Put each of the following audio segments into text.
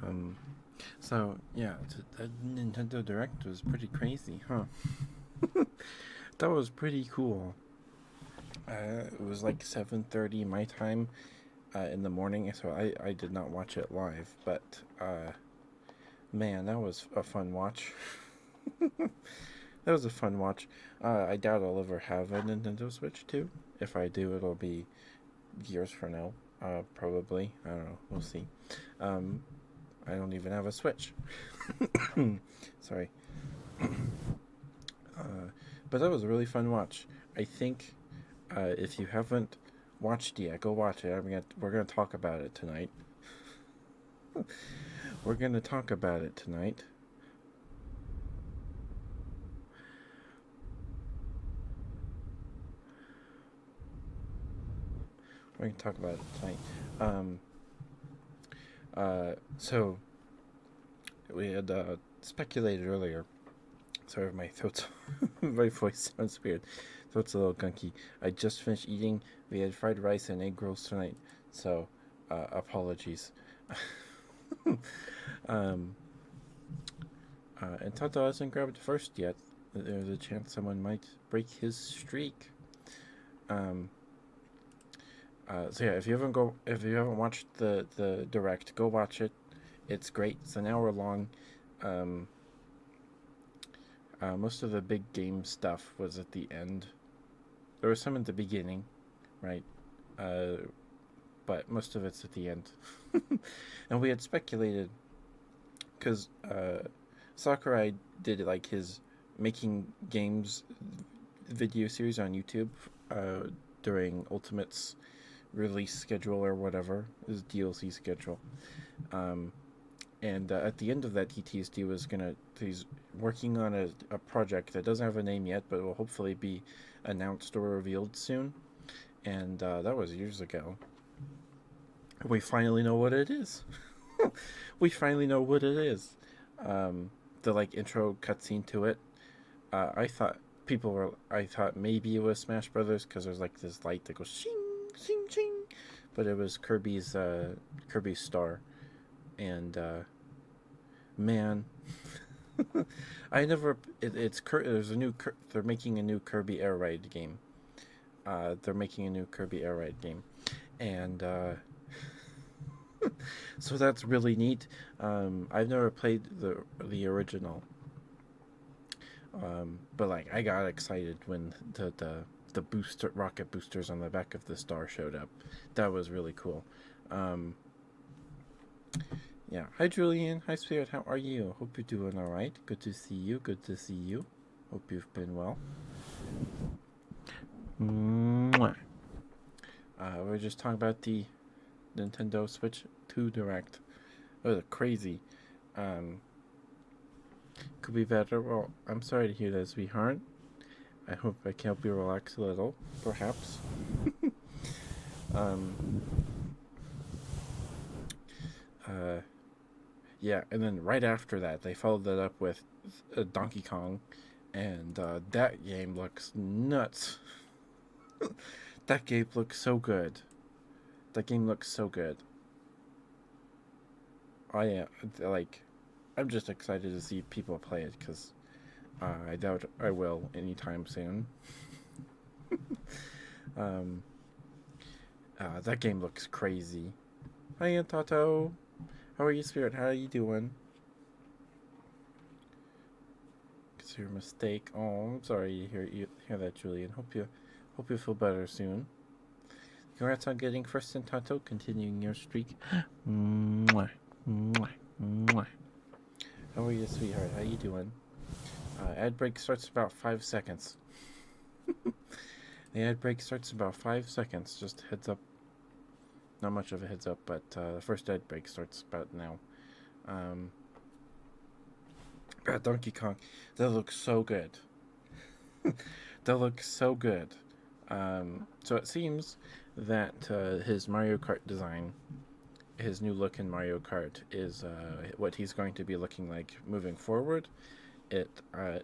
Um, so yeah, that Nintendo Direct was pretty crazy, huh? That was pretty cool. It was like 7:30 my time in the morning, so I did not watch it live, but man, that was a fun watch. That was a fun watch. I doubt I'll ever have a Nintendo Switch too. If I do, it'll be years from now. Probably. I don't know. We'll see. Um, I don't even have a Switch. Sorry. But that was a really fun watch. I think if you haven't watched yet, go watch it. We're gonna talk about it tonight. We're gonna talk about it tonight. We're gonna talk about it tonight. Um, so we had speculated earlier. Sorry, my throat's my voice sounds weird. Throat's a little gunky. I just finished eating. We had fried rice and egg rolls tonight, so apologies. um, and Tata hasn't grabbed first yet. There's a chance someone might break his streak. Um, so yeah, if you haven't watched the direct, go watch it. It's great. It's an hour long. Um, most of the big game stuff was at the end. There was some at the beginning, right? Uh, but most of it's at the end. And we had speculated because Sakurai did like his making games video series on YouTube during Ultimate's release schedule or whatever, his DLC schedule. Um, and at the end of that, he teased he's working on a project that doesn't have a name yet, but will hopefully be announced or revealed soon. And that was years ago. We finally know what it is. We finally know what it is. Um, the like intro cutscene to it. I thought maybe it was Smash Brothers because there's like this light that goes shing, shing, shing, but it was Kirby's star, and man, I never. There's a new. They're making a new Kirby Air Ride game. They're making a new Kirby Air Ride game, and so that's really neat. I've never played the original, but like I got excited when the booster rocket boosters on the back of the star showed up. That was really cool. Um, yeah. Hi Julian. Hi Spirit. How are you? Hope you're doing all right. Good to see you. Good to see you. Hope you've been well. Mwah. We're just talking about the Nintendo Switch 2 Direct. It was crazy. Um, could be better. Well, I'm sorry to hear that, sweetheart. I hope I can help you relax a little, perhaps. um, uh, yeah, and then right after that, they followed that up with Donkey Kong, and that game looks nuts. That game looks so good. That game looks so good. I am like, I'm just excited to see people play it because I doubt I will anytime soon. um, that game looks crazy. Hi, Tato. How are you, Spirit? How are you doing? It's your mistake. Oh, I'm sorry you hear that, Julian. Hope you feel better soon. Congrats on getting first in Tato, continuing your streak. Mwah, mwah, mwah. How are you, sweetheart? How you doing? Ad break starts about 5 seconds. The ad break starts about 5 seconds. Just heads up. Not much of a heads up, but the first ad break starts about now. Um, Donkey Kong. That looks so good. That looks so good. So it seems that his Mario Kart design his new look in Mario Kart is what he's going to be looking like moving forward. It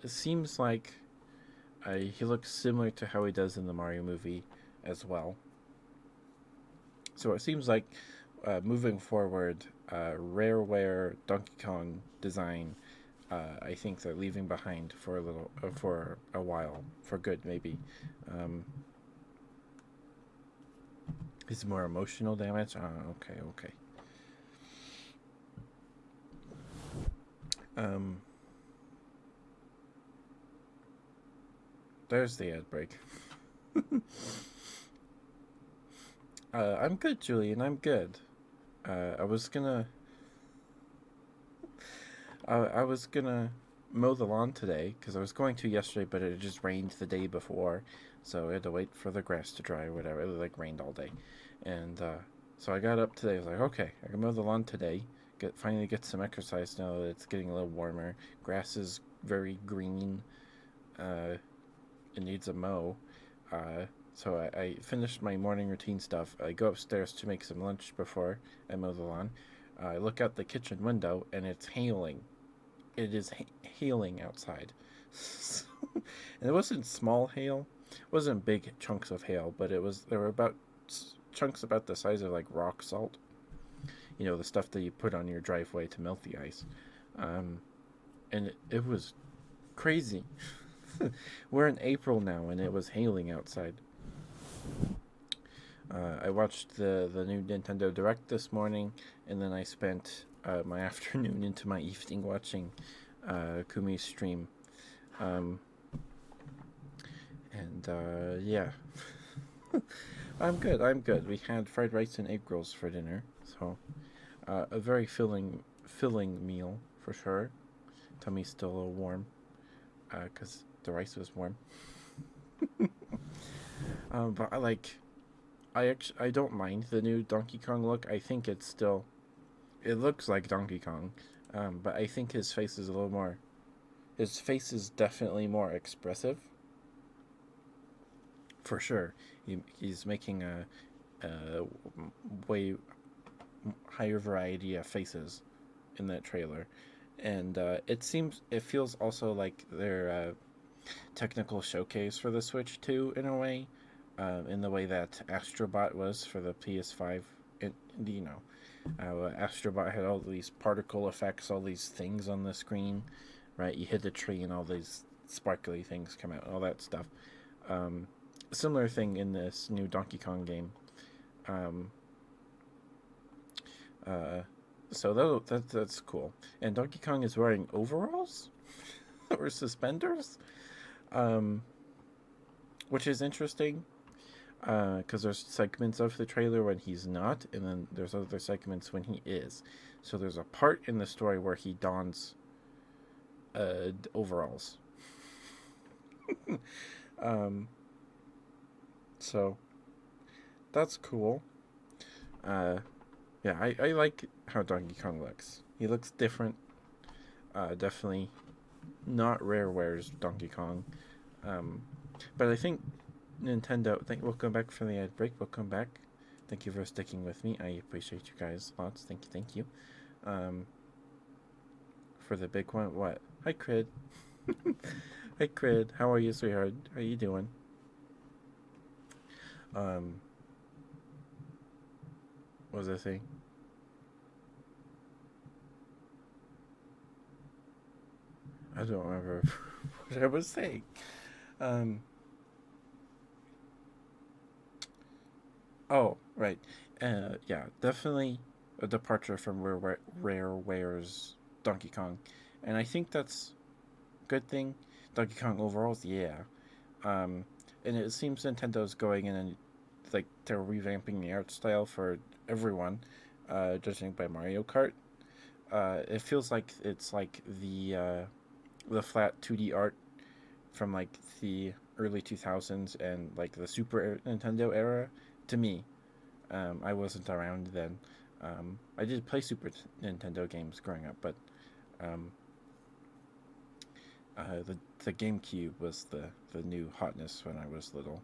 seems like he looks similar to how he does in the Mario movie as well. So it seems like moving forward, Rareware Donkey Kong design, I think they're leaving behind for for a while, for good maybe. Um, it's more emotional damage. Okay, okay. Um, there's the ad break. I'm good, Julian. I'm good. I was gonna I was gonna mow the lawn today because I was going to yesterday, but it just rained the day before, so I had to wait for the grass to dry or whatever. It like rained all day, and so I got up today. I was like, okay, I can mow the lawn today. Finally get some exercise now that it's getting a little warmer. Grass is very green. Uh, it needs a mow. So I finished my morning routine stuff. I go upstairs to make some lunch before I mow the lawn. I look out the kitchen window and it's hailing. It is hailing outside. And it wasn't small hail. It wasn't big chunks of hail, but there were about chunks about the size of like rock salt. You know, the stuff that you put on your driveway to melt the ice. Um, and it was crazy. We're in April now, and it was hailing outside. I watched the new Nintendo Direct this morning, and then I spent my afternoon into my evening watching Kumi's stream. Um, and yeah, I'm good. I'm good. We had fried rice and egg rolls for dinner, so a very filling meal for sure. Tummy's still a little warm because the rice was warm. But I don't mind the new Donkey Kong look. I think it looks like Donkey Kong, but I think his face is a little more. His face is definitely more expressive, for sure. He's making a way higher variety of faces in that trailer, and it feels also like their technical showcase for the Switch 2 in a way, in the way that Astrobot was for the PS5. It, you know, Astrobot had all these particle effects, all these things on the screen, right? You hit a tree and all these sparkly things come out, all that stuff. Um, Similar thing in this new Donkey Kong game. Um, uh, so that's cool. And Donkey Kong is wearing overalls or suspenders, um, which is interesting because there's segments of the trailer when he's not, and then there's other segments when he is. So there's a part in the story where he dons overalls. um, so that's cool. Uh, yeah, I like how Donkey Kong looks. He looks different. Definitely not Rareware's Donkey Kong. Um, but I think Nintendo. We'll come back from the ad break. We'll come back. Thank you for sticking with me. I appreciate you guys lots. Thank you. Um, for the big one, what? Hi, Crid. Hi, Crid. How are you, sweetheart? How are you doing? Um, what was I saying? I don't remember what I was saying. Um, oh, right. Yeah, definitely a departure from Rareware's Donkey Kong, and I think that's a good thing. Donkey Kong overall, yeah. Um, and it seems Nintendo's going in and like they're revamping the art style for everyone, judging by Mario Kart. It feels like it's like the flat 2D art from like the early 2000s and like the Super Nintendo era. To me, I wasn't around then. I did play Nintendo games growing up, but um, the GameCube was the new hotness when I was little,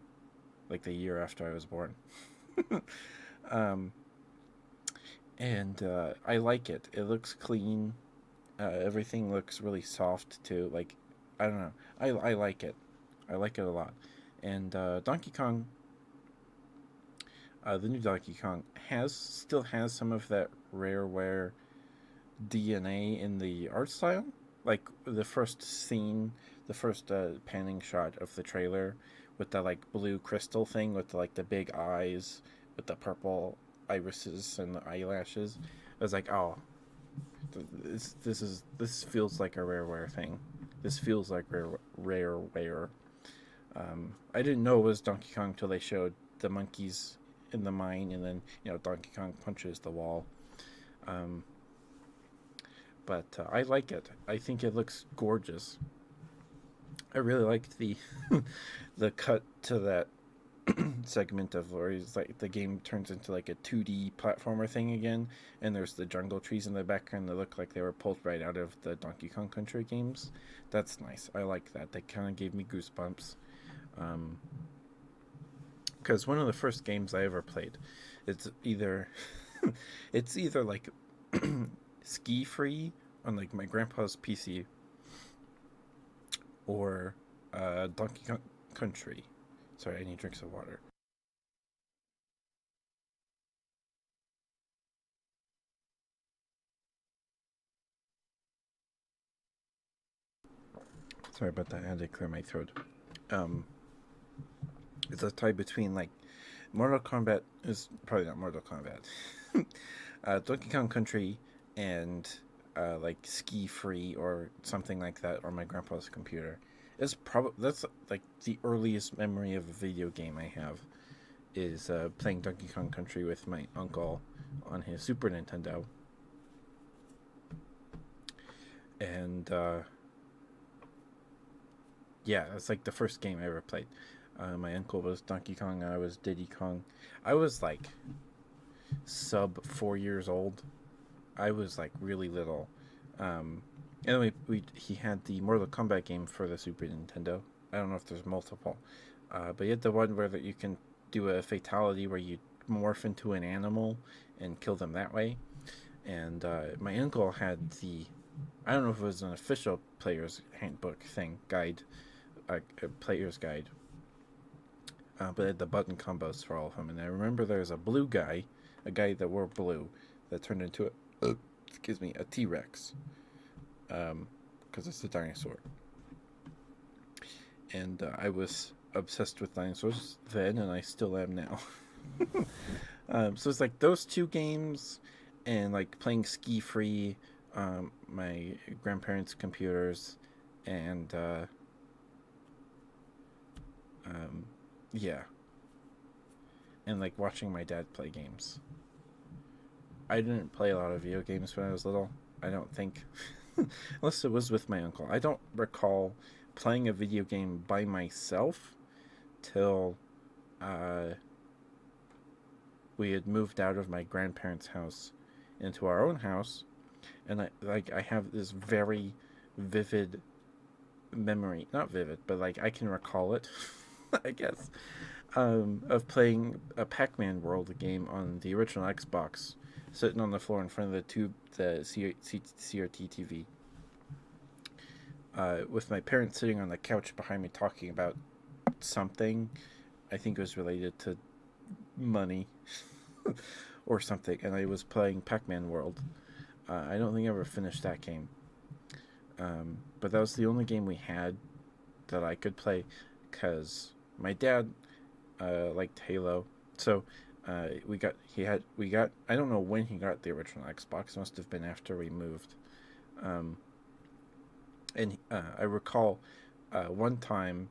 like the year after I was born. um, and I like it. It looks clean. Everything looks really soft too. Like, I don't know. I like it. I like it a lot. And Donkey Kong, the new Donkey Kong still has some of that Rareware DNA in the art style. Like the first scene, the first panning shot of the trailer with the like blue crystal thing with the big eyes with the purple irises and the eyelashes. I was like, oh, this feels like a Rareware thing. This feels like Rareware. I didn't know it was Donkey Kong till they showed the monkeys in the mine, and then Donkey Kong punches the wall. Um, but I like it. I think it looks gorgeous. I really liked the the cut to that segment of where he's like the game turns into like a 2D platformer thing again, and there's the jungle trees in the background that look like they were pulled right out of the Donkey Kong Country games. That's nice. I like that. They kind of gave me goosebumps. Um, because one of the first games I ever played, it's either it's either like Ski Free on like my grandpa's PC or Donkey Kong Country. Sorry, I need drinks of water. Sorry about that. I had to clear my throat. Um, it's a tie between like Mortal Kombat is probably not Mortal Kombat. Donkey Kong Country and like Ski Free or something like that on my grandpa's computer. It's probably that's like the earliest memory of a video game I have is playing Donkey Kong Country with my uncle on his Super Nintendo, and yeah, that's like the first game I ever played. My uncle was Donkey Kong, I was Diddy Kong. I was like sub 4 years old. I was like really little. Um, and we he had the Mortal Kombat game for the Super Nintendo. I don't know if there's multiple, but he had the one where that you can do a fatality where you morph into an animal and kill them that way. And my uncle had the I don't know if it was an official player's handbook thing guide, a player's guide, but it had the button combos for all of them. And I remember there was a blue guy, a guy that wore blue, that turned into excuse me, a T Rex, because it's a dinosaur. And I was obsessed with dinosaurs then, and I still am now. So it's like those two games, and like playing Ski Free, my grandparents' computers, and um, yeah, and like watching my dad play games. I didn't play a lot of video games when I was little. I don't think, unless it was with my uncle. I don't recall playing a video game by myself till uh, we had moved out of my grandparents' house into our own house, and I have this very vivid memory, not vivid, but like I can recall it, I guess, of playing a Pac-Man World game on the original Xbox, sitting on the floor in front of the CRT TV, with my parents sitting on the couch behind me talking about something. I think it was related to money or something, and I was playing Pac-Man World. I don't think I ever finished that game, but that was the only game we had that I could play because my dad liked Halo. So we got I don't know when he got the original Xbox. It must have been after we moved. Um, and I recall one time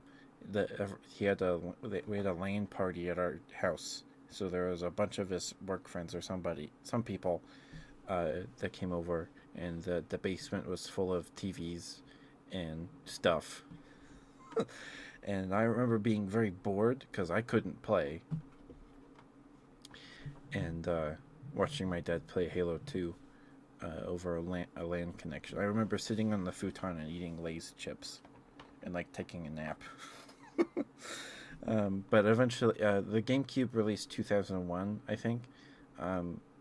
that he had a we had a LAN party at our house. So there was a bunch of his work friends or some people that came over, and the basement was full of TVs and stuff. And I remember being very bored because I couldn't play, and watching my dad play Halo 2 over a LAN connection. I remember sitting on the futon and eating Lay's chips and like taking a nap. But eventually, the GameCube released 2001, I think.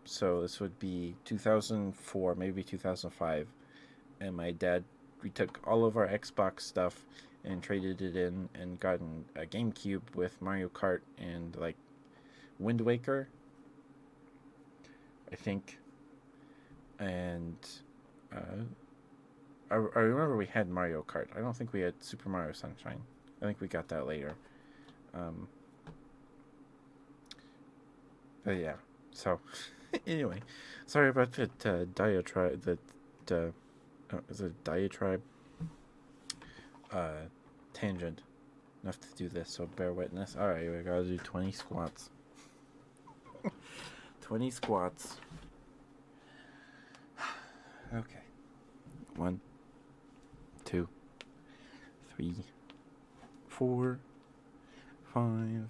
So this would be 2004, maybe 2005. And my dad, we took all of our Xbox stuff and traded it in and gotten a GameCube with Mario Kart and like Wind Waker, I think. And uh, I remember we had Mario Kart. I don't think we had Super Mario Sunshine. I think we got that later. Um, but yeah, so anyway, sorry about that diatribe. That is a diatribe uh, tangent. Enough to do this, so bear witness. All right, we gotta do 20 squats. 20 squats. Okay. 1, 2, 3, 4, 5,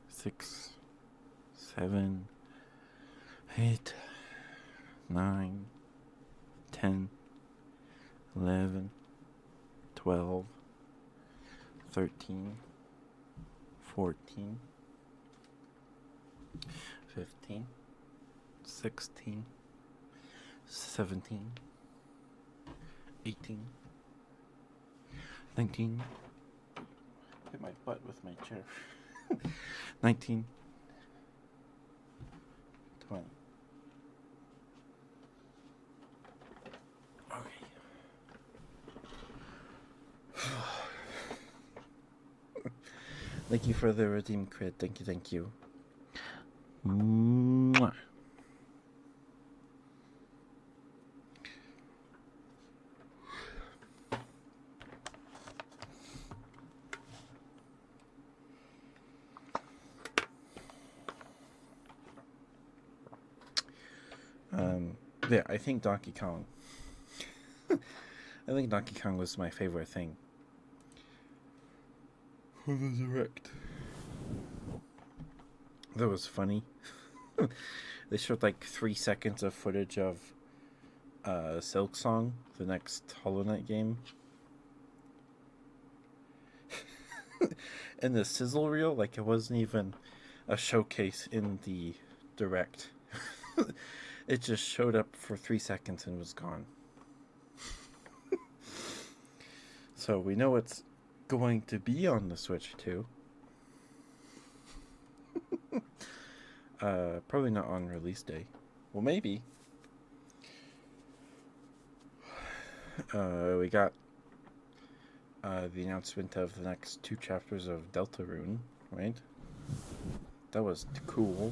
6, 7, 8, 9, 10, 11, 12, 13, 14, 15, 16, 17, 18, 19. Hit my butt with my chair. 19, 20. Okay. Thank you for the redeem crit. Thank you. Mwah. Yeah, I think Donkey Kong. I think Donkey Kong was my favorite thing for the Direct. That was funny. They showed like 3 seconds of footage of Silk Song, the next Hollow Knight game. And the sizzle reel, like it wasn't even a showcase in the Direct. It just showed up for 3 seconds and was gone. So we know it's going to be on the Switch too. Probably not on release day. Well, maybe. We got the announcement of the next 2 chapters of Deltarune, right? That was cool.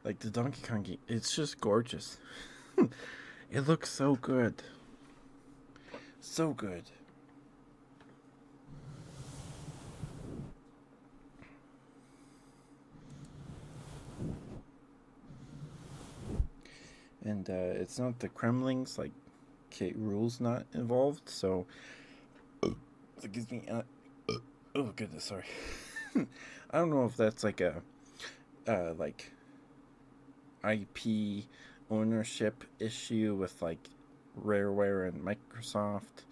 Like the Donkey Kong game, it's just gorgeous. It looks so good. So good. And it's not the Kremlings, like K. Rool's not involved, so excuse me. Oh goodness, sorry. I don't know if that's like a like IP ownership issue with like Rareware and Microsoft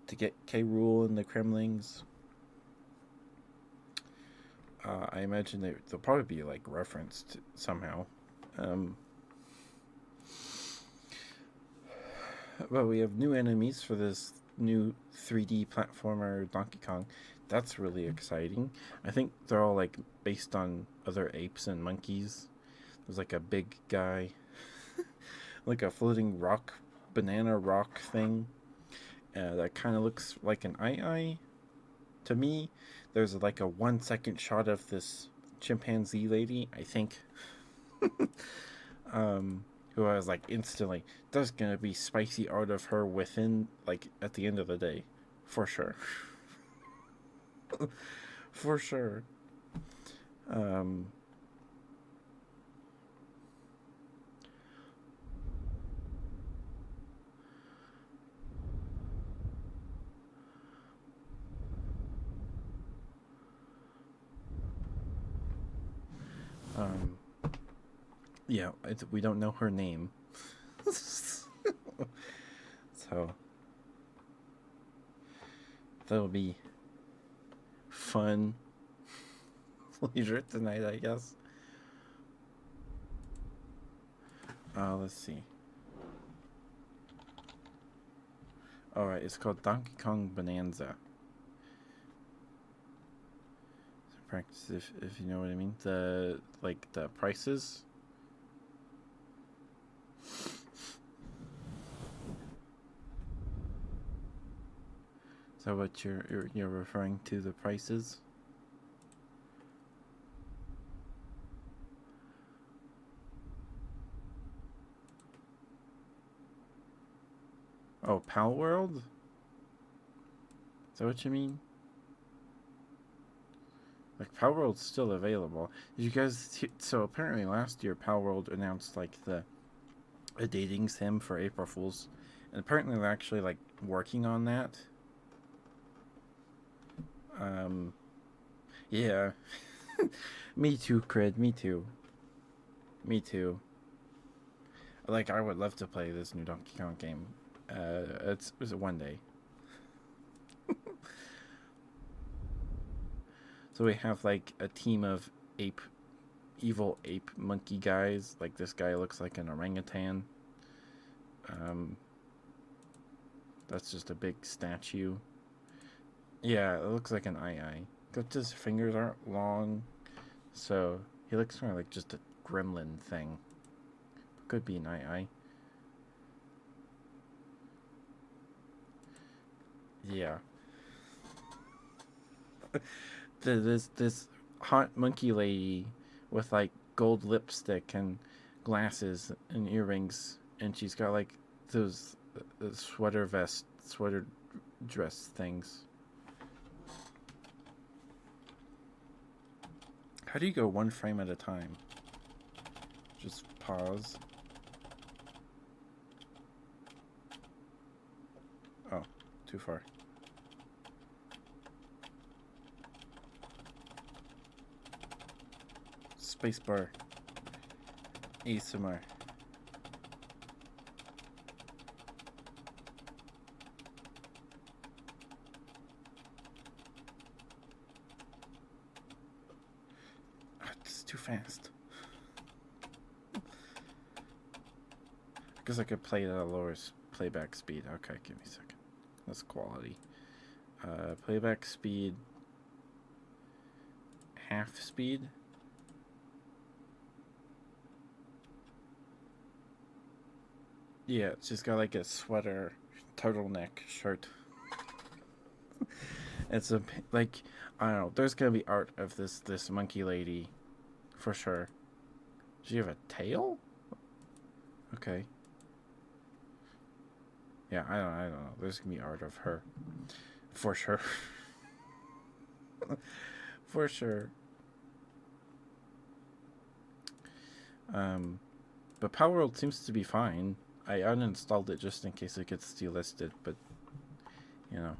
to get K. Rool and the Kremlings. I imagine they'll probably be like referenced somehow. Well, we have new enemies for this new 3D platformer Donkey Kong. That's really exciting. I think they're all like based on other apes and monkeys. There's like a big guy, like a floating rock banana rock thing that kind of looks like an eye to me. There's like a 1 second shot of this chimpanzee lady, I think, who I was like instantly, there's gonna be spicy art of her within, like, at the end of the day, for sure. For sure. Um, um, yeah, we don't know her name. So that'll be fun leisure tonight, I guess. Let's see. Alright, it's called Donkey Kong Bonanza. Practice, if you know what I mean. The prices. Is that what you're referring to, the prices? Oh, Pal World? Is that what you mean? Like, Pal World's still available. Did you guys... So, apparently last year, Pal World announced, like, a dating sim for April Fools. And apparently they're actually, like, working on that. Yeah. Me too, Cred. Me too. Me too. Like, I would love to play this new Donkey Kong game. It's one day. So we have like a team of evil ape monkey guys. Like, this guy looks like an orangutan. That's just a big statue. Yeah, it looks like an eye. Except his fingers aren't long, so he looks more like just a gremlin thing. Could be an eye. Yeah. This hot monkey lady with like gold lipstick and glasses and earrings, and she's got like those sweater dress things. How do you go one frame at a time? Just pause. Oh, too far. Spacebar. ASMR. It's too fast. I guess I could play it at a lower playback speed. Okay, give me a second. That's quality. Playback speed. Half speed. Yeah, she's got like a sweater, turtleneck shirt. It's a like, I don't know. There's gonna be art of this monkey lady, for sure. Does she have a tail? Okay. Yeah, I don't know. There's gonna be art of her, for sure. For sure. But Power World seems to be fine. I uninstalled it just in case it gets delisted, but you know,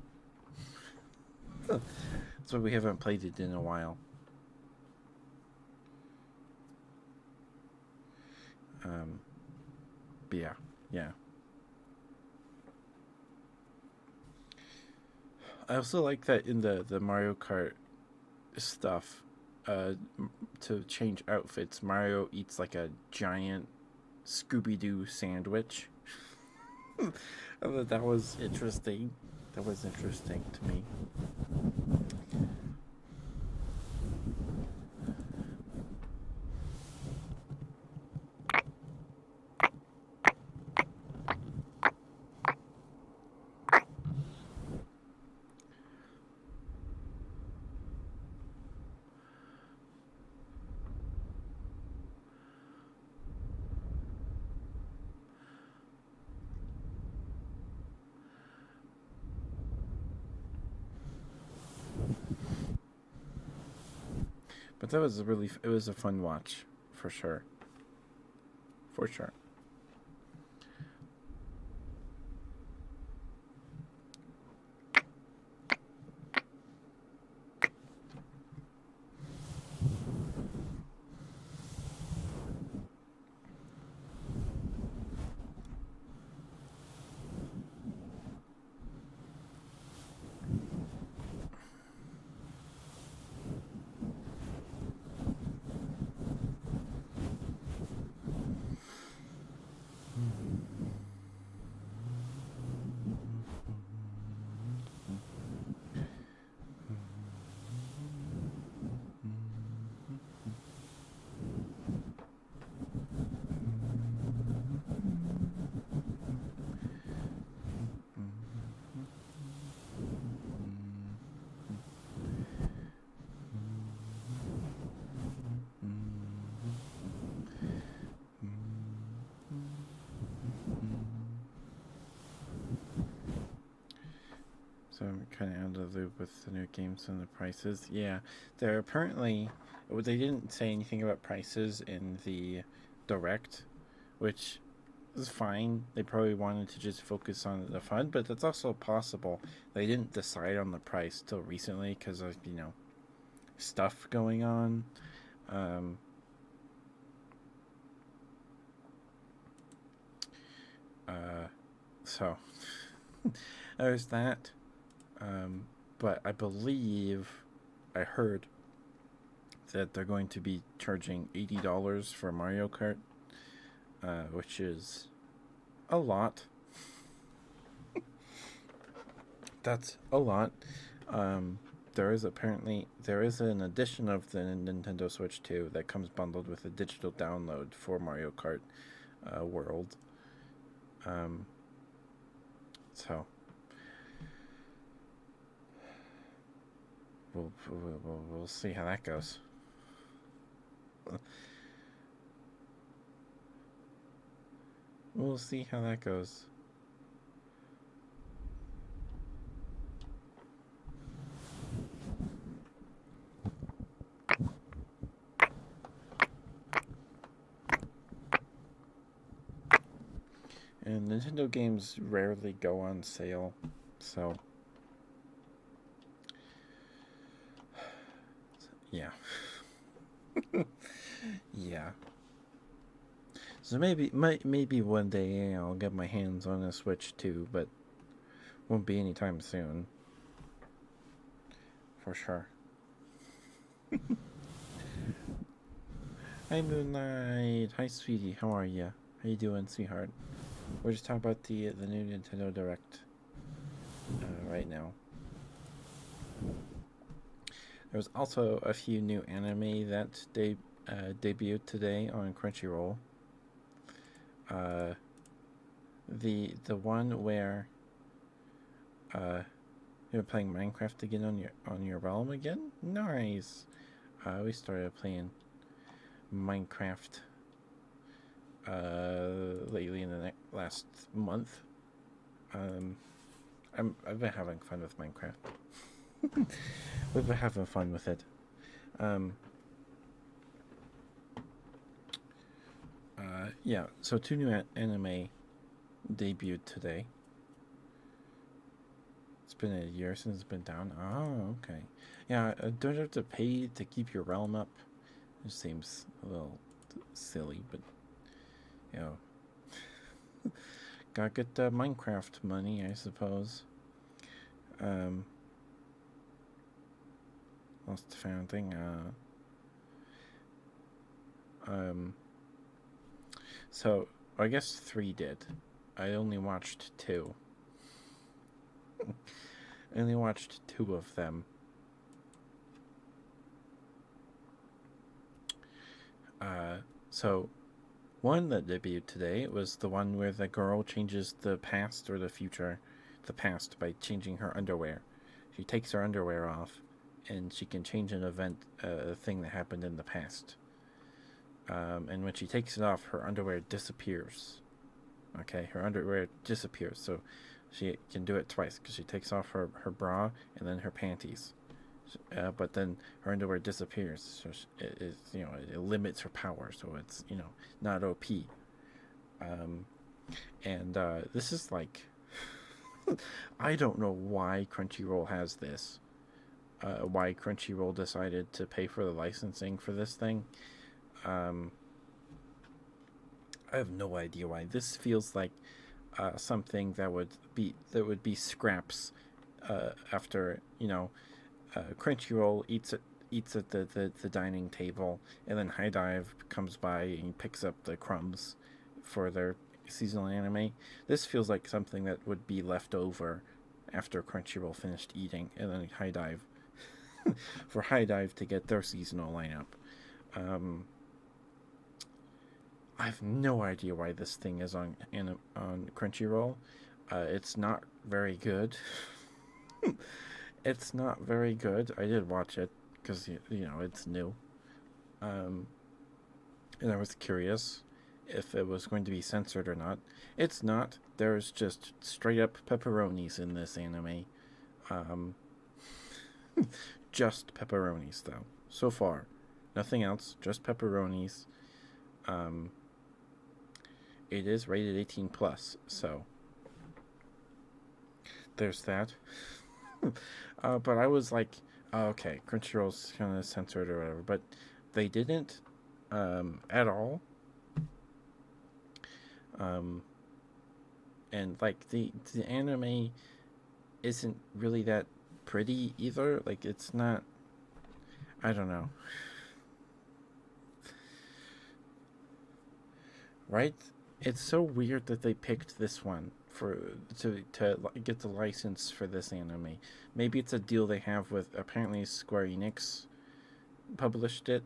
that's why we haven't played it in a while. But yeah. I also like that in the Mario Kart stuff, to change outfits, Mario eats like a giant Scooby-Doo sandwich. I thought that was interesting. That was interesting to me. But that was it was a fun watch, for sure. For sure. So I'm kind of out of the loop with the new games and the prices. Yeah, they're apparently. Well, they didn't say anything about prices in the direct, which is fine. They probably wanted to just focus on the fun, but that's also possible. They didn't decide on the price till recently because of stuff going on. Um, so there's that. Um, but I believe I heard that they're going to be charging $80 for Mario Kart, which is a lot. That's a lot. Um, there is an edition of the Nintendo Switch 2 that comes bundled with a digital download for Mario Kart World. Um, so we'll see how that goes. We'll see how that goes. And Nintendo games rarely go on sale, so yeah. Yeah. So maybe one day I'll get my hands on a Switch too, but won't be anytime soon. For sure. Hi Moonlight. Hi sweetie. How are you? How you doing, sweetheart? We're just talking about the new Nintendo Direct right now. There was also a few new anime that debuted today on Crunchyroll. Uh, the one where you're playing Minecraft again on your realm again. Nice. We started playing Minecraft lately in the last month. I've been having fun with Minecraft. We've been having fun with it. Um, yeah, so two new anime debuted today. It's been a year since it's been down. Oh, okay. Yeah, don't you have to pay to keep your realm up? It seems a little silly, but you know, gotta get the Minecraft money, I suppose. Um, lost the found thing. Um, so I guess three did. I only watched two. I only watched two of them. So one that debuted today was the one where the girl changes the past or the future, the past by changing her underwear. She takes her underwear off, and she can change an event, a thing that happened in the past. And when she takes it off, her underwear disappears. Okay, her underwear disappears. So she can do it twice because she takes off her bra and then her panties. But then her underwear disappears, so it limits her power, so it's not OP. Um, and this is like, I don't know why Crunchyroll has this. Why Crunchyroll decided to pay for the licensing for this thing. Um, I have no idea why. This feels like something that would be scraps after Crunchyroll eats at the dining table, and then High Dive comes by and picks up the crumbs for their seasonal anime. This feels like something that would be left over after Crunchyroll finished eating, and then High Dive for High Dive to get their seasonal lineup. Um, I have no idea why this thing is on Crunchyroll. It's not very good. It's not very good. I did watch it because it's new, um, and I was curious if it was going to be censored or not. It's not. There's just straight up pepperonis in this anime. Um, just pepperonis though. So far, nothing else. Just pepperonis. Um, it is rated 18 plus, so there's that. But I was like, oh, okay, Crunchyroll's kind of censored or whatever, but they didn't at all. Um, and like the anime isn't really that pretty either. Like it's not. I don't know. Right? It's so weird that they picked this one to get the license for this anime. Maybe it's a deal they have with apparently Square Enix published it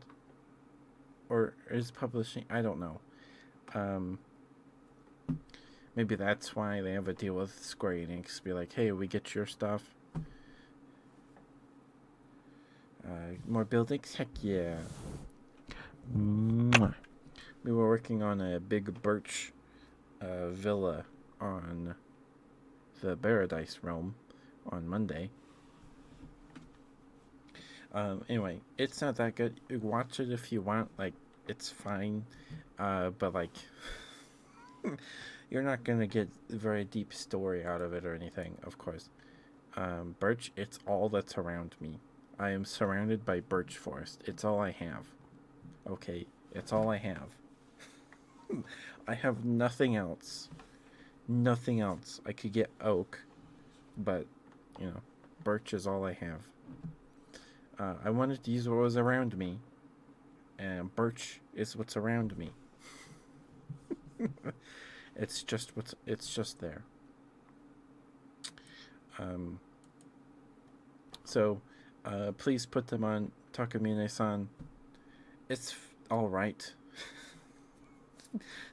or is publishing. I don't know. Um, Maybe that's why they have a deal with Square Enix. Be like, hey, we get your stuff. More buildings? Heck yeah. Mwah. We were working on a big birch villa on the Paradise Realm on Monday. Anyway, it's not that good. You watch it if you want. Like, it's fine. But like, you're not gonna get a very deep story out of it or anything. Of course, birch. It's all that's around me. I am surrounded by birch forest. It's all I have. Okay, it's all I have. I have nothing else. Nothing else. I could get oak, but you know, birch is all I have. I wanted to use what was around me, and birch is what's around me. It's just there. Um, so, please put them on Takamine-san. It's all right.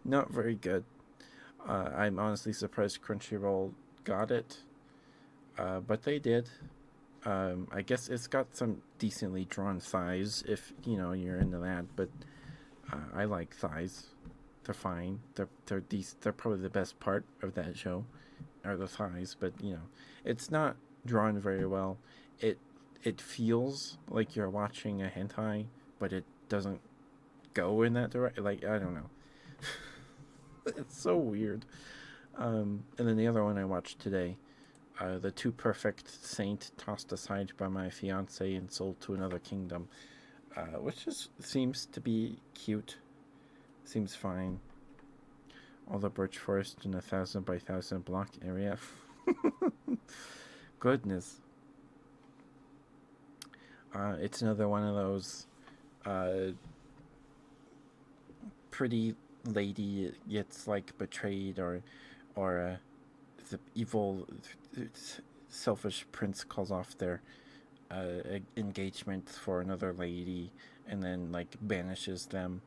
Not very good. I'm honestly surprised Crunchyroll got it, but they did. I guess it's got some decently drawn thighs if you're into that. But I like thighs. They're fine. They're probably the best part of that show, are the thighs. But it's not drawn very well. It it feels like you're watching a hentai, but it doesn't go in that direction. Like I don't know. It's so weird. And then the other one I watched today, The Too Perfect Saint Tossed Aside by My Fiance and Sold to Another Kingdom, which seems to be cute. Seems fine. All the birch forest in a 1,000 by 1,000 block area. Goodness. It's another one of those uh, pretty lady gets like betrayed or the evil selfish prince calls off their engagement for another lady and then like banishes the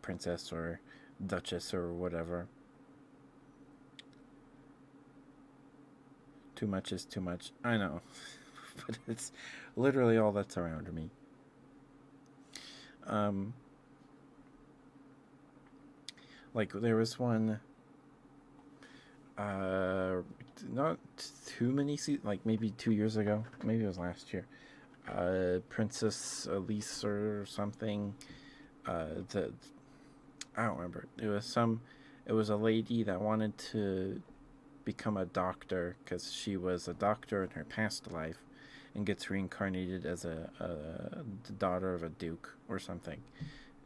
princess or duchess or whatever. Too much is too much, I know. But it's literally all that's around me. um like there was one, uh not too many seasons, like maybe 2 years ago, maybe it was last year. Princess Elise or something. The I don't remember. It was a lady that wanted to become a doctor because she was a doctor in her past life, and gets reincarnated as the daughter of a duke or something,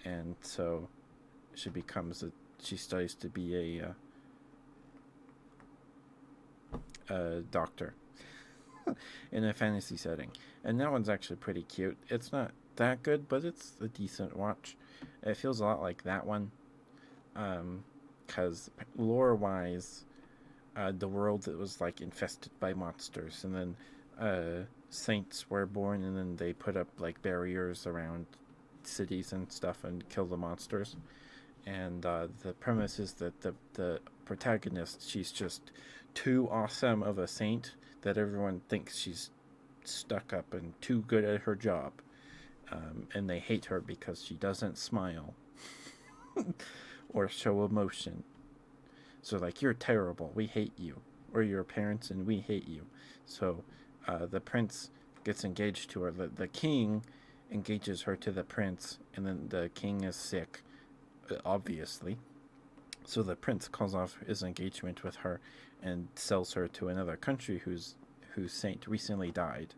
and so she becomes a she studies to be a doctor in a fantasy setting, and that one's actually pretty cute. It's not that good, but it's a decent watch. It feels a lot like that one, because lore wise, the world that was like infested by monsters, and then saints were born, and then they put up like barriers around cities and stuff and kill the monsters. And the premise is that the protagonist, she's just too awesome of a saint that everyone thinks she's stuck up and too good at her job, and they hate her because she doesn't smile or show emotion. So like, you're terrible, we hate you, or your parents and we hate you. So the prince gets engaged to her. The king engages her to the prince, and then the king is sick, obviously. So the prince calls off his engagement with her and sells her to another country whose saint recently died.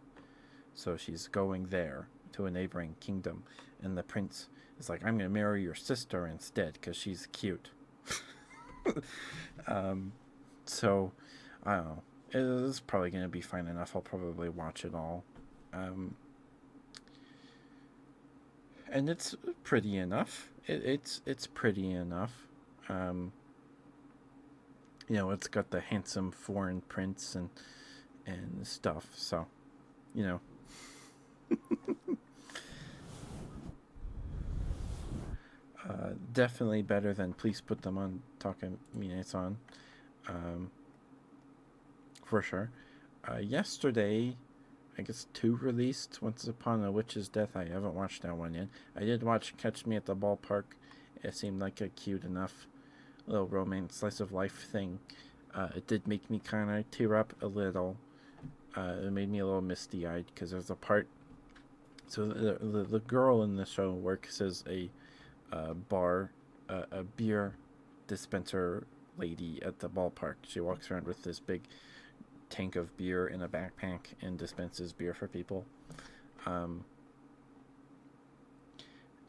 So she's going there to a neighboring kingdom, and the prince is like, "I'm gonna marry your sister instead because she's cute." So I don't know. It's probably gonna be fine enough. I'll probably watch it all. Um, and it's pretty enough. It's pretty enough. Um, it's got the handsome foreign prince and stuff. So, you know, definitely better than Please Put Them on Talking Minutes on, um, for sure. Yesterday, I guess 2 released. Once Upon a Witch's Death. I haven't watched that one yet. I did watch Catch Me at the Ballpark. It seemed like a cute enough little romance slice of life thing. It did make me kind of tear up a little. It made me a little misty eyed because there's a part. So the girl in the show works as a bar, a beer dispenser lady at the ballpark. She walks around with this big tank of beer in a backpack and dispenses beer for people. Um,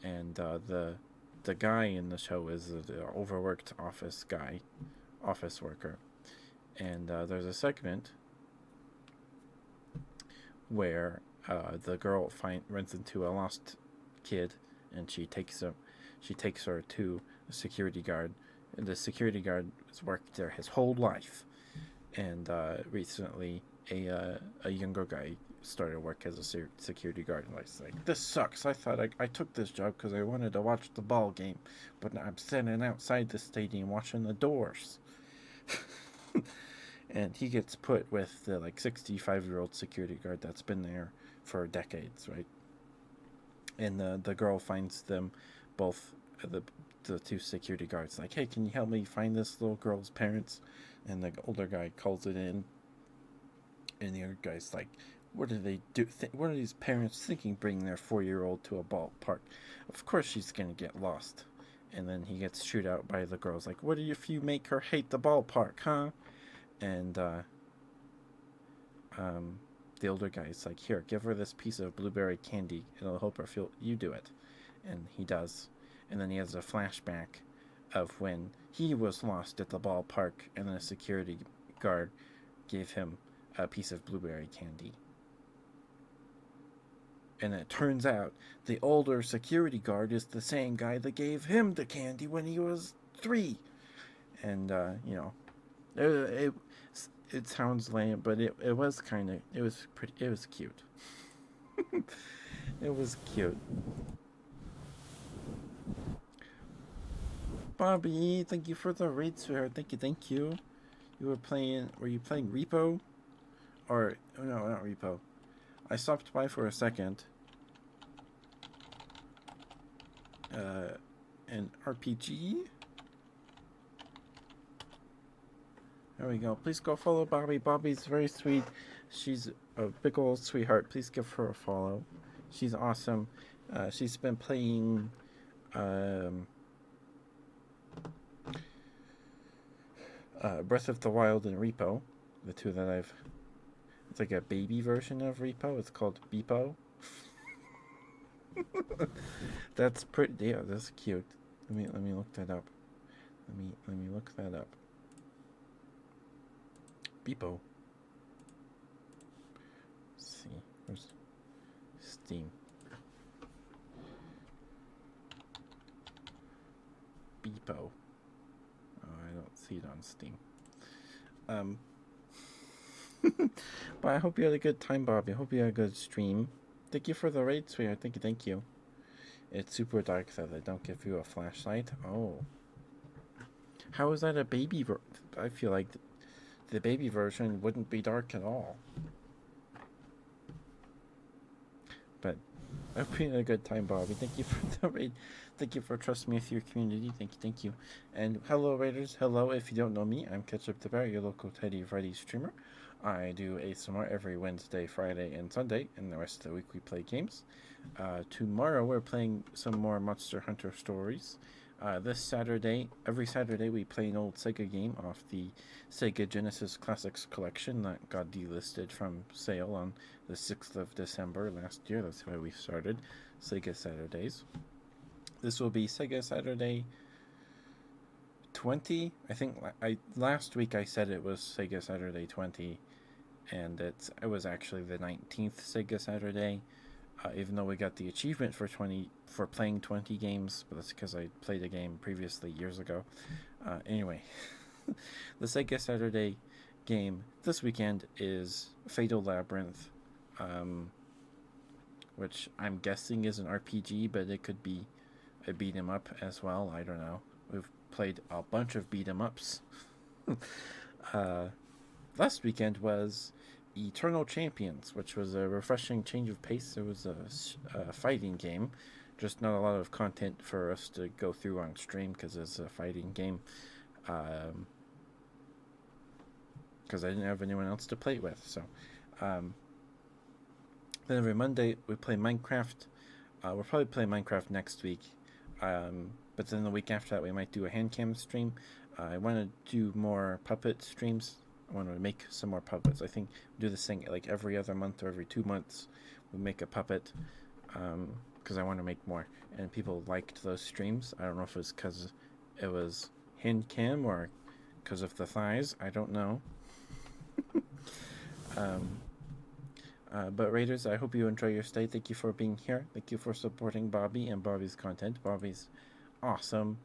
and the guy in the show is the overworked office worker. And there's a segment where the girl runs into a lost kid, and she takes her to a security guard. And the security guard has worked there his whole life, and recently a younger guy started work as a security guard, and I was like, "This sucks. I thought I took this job because I wanted to watch the ball game, but now I'm standing outside the stadium watching the doors." And he gets put with the like 65-year-old security guard that's been there for decades, right? And the girl finds them both, the two security guards, like, "Hey, can you help me find this little girl's parents?" And the older guy calls it in, and the other guy's like, "What do they do? What are these parents thinking, bringing their 4-year-old to a ballpark? Of course she's gonna get lost." And then he gets chewed out by the girls, like, "What if you make her hate the ballpark, huh?" And the older guy's like, "Here, give her this piece of blueberry candy. It'll help her feel. You do it." And he does. And then he has a flashback of when he was lost at the ballpark, and the security guard gave him a piece of blueberry candy. And it turns out the older security guard is the same guy that gave him the candy when he was 3. And it it sounds lame, but it was kind of, it was cute. It was cute. Bobby, thank you for the raid, swear. Thank you. Were you playing Repo? Or, no, not Repo. I stopped by for a second. An RPG? There we go. Please go follow Bobby. Bobby's very sweet. She's a big old sweetheart. Please give her a follow. She's awesome. She's been playing um, Breath of the Wild and Repo, the two that I've. It's like a baby version of Repo. It's called Beepo. That's pretty. Yeah, that's cute. Let me look that up. Let me look that up. Beepo. Let's see. Where's Steam? Beepo. Oh, I don't see it on Steam. Um, but I hope you had a good time, Bobby. I hope you had a good stream. Thank you for the raid, sweetheart. Thank you. It's super dark, so they don't give you a flashlight. Oh. How is that a baby I feel like the baby version wouldn't be dark at all. But I hope you had a good time, Bobby. Thank you for the raid. Thank you for trusting me with your community. Thank you. And hello, Raiders. Hello, if you don't know me, I'm Ketchup the Bear, your local Teddy Freddy streamer. I do ASMR every Wednesday, Friday, and Sunday, and the rest of the week we play games. Tomorrow we're playing some more Monster Hunter stories. This Saturday, every Saturday, we play an old Sega game off the Sega Genesis Classics collection that got delisted from sale on the 6th of December last year. That's why we started Sega Saturdays. This will be Sega Saturday 20. I think last week I said it was Sega Saturday 20, and it was actually the 19th Sega Saturday. Even though we got the achievement for playing 20 games, but that's because I played a game previously years ago. Anyway, the Sega Saturday game this weekend is Fatal Labyrinth, which I'm guessing is an RPG, but it could be a beat 'em up as well. I don't know. We've played a bunch of beat 'em ups. Last weekend was Eternal Champions, which was a refreshing change of pace. It was a fighting game, just not a lot of content for us to go through on stream because it's a fighting game. Because I didn't have anyone else to play it with. So, then every Monday we play Minecraft. We'll probably play Minecraft next week. But then the week after that we might do a hand cam stream. I want to do more puppet streams. I want to make some more puppets. I think we do this thing like every other month or every 2 months. We make a puppet because I want to make more. And people liked those streams. I don't know if it's because it was hand cam or because of the thighs. I don't know. But Raiders, I hope you enjoy your stay. Thank you for being here. Thank you for supporting Bobby and Bobby's content. Bobby's awesome.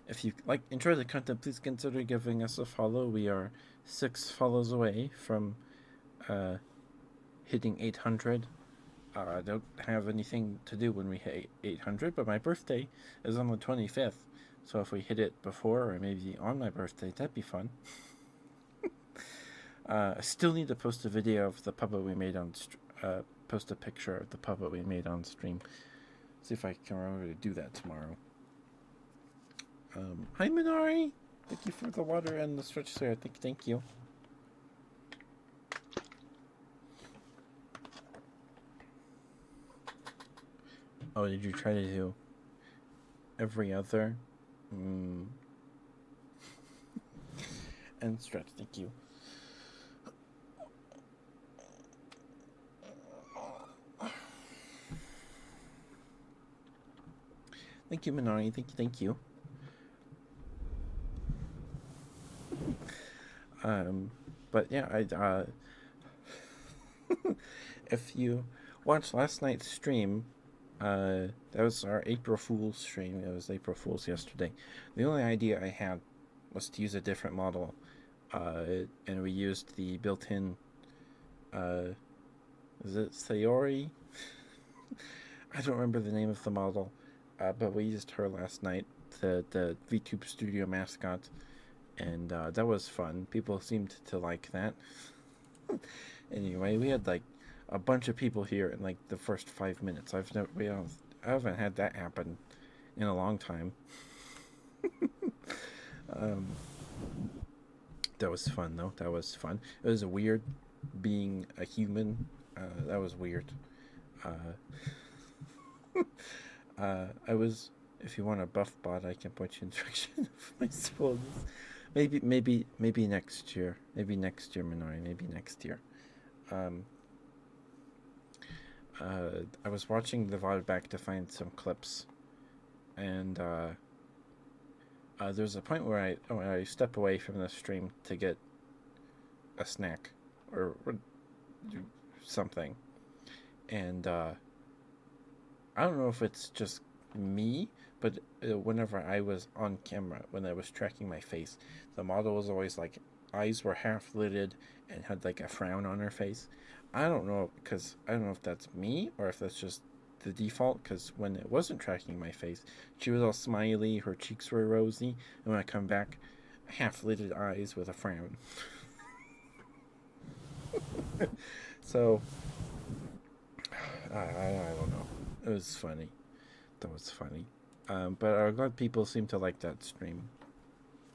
If you enjoy the content, please consider giving us a follow. We are 6 follows away from hitting 800. I don't have anything to do when we hit 800, but my birthday is on the 25th. So if we hit it before or maybe on my birthday, that'd be fun. I still need to post a video of the puppet we made on post a picture of the puppet we made on stream. See if I can remember to do that tomorrow. Hi Minari! Thank you for the water and the stretch there. Thank you. Oh, did you try to do every other? And stretch, thank you. Thank you, Minari. Thank you. But yeah, if you watched last night's stream, that was our April Fool's stream. It was April Fool's yesterday. The only idea I had was to use a different model, and we used the built-in, is it Sayori? I don't remember the name of the model, but we used her last night, the VTube Studio mascot, and that was fun. People seemed to like that. Anyway, we had a bunch of people here in the first 5 minutes. I haven't had that happen in a long time. Um, that was fun though. That was fun. It was weird being a human. That was weird. Uh, I was. If you want a buff bot, I can put you in direction of my spoons. Maybe next year. Maybe next year, Minori. Maybe next year. Um, I was watching the VOD back to find some clips, and there's a point where I step away from the stream to get a snack or something, and I don't know if it's just me, but whenever I was on camera, when I was tracking my face, the model was always like eyes were half lidded and had like a frown on her face. I don't know if that's me or if that's just the default. Because when it wasn't tracking my face, she was all smiley, her cheeks were rosy, and when I come back, half lidded eyes with a frown. So I don't know. It was funny. That was funny. But I'm glad people seem to like that stream.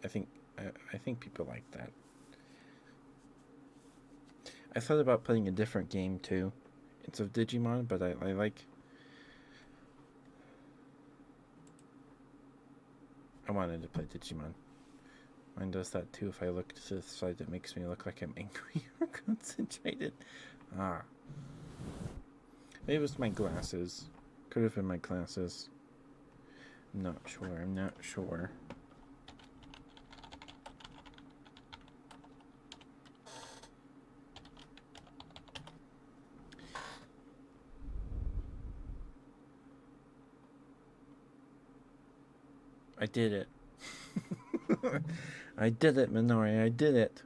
I think I think people like that. I thought about playing a different game too. It's of Digimon, but I like. I wanted to play Digimon. Mine does that too. If I look to the side, it makes me look like I'm angry or concentrated. Ah, maybe it was my glasses. Could have been my glasses. I'm not sure. I'm not sure. I did it. I did it, Minori. I did it.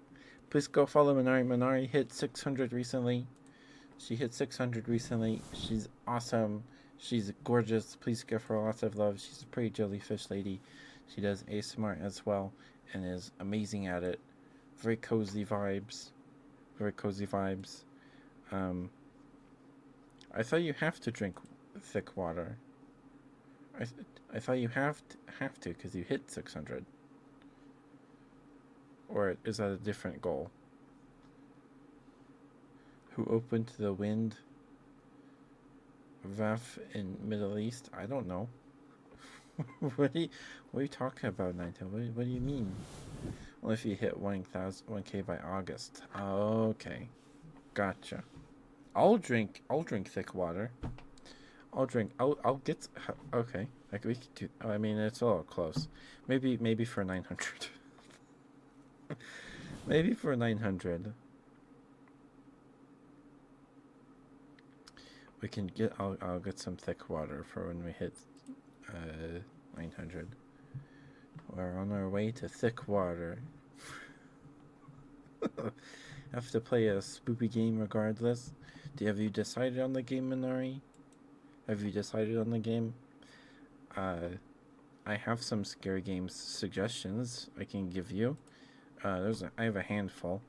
Please go follow Minori. Minori hit 600 recently. She hit 600 recently. She's awesome. She's gorgeous. Please give her lots of love. She's a pretty jellyfish lady. She does ASMR as well and is amazing at it. Very cozy vibes. Very cozy vibes. Um, I thought you have to drink thick water. I, I thought you have to because you hit 600. Or is that a different goal? Who opened the wind VAF in Middle East? I don't know. What are you talking about, Naito? What do you mean? Well, if you hit 1K by August. Okay, gotcha. I'll drink thick water. I'll get. Okay, like we could do. I mean, it's a little close. Maybe for 900. Maybe for 900. We can get. I'll get some thick water for when we hit 900. We're on our way to thick water. Have to play a spoopy game regardless. Have you decided on the game, Minari? Have you decided on the game? I have some scary games suggestions I can give you. I have a handful.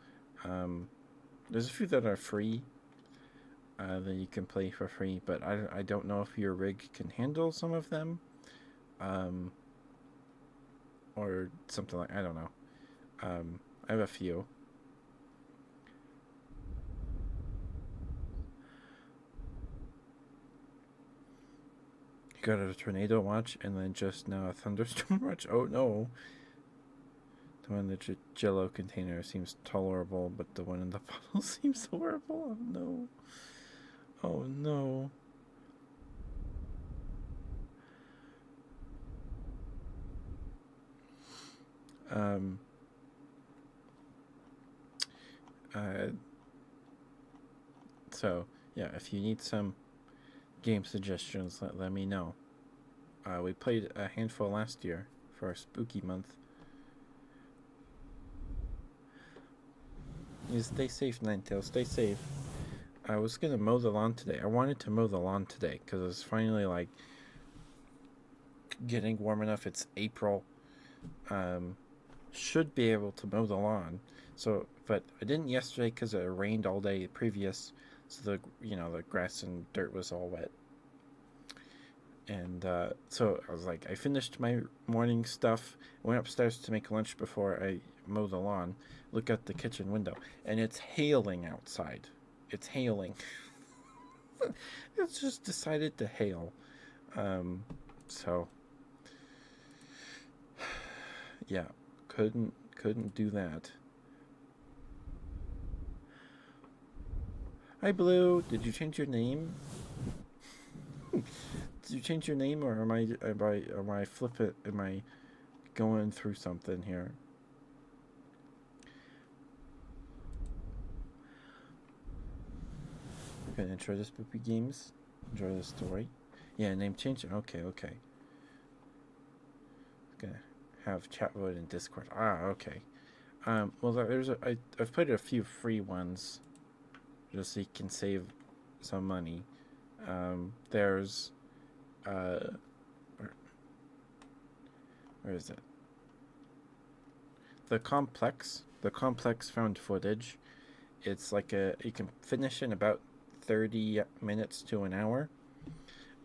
Um, there's a few that are free that you can play for free, but I don't know if your rig can handle some of them. Um, or something like I don't know. I have a few. You got a tornado watch and then just now a thunderstorm watch. Oh no! The one in the Jello container seems tolerable, but the one in the bottle seems horrible. Oh no! Oh no! Um. Uh. So yeah, if you need some game suggestions, let me know. We played a handful last year for our spooky month. You stay safe, Ninetales. Stay safe. I was gonna mow the lawn today. I wanted to mow the lawn today because it's finally like getting warm enough. It's April. Um, should be able to mow the lawn. So, but I didn't yesterday because it rained all day previous. So the grass and dirt was all wet. And so I was like, I finished my morning stuff, went upstairs to make lunch before I mow the lawn, look out the kitchen window, and it's hailing outside. It's hailing. It's just decided to hail. Um, so yeah, couldn't do that. Hi Blue, did you change your name? Did you change your name, or am I flipping? Am I going through something here? Gonna enjoy this Spoopy Games. Enjoy the story. Yeah, name change. Okay, okay. Gonna have chat mode in Discord. Ah, okay. Well, I've played a few free ones just so you can save some money. There's where, where is it? The complex found footage. It's like you can finish in about 30 minutes to an hour.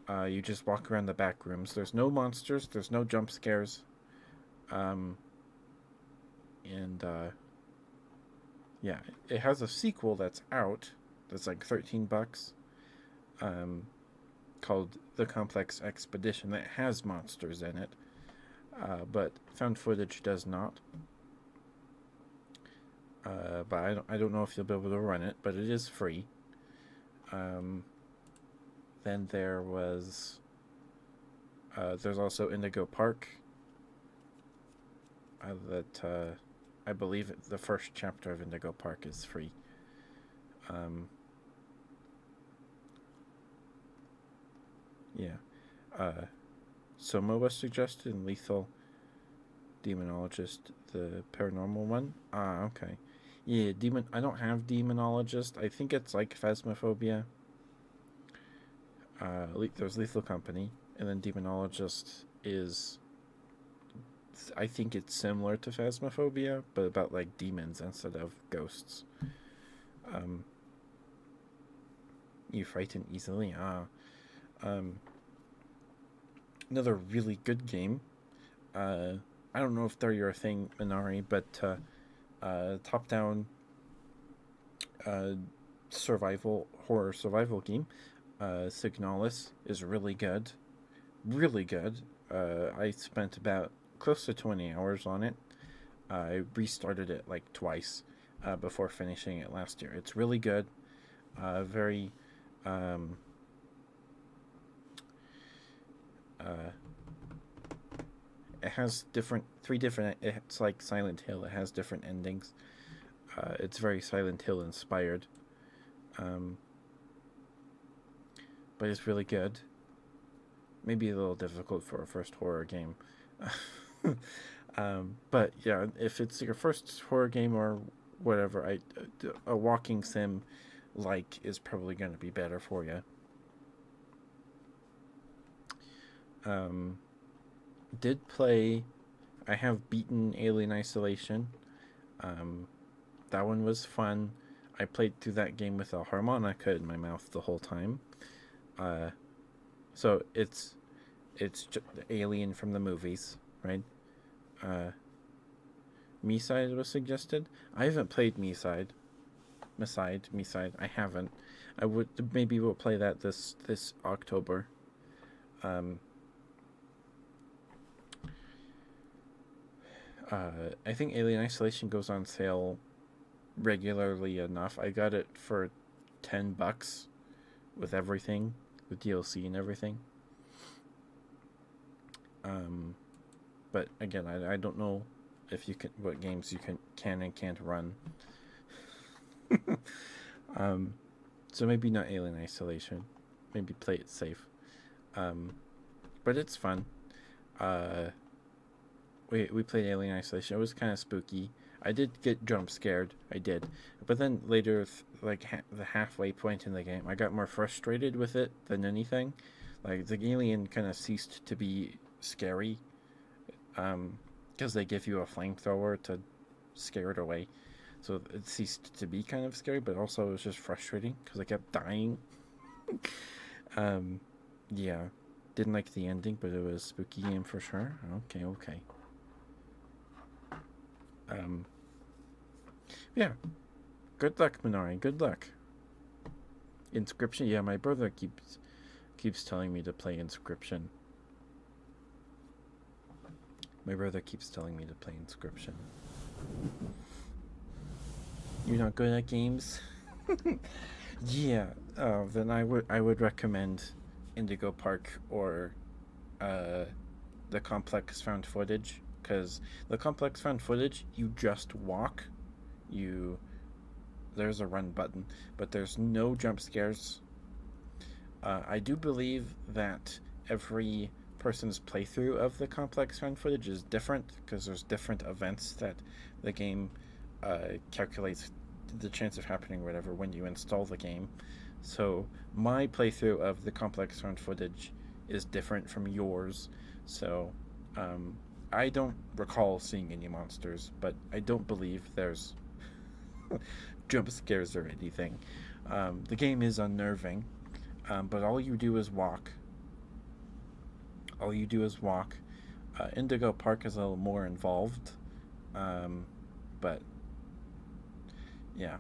You just walk around the back rooms. There's no monsters. There's no jump scares. Um, and yeah, it has a sequel that's out. That's like $13. Um, called The Complex Expedition that has monsters in it. But found footage does not. But I don't know if you'll be able to run it, but it is free. Um, then there's also Indigo Park. That I believe the first chapter of Indigo Park is free. Um, yeah. Soma was suggested in Lethal Demonologist, the paranormal one. Ah, okay. Yeah, demon. I don't have Demonologist. I think it's like Phasmophobia. There's Lethal Company, and then Demonologist is. I think it's similar to Phasmophobia, but about like demons instead of ghosts. Um, you frighten easily. Um, another really good game. Uh, I don't know if they're your thing, Minari, but top-down uh, horror survival game. Signalis is really good, really good. I spent about close to 20 hours on it. I restarted it like twice before finishing it last year. It's really good. Very. Um, uh, it has three different. It's like Silent Hill. It has different endings. It's very Silent Hill inspired, um, but it's really good. Maybe a little difficult for a first horror game. But yeah, if it's your first horror game or whatever, a walking sim like is probably going to be better for you. Um, did play. I have beaten Alien Isolation. Um, that one was fun. I played through that game with a harmonica in my mouth the whole time. Uh, so it's the alien from the movies, right? Uh, Me-side was suggested. I haven't played Me-side. Me-side. I haven't. I would maybe we'll play that this October. Um, I think Alien Isolation goes on sale regularly enough. I got it for $10 with everything, the DLC and everything. Um, but again, I don't know if you can what games you can and can't run. um, so maybe not Alien Isolation. Maybe play it safe. Um, but it's fun. Uh, we played Alien Isolation. It was kind of spooky. I did get jump scared. I did, but then later, like the halfway point in the game, I got more frustrated with it than anything. Like the alien kind of ceased to be scary, because they give you a flamethrower to scare it away. So it ceased to be kind of scary, but also it was just frustrating because I kept dying. um, yeah. Didn't like the ending, but it was a spooky game for sure. Okay, okay. Um, yeah. Good luck, Minari. Good luck. Inscription. Yeah, my brother keeps telling me to play Inscription. My brother keeps telling me to play Inscription. You're not good at games? Yeah. Then I would recommend Indigo Park or uh, the Complex Found Footage, because the Complex Found Footage, you just walk. You There's a run button, but there's no jump scares. I do believe that every person's playthrough of the Complex Found Footage is different, because there's different events that the game calculates the chance of happening or whatever when you install the game. So my playthrough of the Complex Found Footage is different from yours. So um, I don't recall seeing any monsters, but I don't believe there's jump scares or anything. The game is unnerving, but all you do is walk. All you do is walk. Indigo Park is a little more involved, um, but yeah.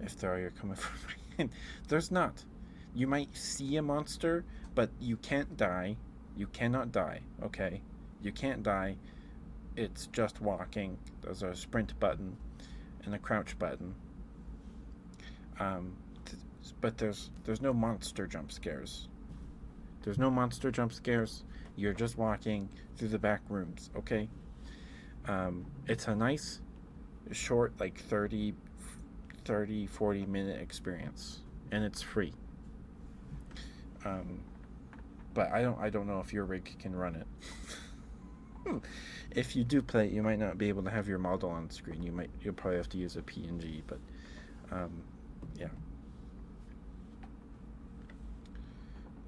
If there are, you're coming from. There's not. You might see a monster, but you can't die. You cannot die. Okay, you can't die. It's just walking. There's a sprint button and a crouch button. Um, but there's no monster jump scares. There's no monster jump scares. You're just walking through the back rooms. Okay. It's a nice, short, like 40-minute experience, and it's free. Um, but I don't know if your rig can run it. If you do play it, you might not be able to have your model on screen. You'll probably have to use a PNG, but um, yeah.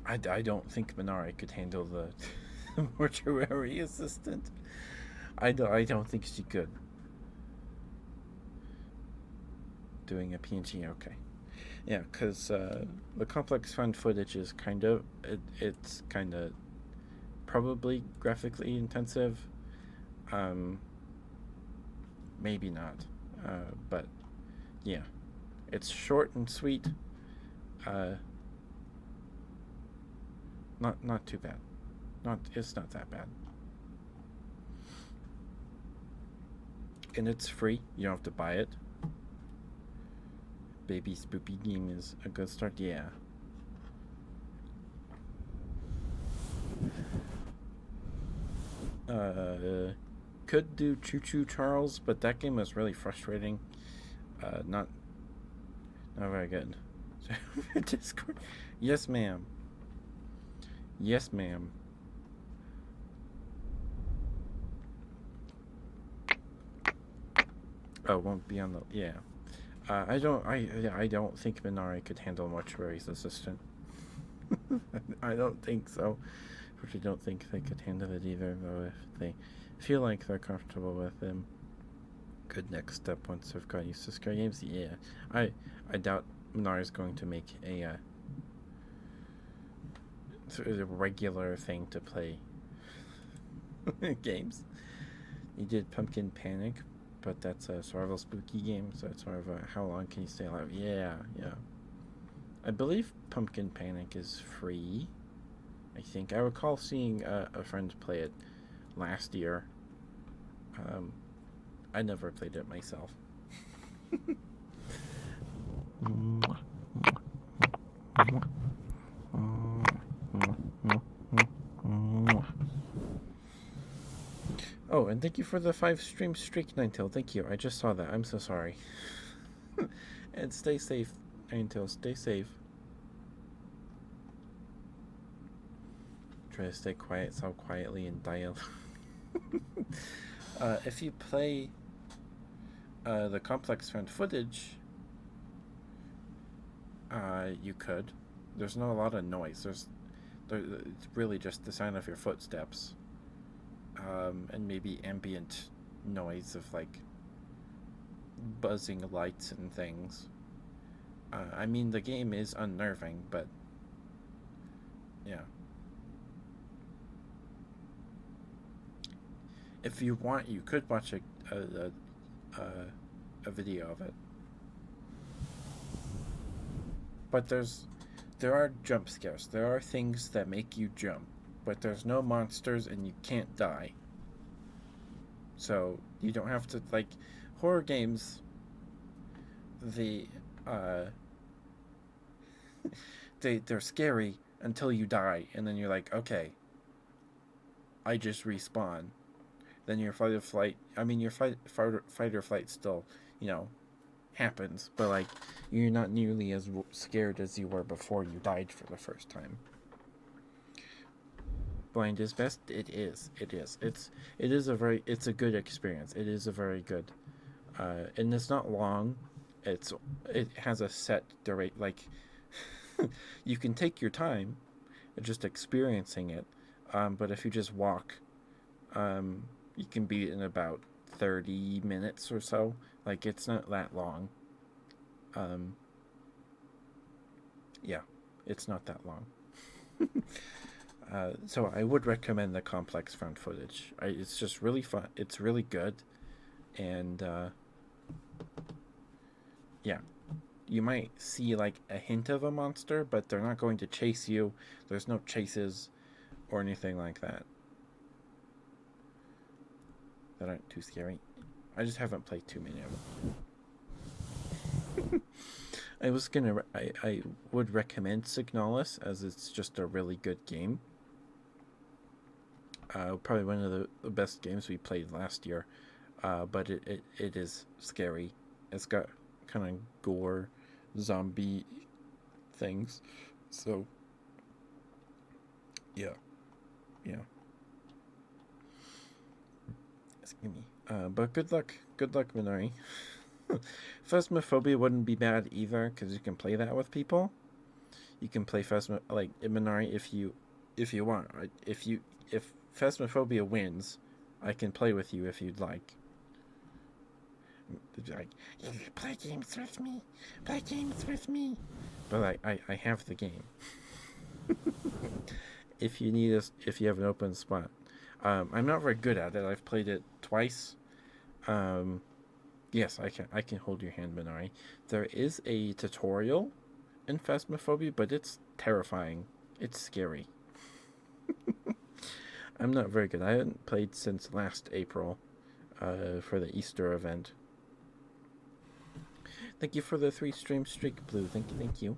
I don't think Minari could handle the mortuary assistant. I don't think she could. Doing a PNG, okay. Yeah, because the Complex Found Footage is it's kind of probably graphically intensive. Um, Maybe not, but yeah, it's short and sweet. Uh, not too bad. It's not that bad, and it's free. You don't have to buy it. Baby Spoopy game is a good start. Yeah. Uh, could do Choo Choo Charles, but that game was really frustrating. Not very good. Discord. Yes, ma'am. Yes, ma'am. Oh, won't be on the yeah. I don't think Minari could handle Mortuary's assistant. I don't think so. I don't think they could handle it either, though. If they feel like they're comfortable with him, good next step once they've got used to scary games. Yeah, I doubt Minari's going to make a regular thing to play games. He did Pumpkin Panic, but that's a survival spooky game, so it's sort of a how long can you stay alive? Yeah, yeah. I believe Pumpkin Panic is free. I think I recall seeing a friend play it last year. Um, I never played it myself. Oh, and thank you for the 5 stream streak, Ninetail. Thank you. I just saw that. I'm so sorry. And stay safe, Ninetail. Stay safe. Try to stay quiet, so quietly and dial. If you play the Complex Found Footage, you could. There's not a lot of noise. It's really just the sound of your footsteps, and maybe ambient noise of like buzzing lights and things. I mean, the game is unnerving, but yeah. If you want, you could watch a, a video of it. But there are jump scares. There are things that make you jump, but there's no monsters and you can't die. So you don't have to like horror games. The uh, they're scary until you die, and then you're like, okay, I just respawn. Then your fight or flight. I mean, your fight or flight still, you know, happens, but like you're not nearly as scared as you were before you died for the first time. Blind is best. It is. It is. It is a very. It's a good experience. It is a very good. And it's not long. It's it has a set durate. Like you can take your time, just experiencing it. But if you just walk, you can beat it in about 30 minutes or so. Like it's not that long. Um, yeah, it's not that long. So I would recommend the complex found footage. It's just really fun. It's really good, and yeah, you might see like a hint of a monster, but they're not going to chase you. There's no chases or anything like that that aren't too scary. I just haven't played too many of them. I would recommend Signalis as it's just a really good game. Probably one of the best games we played last year. But it is scary. It's got kind of gore, zombie things. So yeah, yeah. Excuse me. But good luck, Minori. Phasmophobia wouldn't be bad either because you can play that with people. You can play like Minari if you want. Right? If Phasmophobia wins, I can play with you if you'd like. Like, play games with me, play games with me. But I have the game. If you need us, if you have an open spot, I'm not very good at it. I've played it twice. Um, yes, I can hold your hand, Minari. There is a tutorial in Phasmophobia, but it's terrifying. It's scary. I'm not very good. I haven't played since last April, for the Easter event. Thank you for the 3 stream streak, Blue. Thank you, thank you.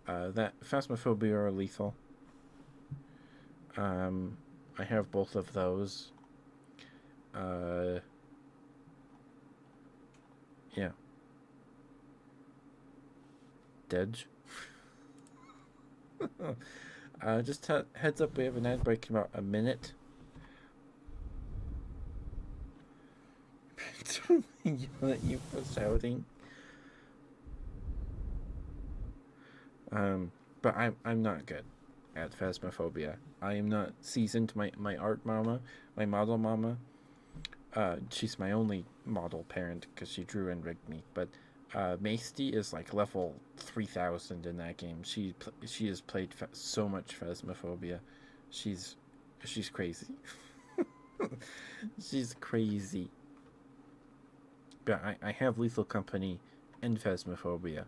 That Phasmophobia are lethal. I have both of those. Yeah. Dedge. Just heads up, we have an ad break in about a minute. Yell at you for shouting. But I'm not good at Phasmophobia. I am not seasoned. My art mama, my model mama, she's my only model parent because she drew and rigged me. But Maesty is like level 3000 in that game. She has played so much Phasmophobia. She's crazy. She's crazy. But I have Lethal Company and Phasmophobia.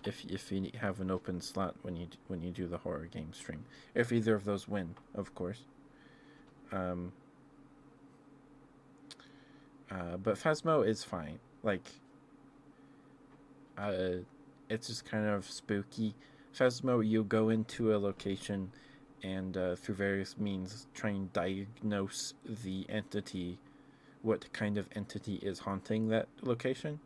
If you have an open slot when you do the horror game stream, if either of those win, of course. But Phasmo is fine. Like, it's just kind of spooky. Phasmo, you go into a location and through various means try and diagnose the entity, what kind of entity is haunting that location.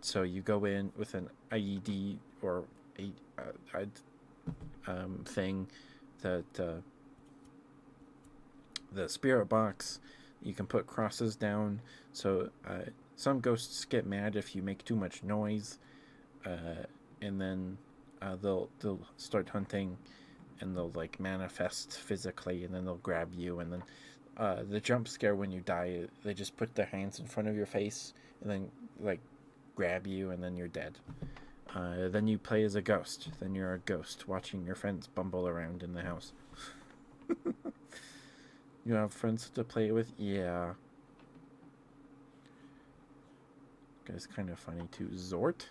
So you go in with an IED or a thing that the spirit box. You can put crosses down. So some ghosts get mad if you make too much noise, and then they'll start hunting, and they'll like manifest physically, and then they'll grab you, and then the jump scare when you die, they just put their hands in front of your face and then like grab you, and then you're dead. Then you play as a ghost. Then you're a ghost watching your friends bumble around in the house. You have friends to play with? Yeah. Guy's kind of funny too. Zort?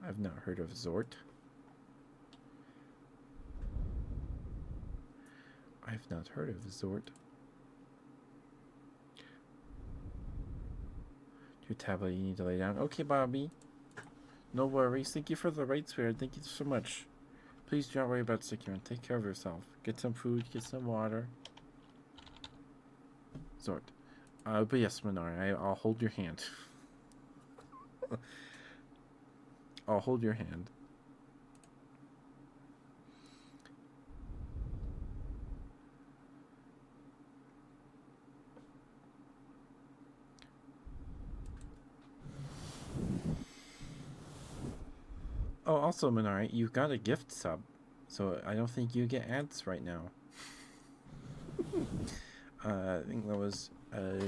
I've not heard of Zort. I've not heard of Zort. Your tablet, you need to lay down. Okay, Bobby. No worries. Thank you for the right spirit. Thank you so much. Please do not worry about Securin. Take care of yourself. Get some food, get some water. Zort. But yes, Minari, I'll hold your hand. I'll hold your hand. Oh, also, Minari, you got a gift sub, so I don't think you get ads right now. I think that was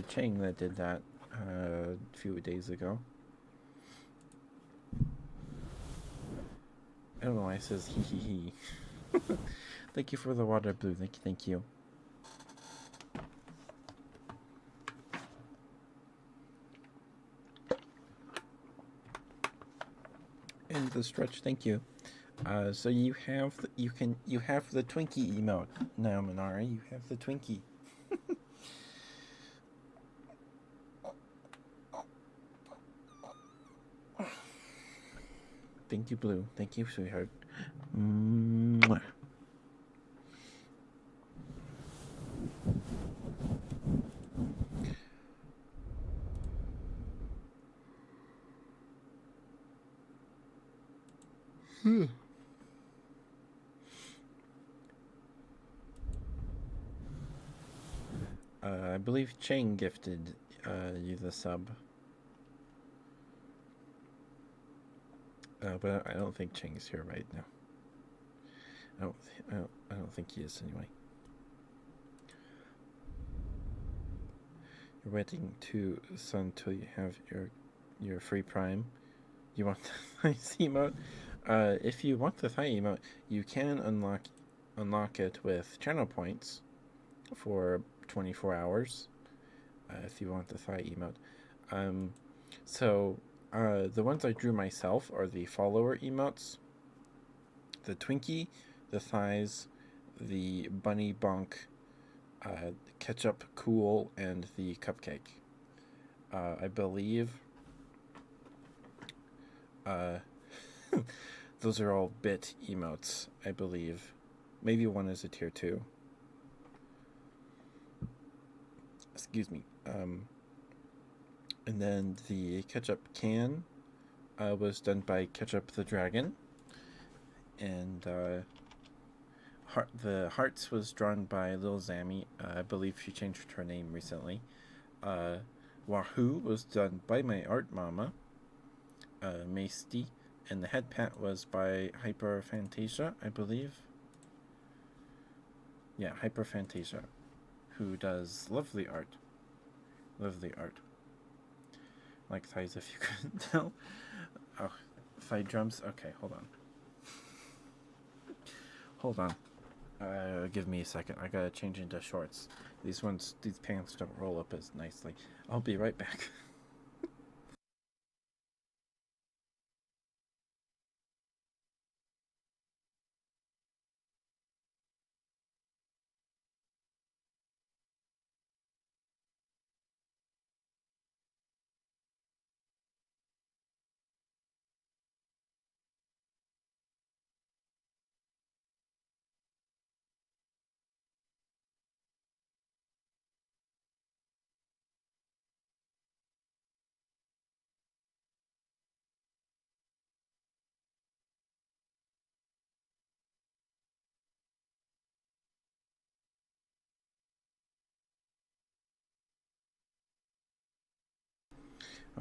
Chang that did that a few days ago. I don't know why it says hee hee hee. Thank you for the water, Blue. Thank you. And the stretch, thank you. So you have you have the Twinkie emote now, Minari. You have the Twinkie. Thank you, Blue. Thank you, sweetheart. Mwah. I believe Chang gifted you the sub. But I don't think Chang's here right now. I don't think he is anyway. You're waiting to sun till you have your free prime. You want the nice emote? If you want the thigh emote, you can unlock it with channel points for 24 hours. If you want the thigh emote, so the ones I drew myself are the follower emotes, the Twinkie, the thighs, the bunny bonk, ketchup cool, and the cupcake. I believe those are all bit emotes, I believe. Maybe one is a tier 2. Excuse me. And then the ketchup can was done by Ketchup the Dragon. And the hearts was drawn by Lil Zammy. I believe she changed her name recently. Wahoo was done by my art mama, Maesty. And the head pat was by Hyperfantasia, I believe. Yeah, Hyperfantasia, who does lovely art. Lovely art. Like thighs, if you couldn't tell. Oh, thigh drums? Okay, hold on. Hold on. Give me a second. I gotta change into shorts. These pants don't roll up as nicely. I'll be right back.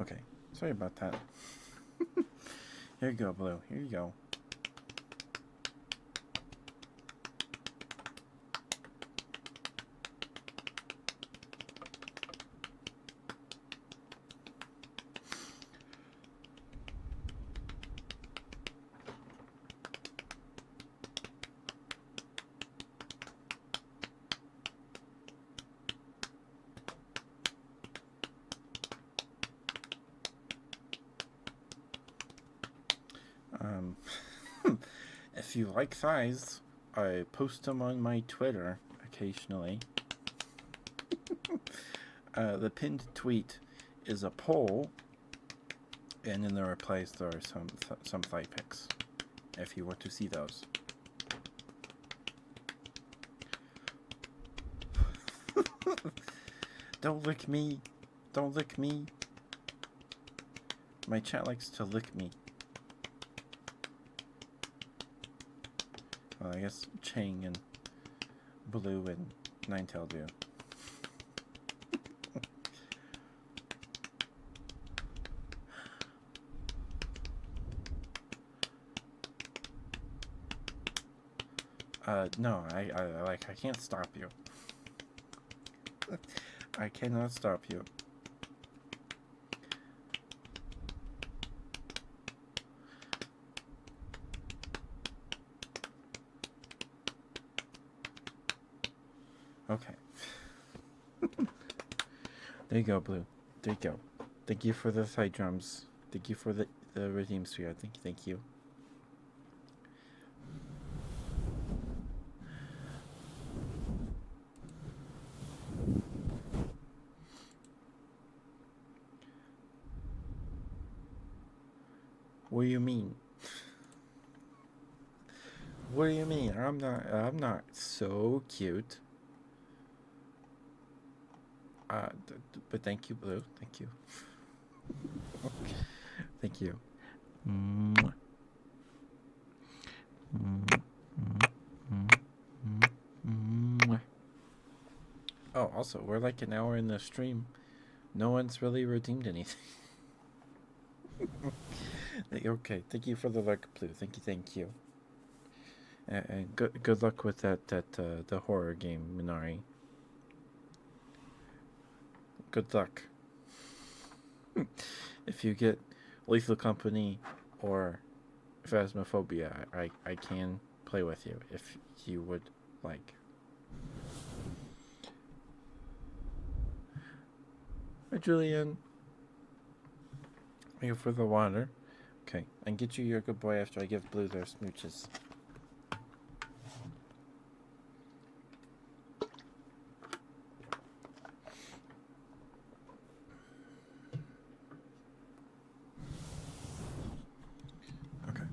Okay, sorry about that. Here you go, Blue. Here you go. if you like thighs, I post them on my Twitter occasionally. The pinned tweet is a poll, and in the replies there are some thigh pics, if you want to see those. Don't lick me. Don't lick me. My chat likes to lick me. Well, I guess Chang and Blue and Ninetale do. No, I can't stop you. I cannot stop you. Okay. There you go, Blue. There you go. Thank you for the thigh drums. Thank you for the redeem sphere. Thank you. What do you mean? What do you mean? I'm not so cute. But thank you, Blue. Thank you. Thank you. Oh, also, we're like an hour in the stream. No one's really redeemed anything. Okay, thank you for the luck, Blue. Thank you. And good luck with the horror game, Minari. Good luck. If you get Lethal Company or Phasmophobia, I can play with you if you would like. Hi, Julian. Thank you for the water. Okay, and get you your good boy after I give Blue their smooches. Okay.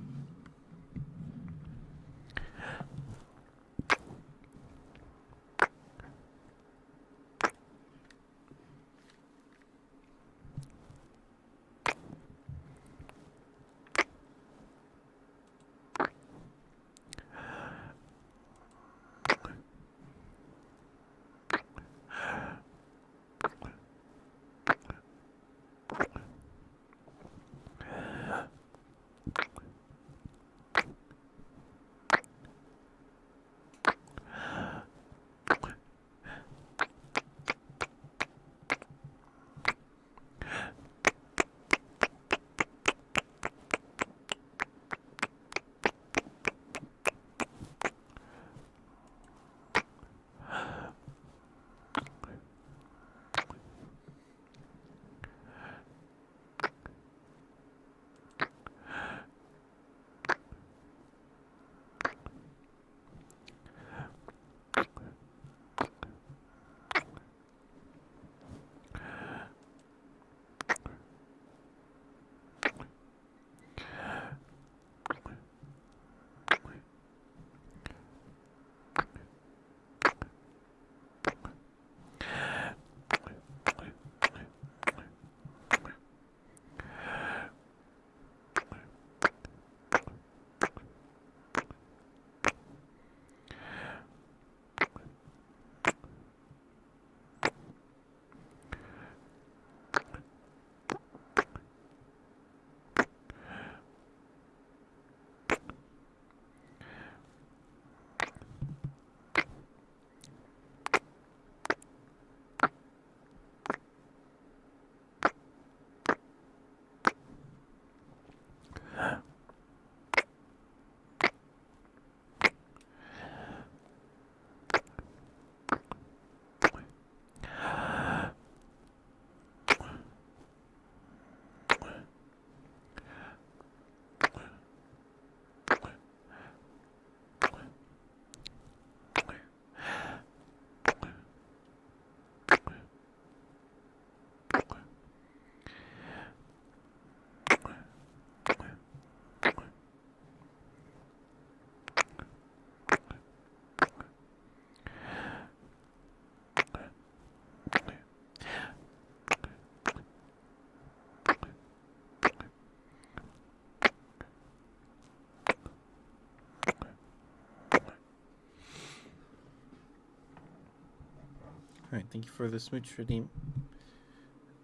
All right, thank you for the smooch redeem.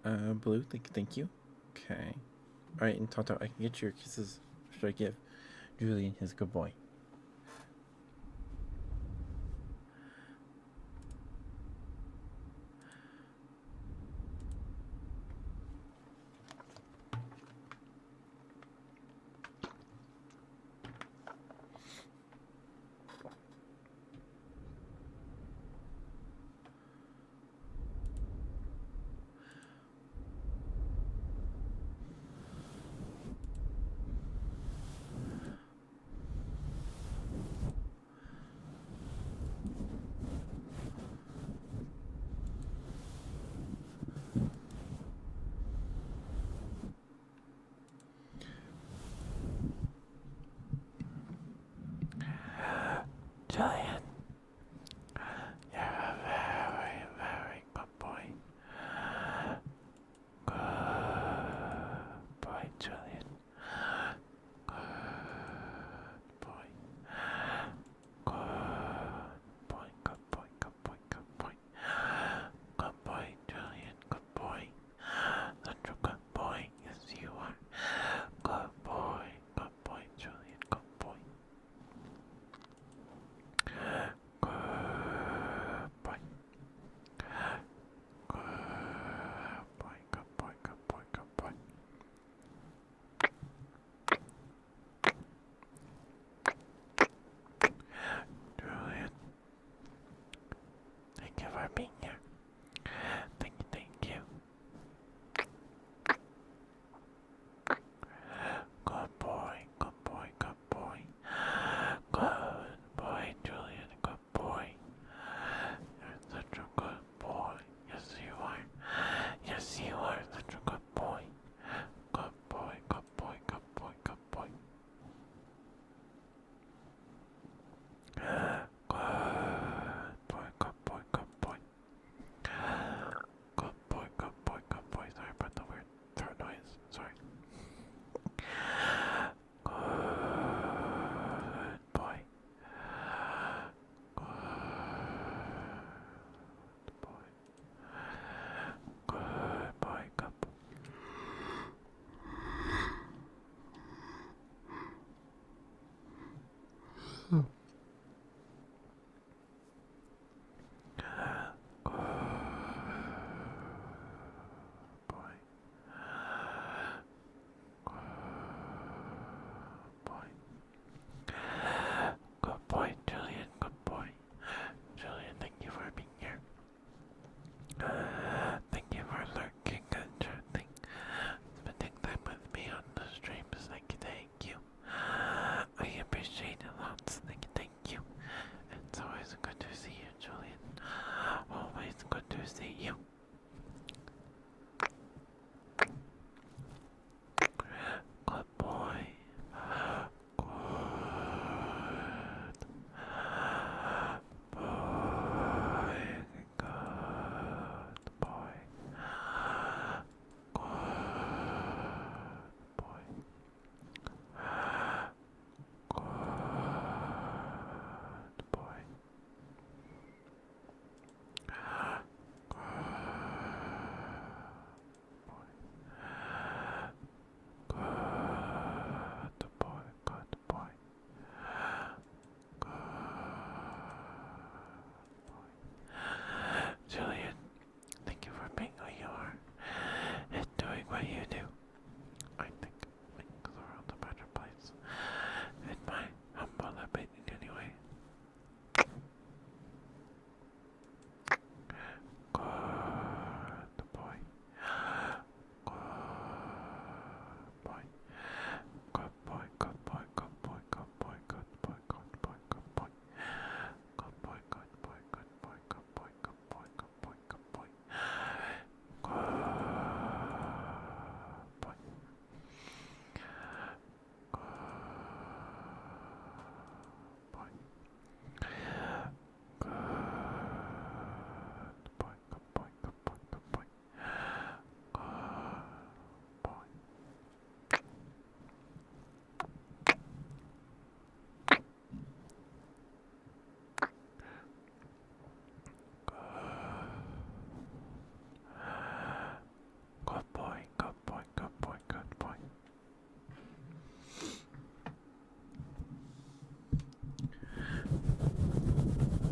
Blue, thank you. Okay. All right, and Tonto, I can get your kisses. Should I give Julian his good boy?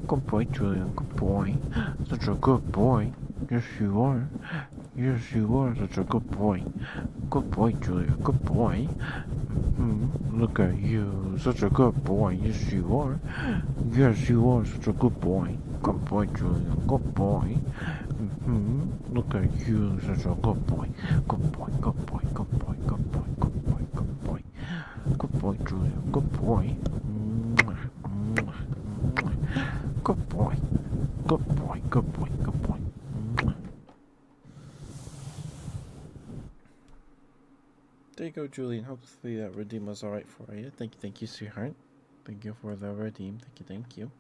Good boy, Julian. Good boy. Such a good boy. Yes, you are. Yes, you are such a good boy. Good boy, Julian. Good boy. Look at you. Such a good boy. Yes, you are. Yes, you are such a good boy. Good boy, Julian. Good boy. Look at you. Such a good boy. Good boy, good boy, good boy, good boy, good boy, good boy. Good boy, Julian. Good boy. Good boy. Good boy, good boy, good boy. There you go, Julian. Hopefully that redeem was alright for you. Thank you, sweetheart. Thank you for the redeem. Thank you.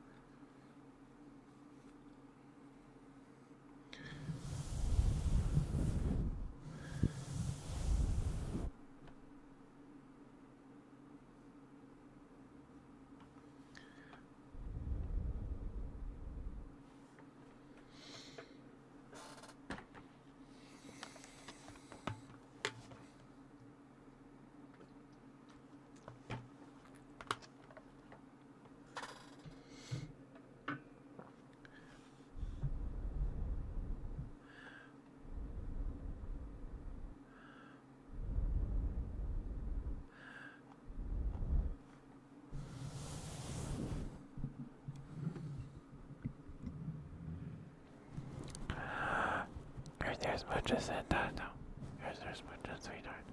There's much as that, no. There's much as sweetheart.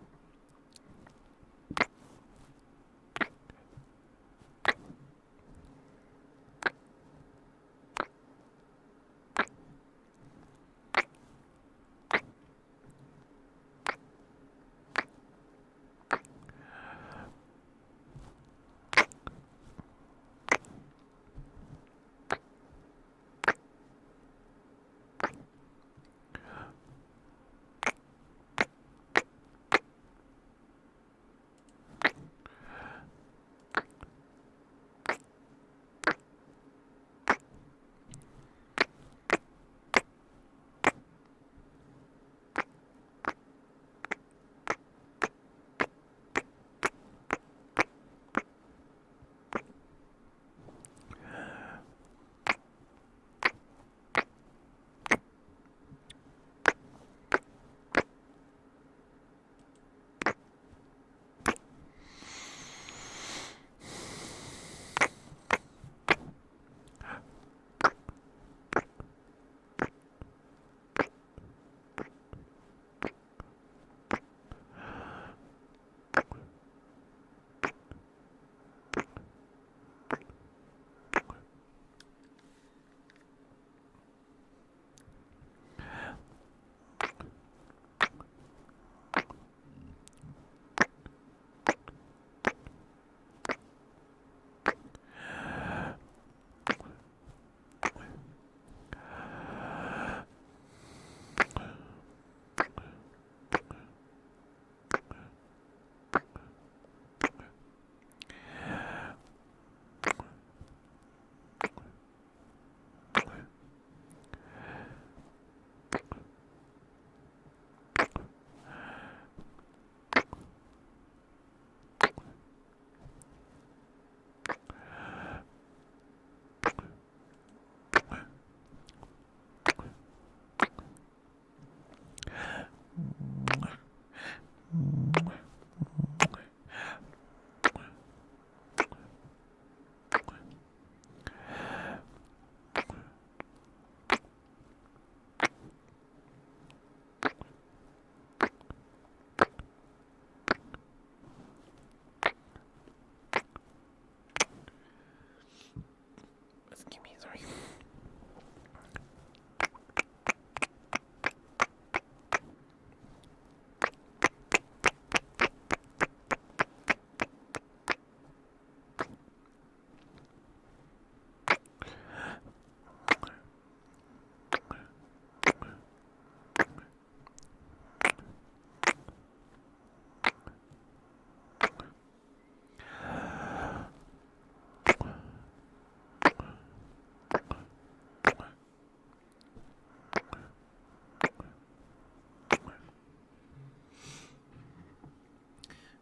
Excuse me, sorry.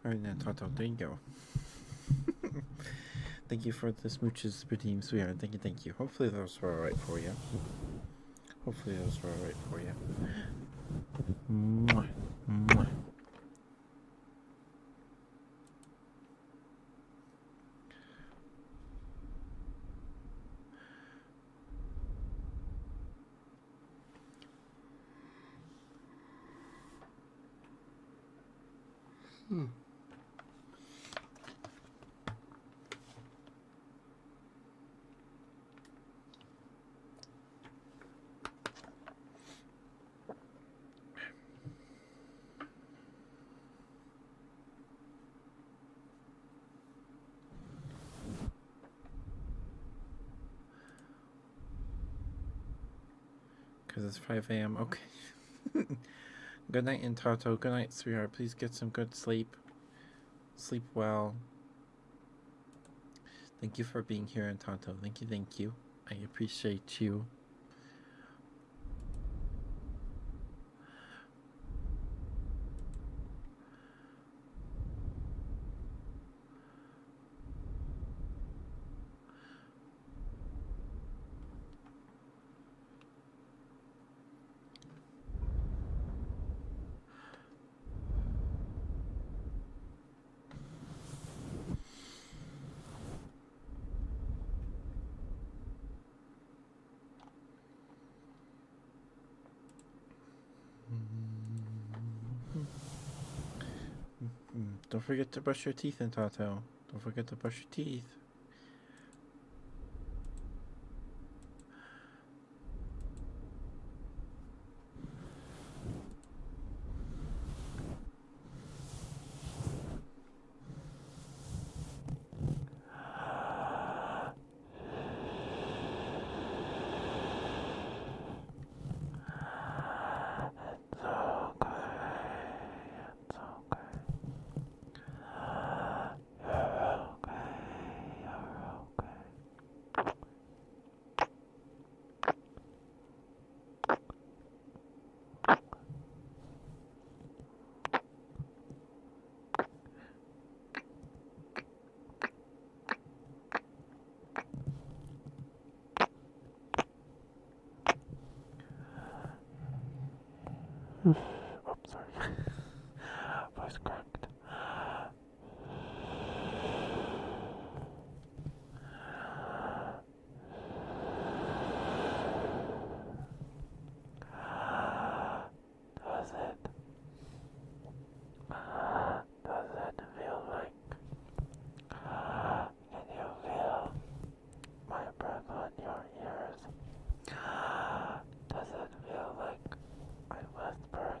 Alright, now, Toto, there you go. Thank you for the smooches, redeem, sweetheart. Thank you. Hopefully those were alright for you. Hopefully those were alright for you. Mwah. Mwah. Because it's 5 a.m. Okay. Good night, Intato. Good night, sweetheart. Please get some good sleep. Sleep well. Thank you for being here, Intato. Thank you. I appreciate you. Don't forget to brush your teeth, Intato. Don't forget to brush your teeth. Oops, sorry. Voice cracked. Does it feel like? Can you feel my breath on your ears? Does it feel like I'm whispering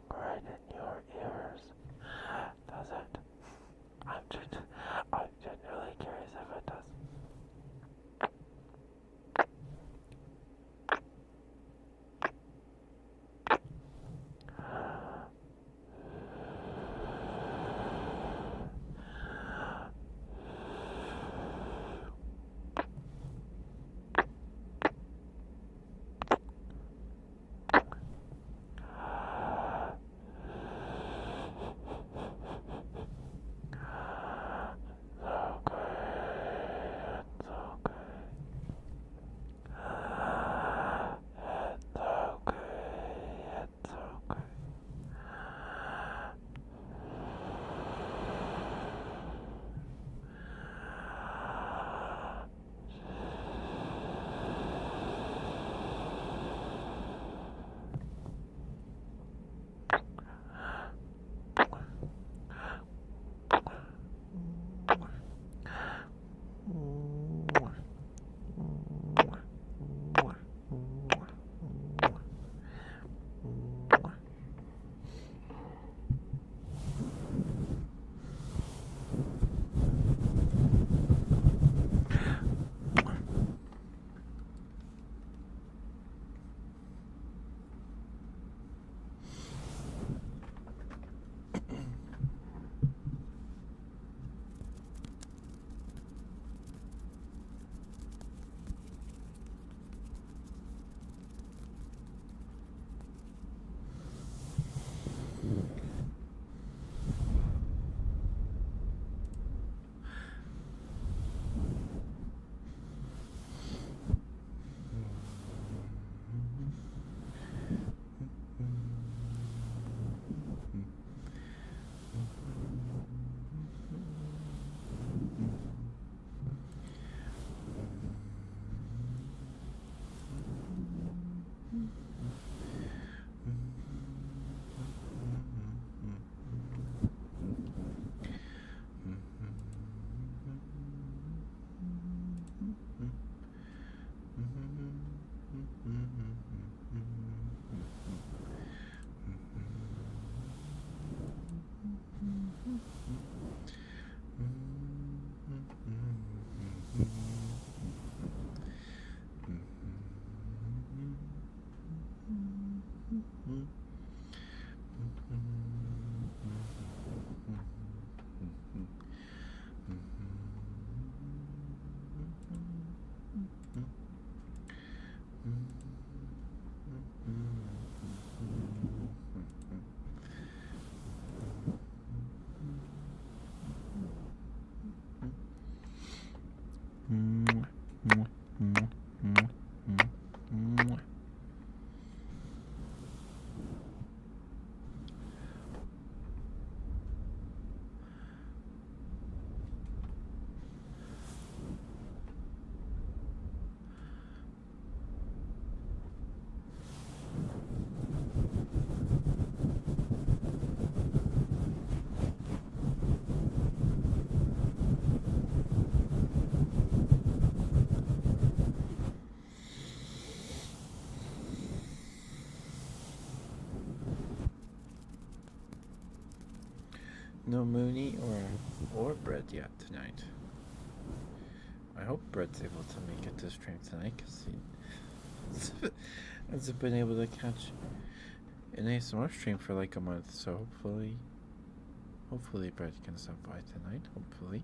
No Mooney or Brett yet tonight. I hope Brett's able to make it to stream tonight because he hasn't been able to catch an ASMR stream for like a month. So hopefully Brett can stop by tonight. Hopefully.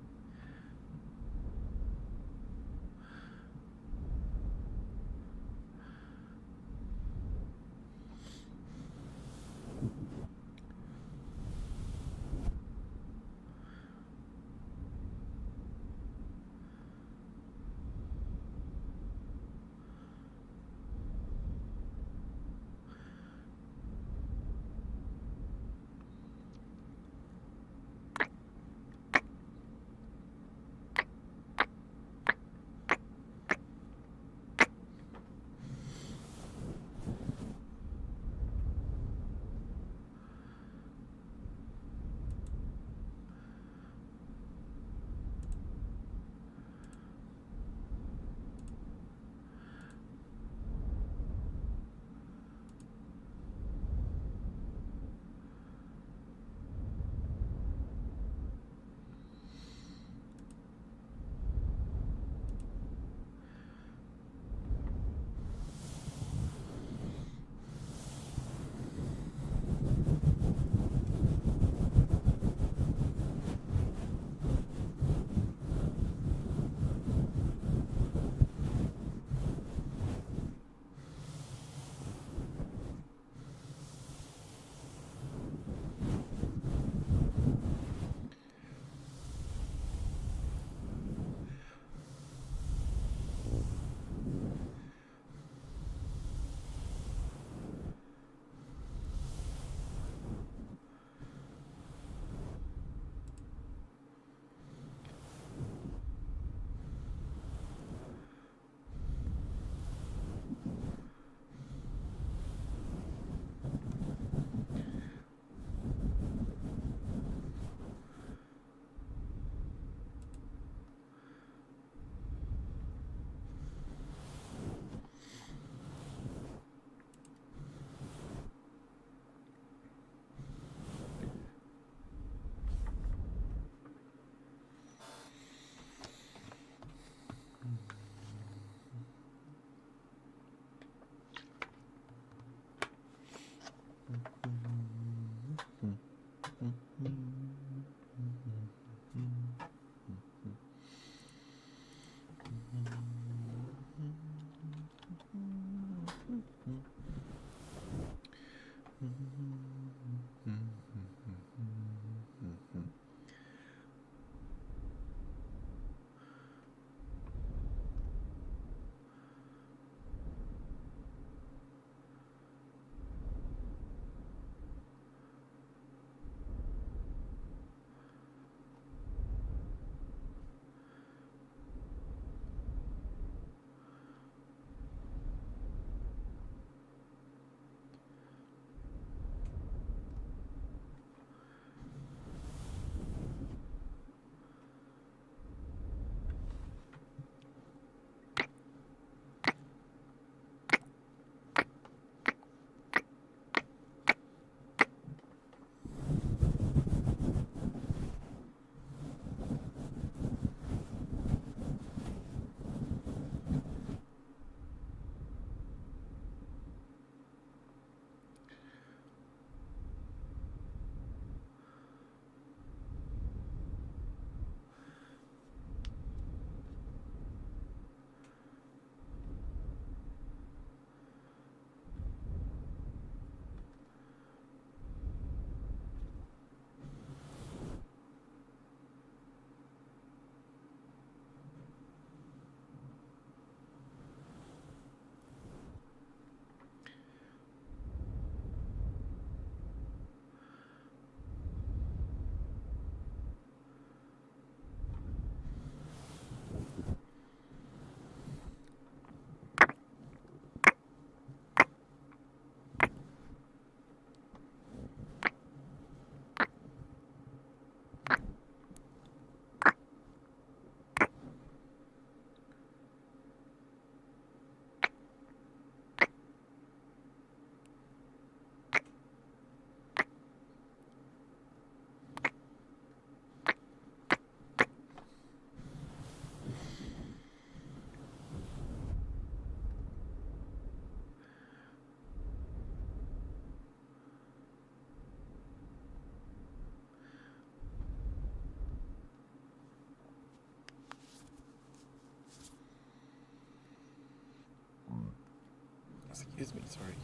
Excuse me, sorry.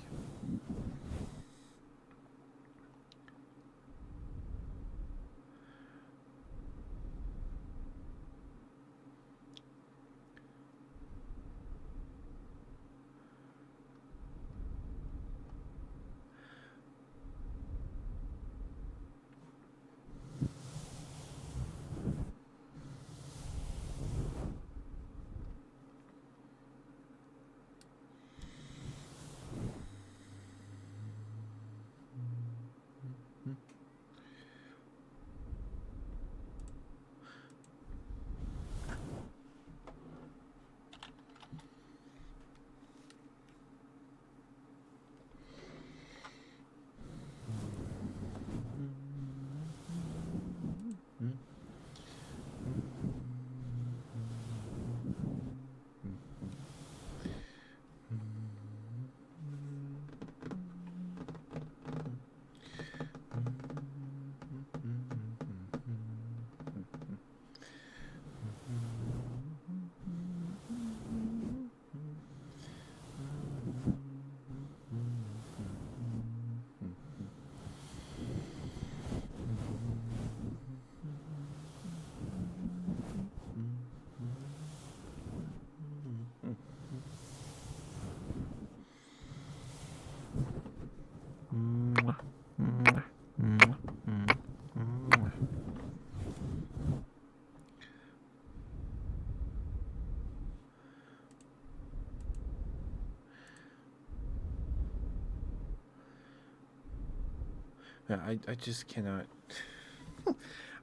Yeah, I just cannot.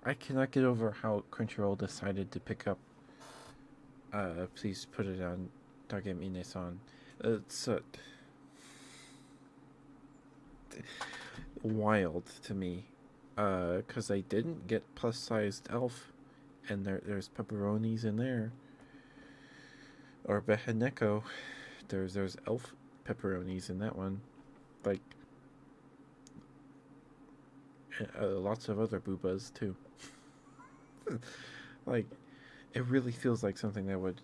I cannot get over how Crunchyroll decided to pick up. Please put it on Dagem-ine-san. It's wild to me. Because they didn't get plus-sized elf, and there's pepperonis in there. Or Beheneko, there's elf pepperonis in that one. Like, lots of other boobas too. Like, it really feels like something that would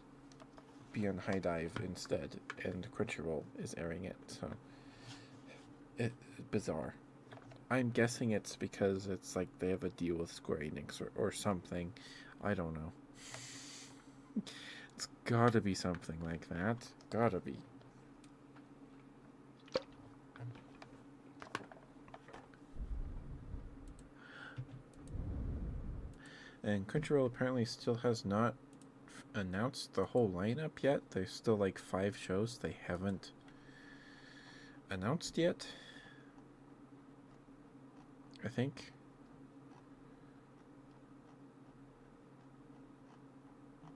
be on High Dive instead, and Crunchyroll is airing it. So, bizarre. I'm guessing it's because it's like they have a deal with Square Enix or something. I don't know. It's gotta be something like that. Gotta be. And Crunchyroll apparently still has not announced the whole lineup yet. There's still like 5 shows they haven't announced yet. I think.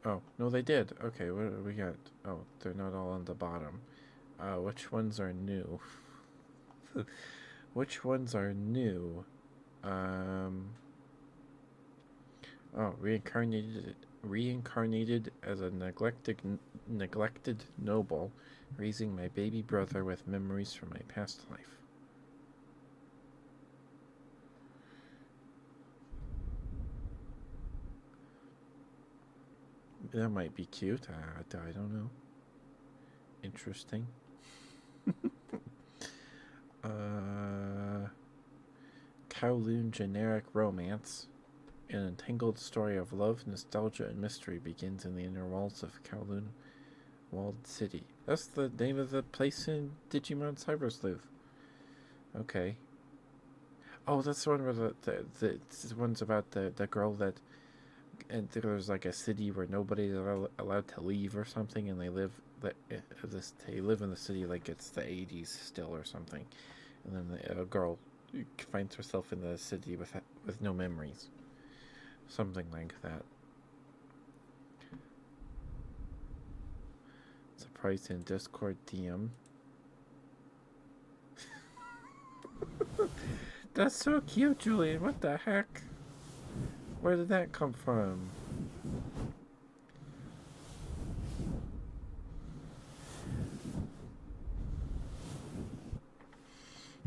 Oh, no, they did. Okay, what do we got? Oh, they're not all on the bottom. Which ones are new? Which ones are new? Oh, reincarnated as a neglected noble, raising my baby brother with memories from my past life. That might be cute. I don't know. Interesting. Kowloon generic romance. An entangled story of love, nostalgia, and mystery begins in the inner walls of Kowloon Walled City. That's the name of the place in Digimon Cyber Sleuth. Okay. Oh, that's the one where the one's about the girl that, and there's like a city where nobody's allowed to leave or something, and they live they live in the city like it's the 80s still or something, and then a girl finds herself in the city with no memories, something like that. Surprise in Discord DM. That's so cute, Julian. What the heck? Where did that come from?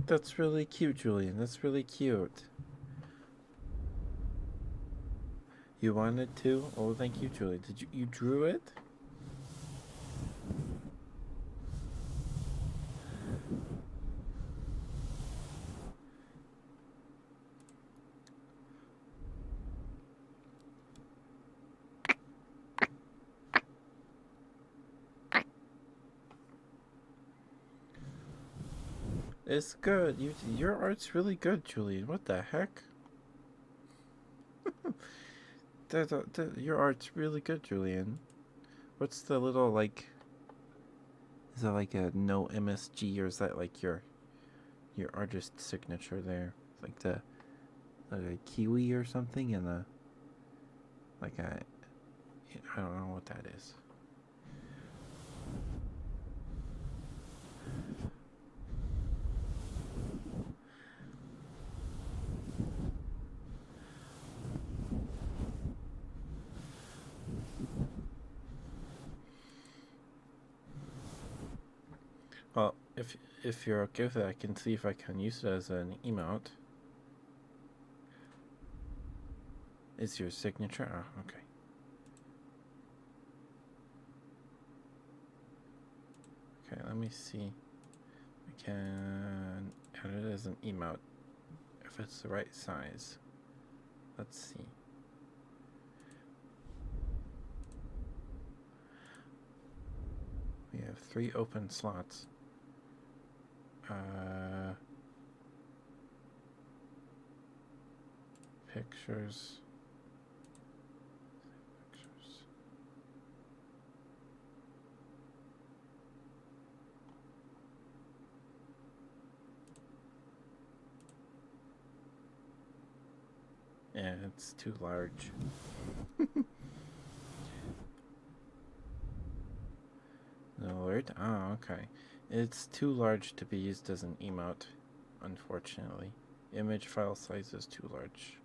That's really cute, Julian. That's really cute. You wanted to? Oh, thank you, Julian. You drew it? It's good. Your art's really good, Julian. What the heck? Your art's really good, Julian. What's the little like? Is that like a no MSG or is that like your artist signature there? Like the like a kiwi or something and a like a I don't know what that is. Well, if you're okay with it, I can see if I can use it as an emote. Is your signature? Oh, okay. Okay, let me see. I can add it as an emote if it's the right size. Let's see. We have 3 open slots. Pictures. Pictures. Yeah, it's too large. No alert? Oh, okay. It's too large to be used as an emote, unfortunately. Image file size is too large.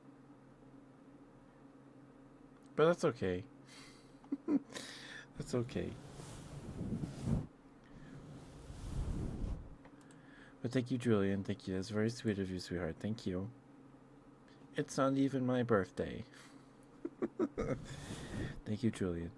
But that's okay. That's okay. But thank you, Julian. Thank you. That's very sweet of you, sweetheart. Thank you. It's not even my birthday. Thank you, Julian.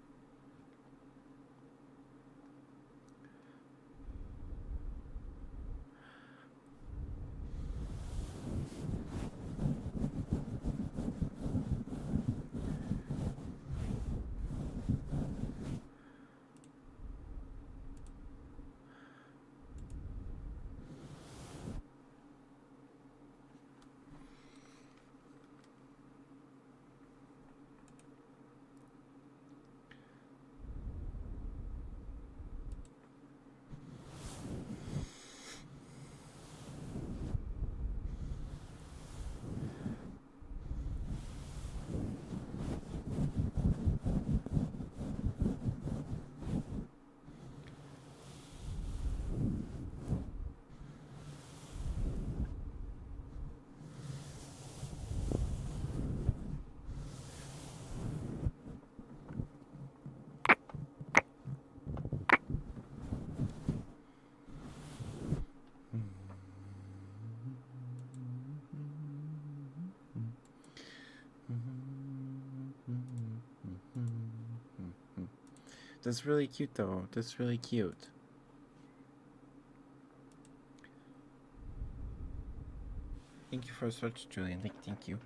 That's really cute, though. That's really cute. Thank you for such, Julian. Thank you.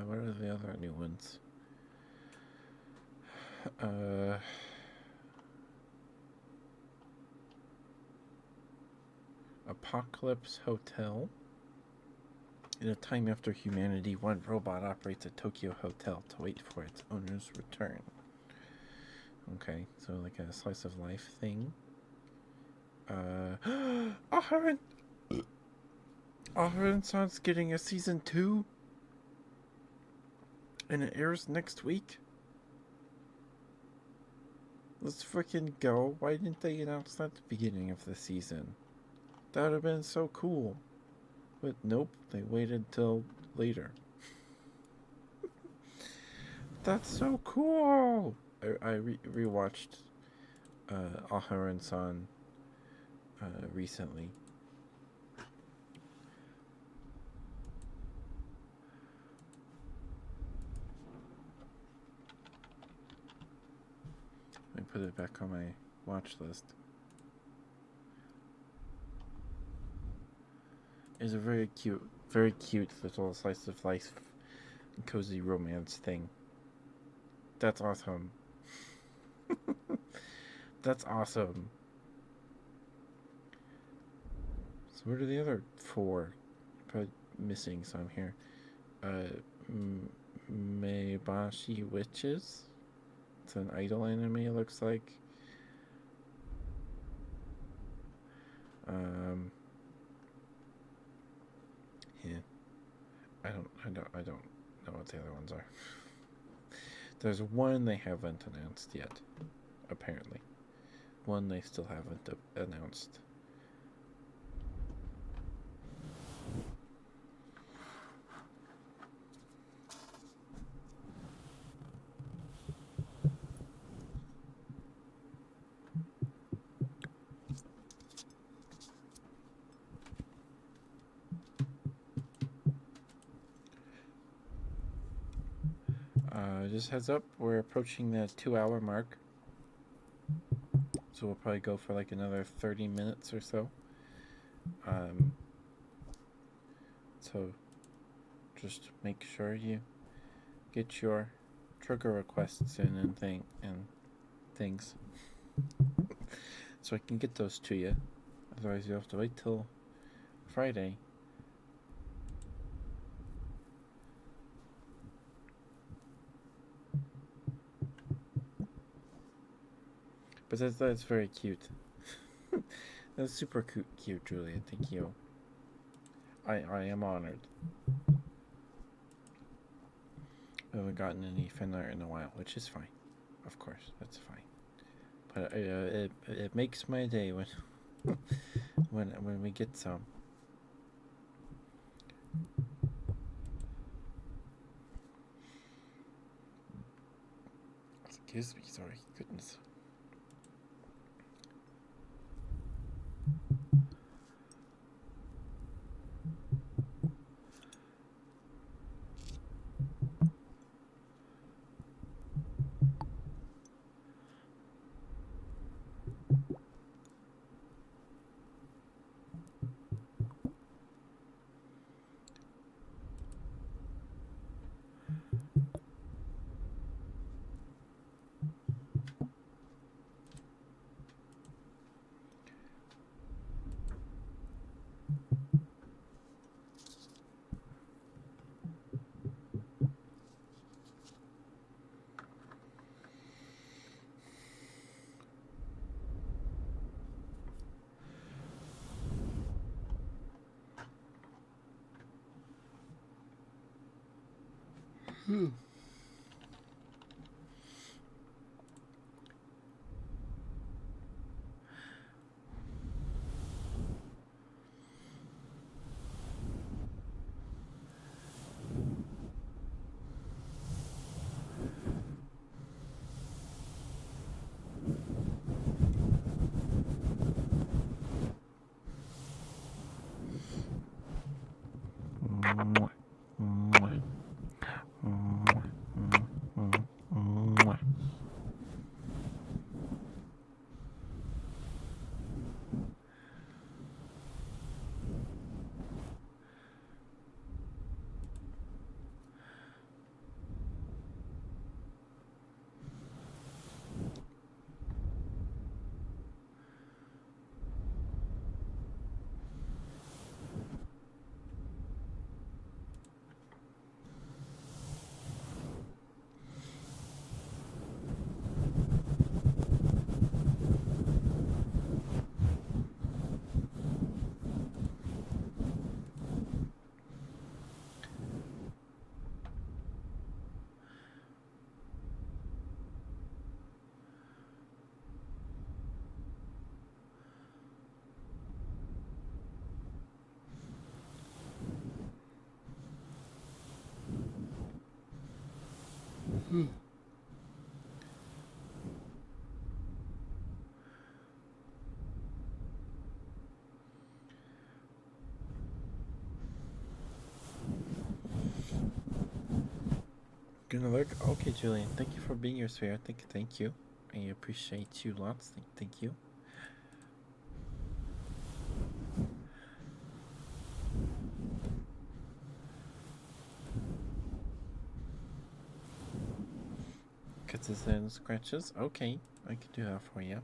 What are the other new ones? Apocalypse Hotel. In a time after humanity, one robot operates a Tokyo hotel to wait for its owner's return. Okay, so like a slice of life thing. Aharen Son's getting a season 2 and it airs next week. Let's freaking go. Why didn't they announce that at the beginning of the season? That would have been so cool. But nope, they waited till later. That's so cool. I rewatched Aharon-san recently. Let me put it back on my watch list. It's a very cute little slice of life, cozy romance thing. That's awesome. That's awesome. So what are the other four? Probably missing some here. Maebashi Witches. It's an idol anime. It looks like. Um, yeah. I don't know what the other ones are. There's one they haven't announced yet, apparently. One they still haven't announced. Just heads up, we're approaching the 2 hour mark. So we'll probably go for like another 30 minutes or so. So just make sure you get your trigger requests in and things. So I can get those to you. Otherwise you'll have to wait till Friday. But that's very cute. That's super cute, Julian. Thank you. I am honored. I haven't gotten any fan art in a while, which is fine. Of course, that's fine. But it makes my day when when we get some. Excuse me, sorry, goodness. Gonna look. Okay, Julian. Thank you for being here, sweetheart. Thank you. I appreciate you lots. Thank you. Cuts and scratches. Okay, I can do that for you.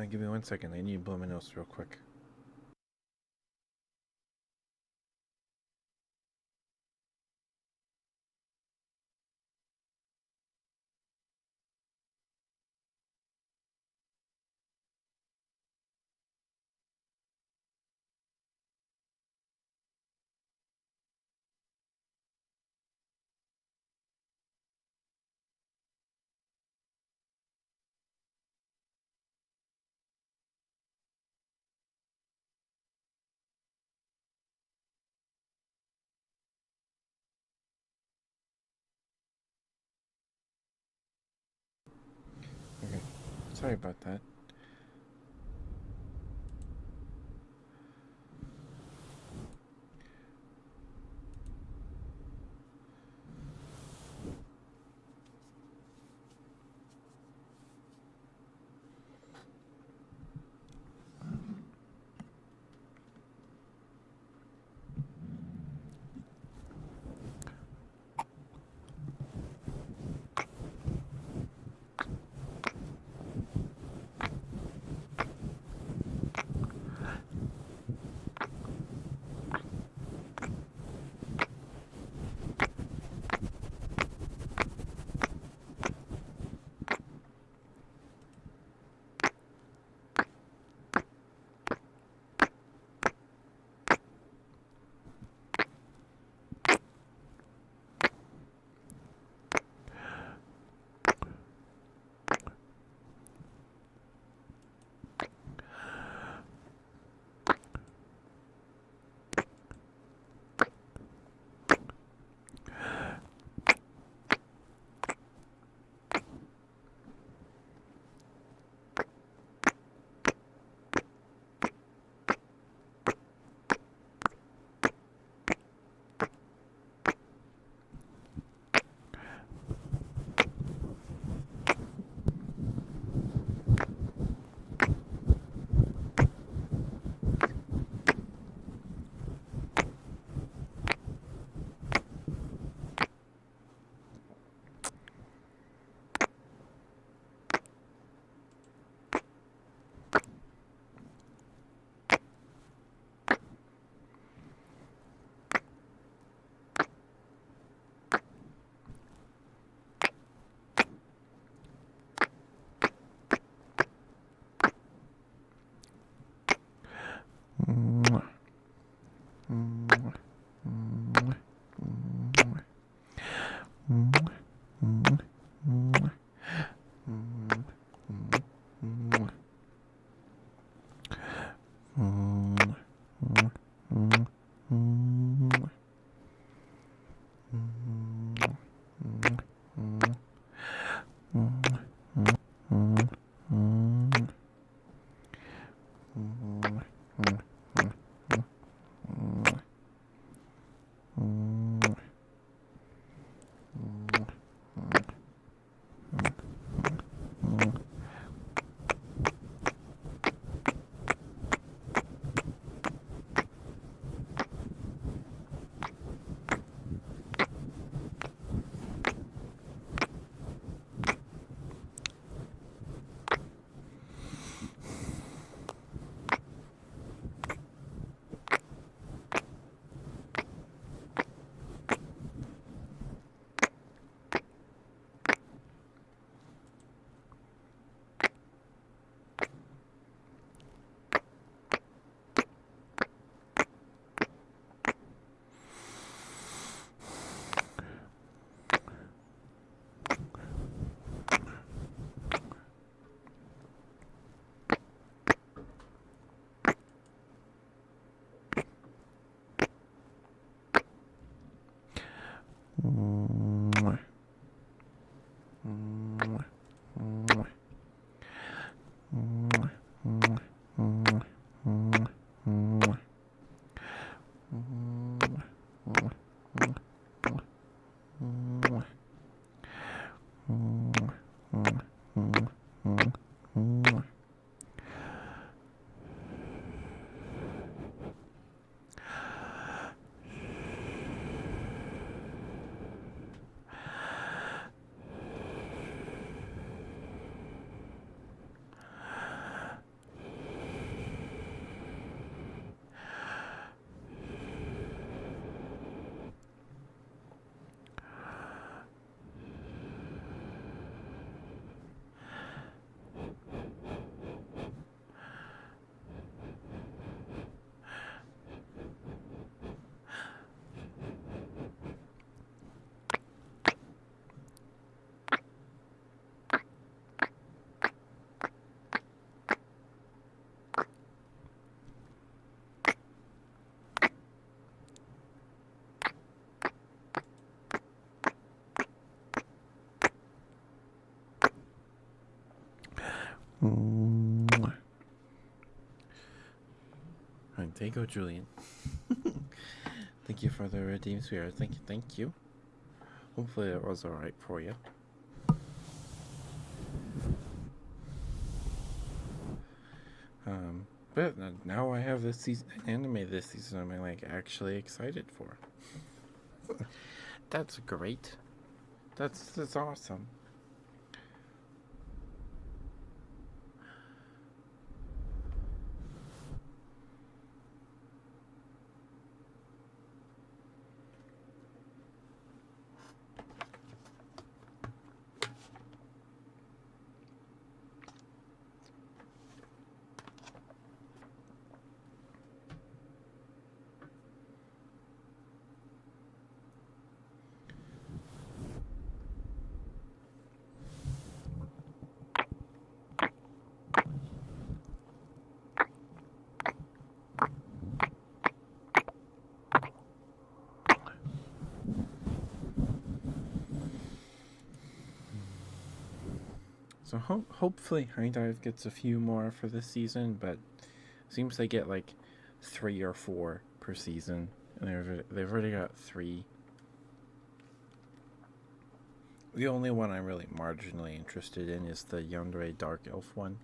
Give me 1 second. I need to blow my nose real quick. Okay. Sorry about that. Mwah. Mwah. Alright, there you go, Julian. Thank you for the redeemed spirit. Thank you. Hopefully it was alright for you. But now I have this season anime this season I'm like actually excited for. That's great. That's awesome. So hopefully High Dive gets a few more for this season, but seems they get like 3 or 4 per season, and they've already got 3. The only one I'm really marginally interested in is the Yandere Dark Elf one.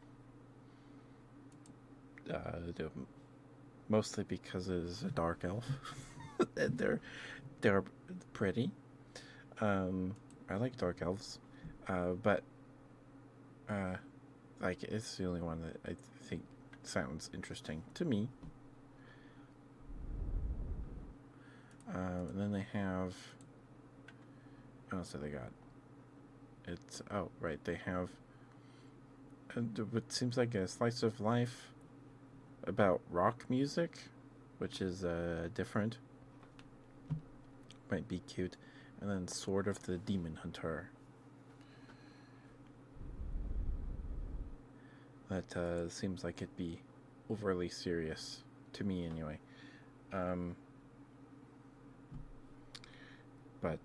Mostly because it is a dark elf. they're pretty. I like dark elves, but like it's the only one that I think sounds interesting to me. And then they have. What else have they got? It's right. They have what seems like a slice of life about rock music, which is different. Might be cute. And then Sword of the Demon Hunter. That seems like it'd be overly serious to me anyway. But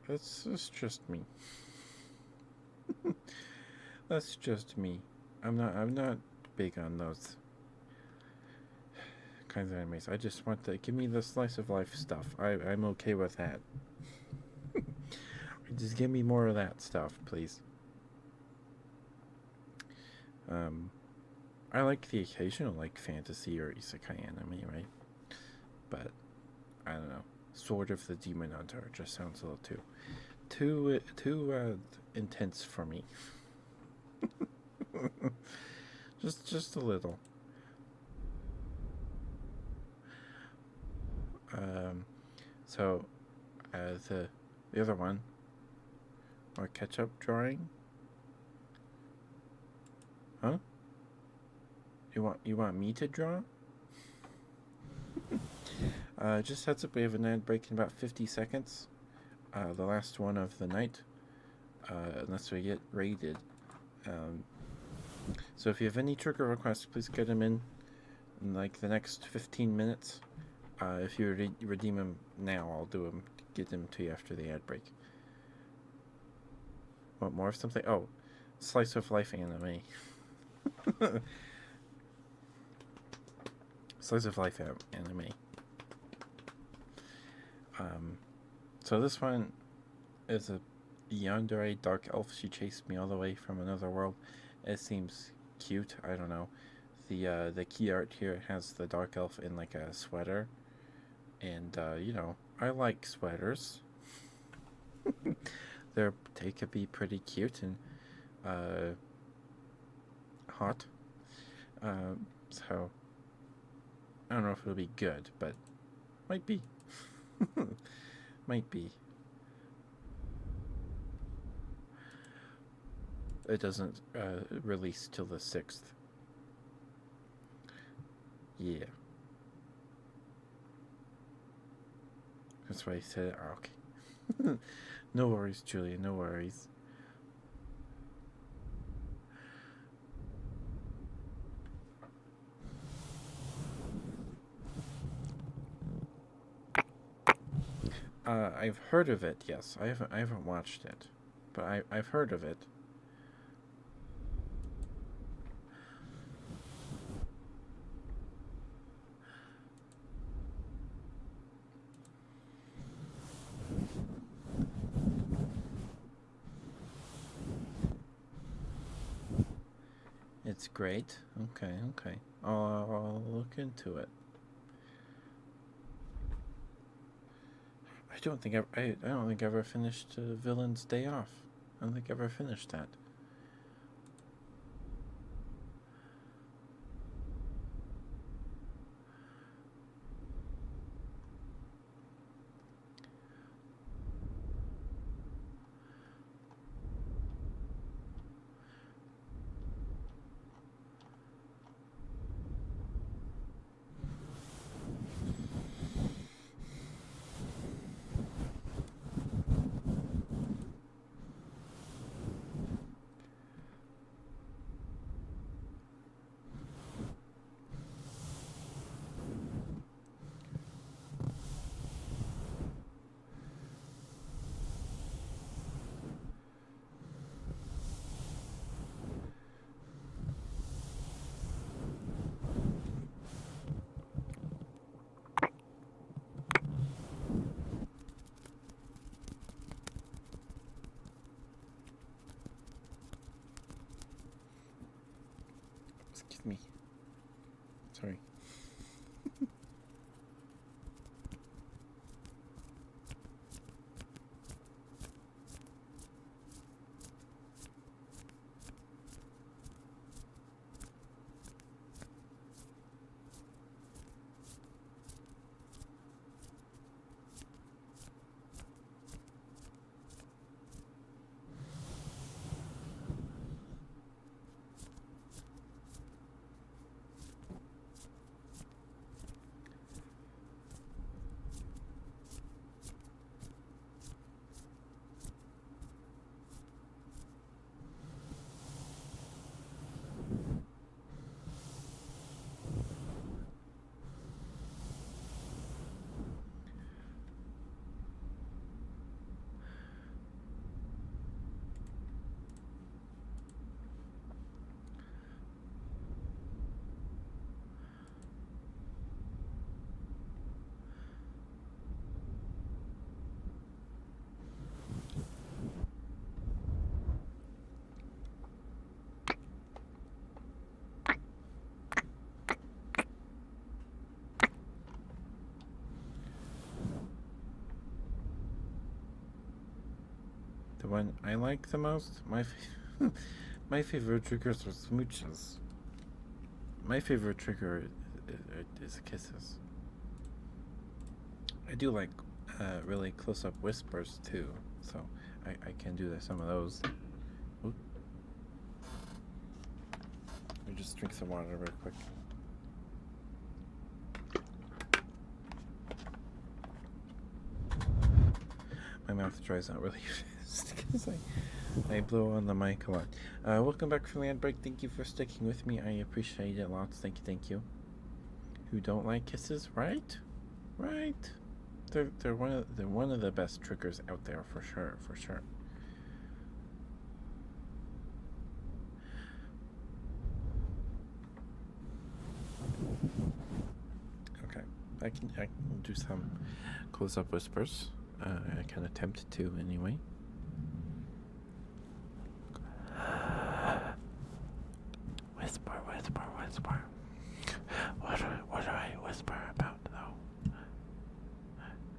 that's just me. That's just me. I'm not big on those kinds of animes. I just want to give me the slice of life stuff. I'm okay with that. Just give me more of that stuff, please. I like the occasional like fantasy or isekai anime, right? But I don't know. Sword of the Demon Hunter just sounds a little too intense for me. just a little. So the other one, or ketchup drawing, huh? You want me to draw? Just heads up, we have an ad break in about 50 seconds. The last one of the night, unless we get raided. So if you have any trigger requests, please get them in like the next 15 minutes. If you redeem them now, I'll do them, get them to you after the ad break. Want more of something? Oh, slice of life anime. Slice of life anime. So this one is a yandere dark elf. She chased me all the way from another world. It seems cute. I don't know. The key art here has the dark elf in like a sweater, and you know, I like sweaters. They could be pretty cute and uh, hot. So I don't know if it'll be good, but might be. Might be. It doesn't release till the 6th. Yeah. That's why I said, oh, okay. No worries, Julia, no worries. I've heard of it. Yes, I haven't watched it, but I've heard of it. It's great. Okay, okay. I'll look into it. I don't think I ever finished Villain's Day Off. I don't think I ever finished that. Excuse me. Sorry. The one I like the most, my favorite triggers are smooches. My favorite trigger is kisses. I do like really close-up whispers too, so I can do some of those. Oop. Let me just drink some water real quick. My mouth dries out really fast because I blow on the mic a lot. Welcome back from land break. Thank you for sticking with me. I appreciate it lots. Thank you, thank you. Who don't like kisses, right? Right. They're one of the best triggers out there for sure, for sure. Okay, I can do some close-up whispers. I can attempt to anyway. Whisper. whisper? What do I whisper about though?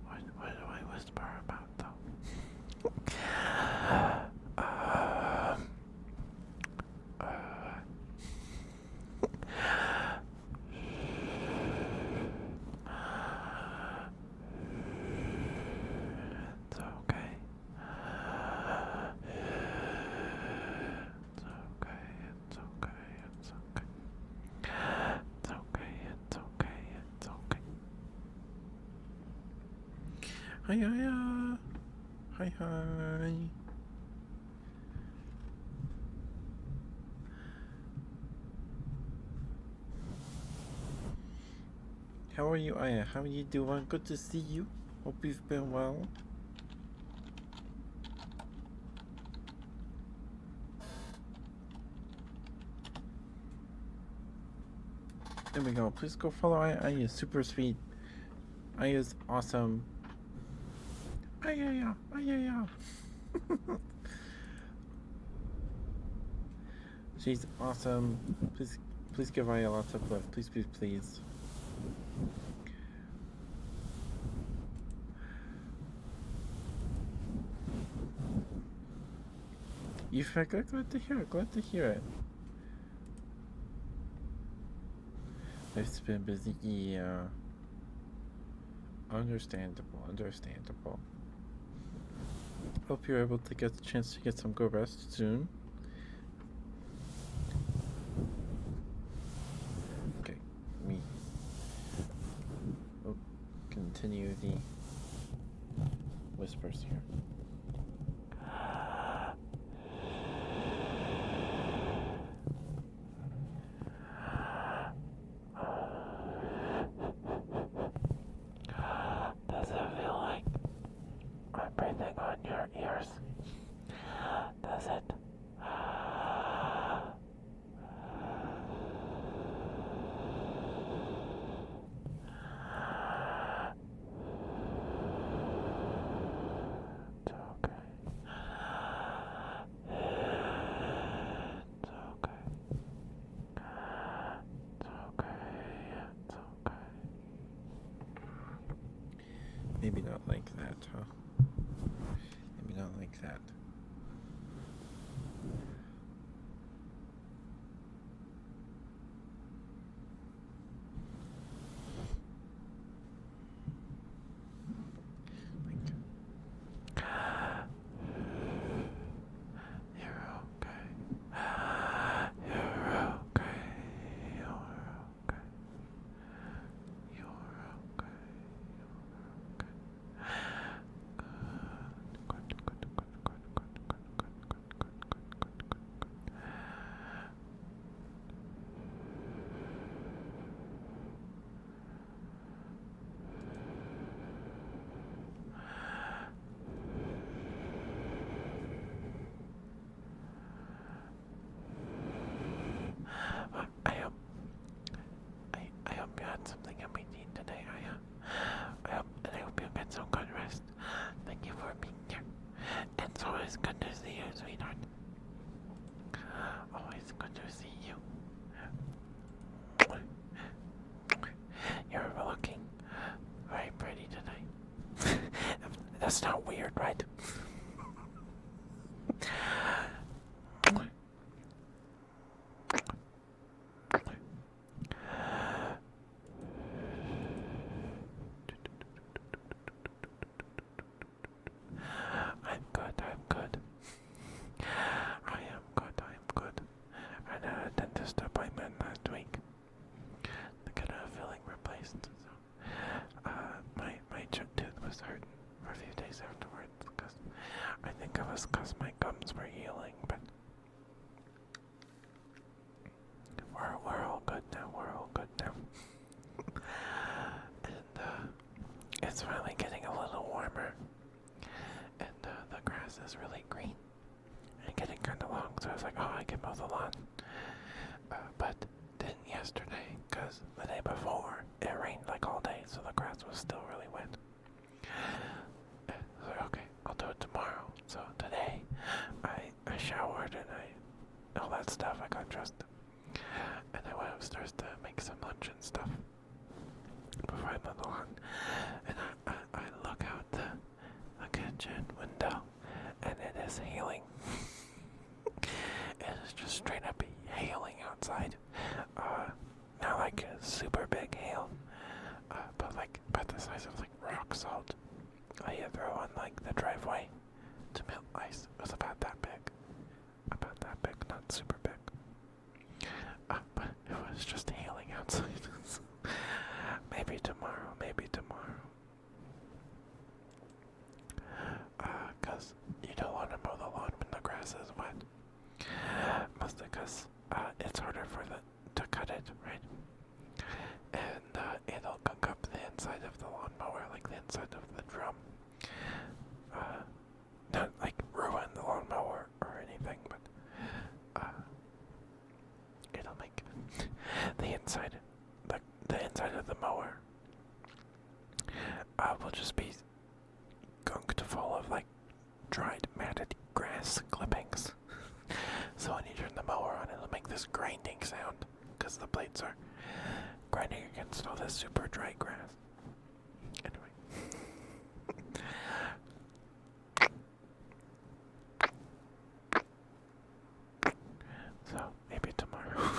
What do I whisper about though? It's okay. It's okay. It's okay. It's okay. It's okay. It's okay. It's okay. Hi, hi, hi, hi. How are you, Aya? How are you doing? Good to see you. Hope you've been well. There we go. Please go follow Aya. Aya's super sweet. Aya's awesome. Aya, Aya. She's awesome. Please give Aya lots of love. Please, please, please. You forgot. Glad to hear it. Glad to hear it. Life's been busy. Yeah. Understandable. Hope you're able to get the chance to get some good rest soon. Okay, we'll continue the whispers here. Does it feel like I'm breathing on your ears? Does it? Maybe not like that, huh? Maybe not like that. I hope you had something in between today. I hope you get some good rest. Thank you for being here. It's always good to see you, sweetheart. Always good to see you. You're looking very pretty today. That's not weird, right? I'm good. I am good. I had a dentist appointment last week to get a filling replaced. So, my tooth was hurting for a few days afterwards because I think it was because my gums were healing, but we're all good now. And it's finally getting a little warmer, and the grass is really green and getting kind of long. So I was like, oh, I can mow the lawn. But didn't yesterday because the day before it rained like all day, so the grass was still really wet. So I was like, okay, I'll do it tomorrow. So today I showered and all that stuff. I got dressed and I went upstairs uh, not like super big hail, but like about the size of like rock salt. You throw on like the driveway to melt ice. It was about that big, not super big. But it was just hailing outside. Maybe tomorrow, cause you don't want to mow the lawn when the grass is wet. Mostly cause it's harder for to cut it, right? And it'll gunk up the inside of the lawnmower, like the inside of the drum. Not like ruin the lawnmower or anything, but it'll make the inside, the inside of the mower will just be gunked full of like dried matted grass clippings. So when you turn the mower on, it'll make this grinding sound because the blades are grinding against all this super dry grass. Anyway. So maybe tomorrow.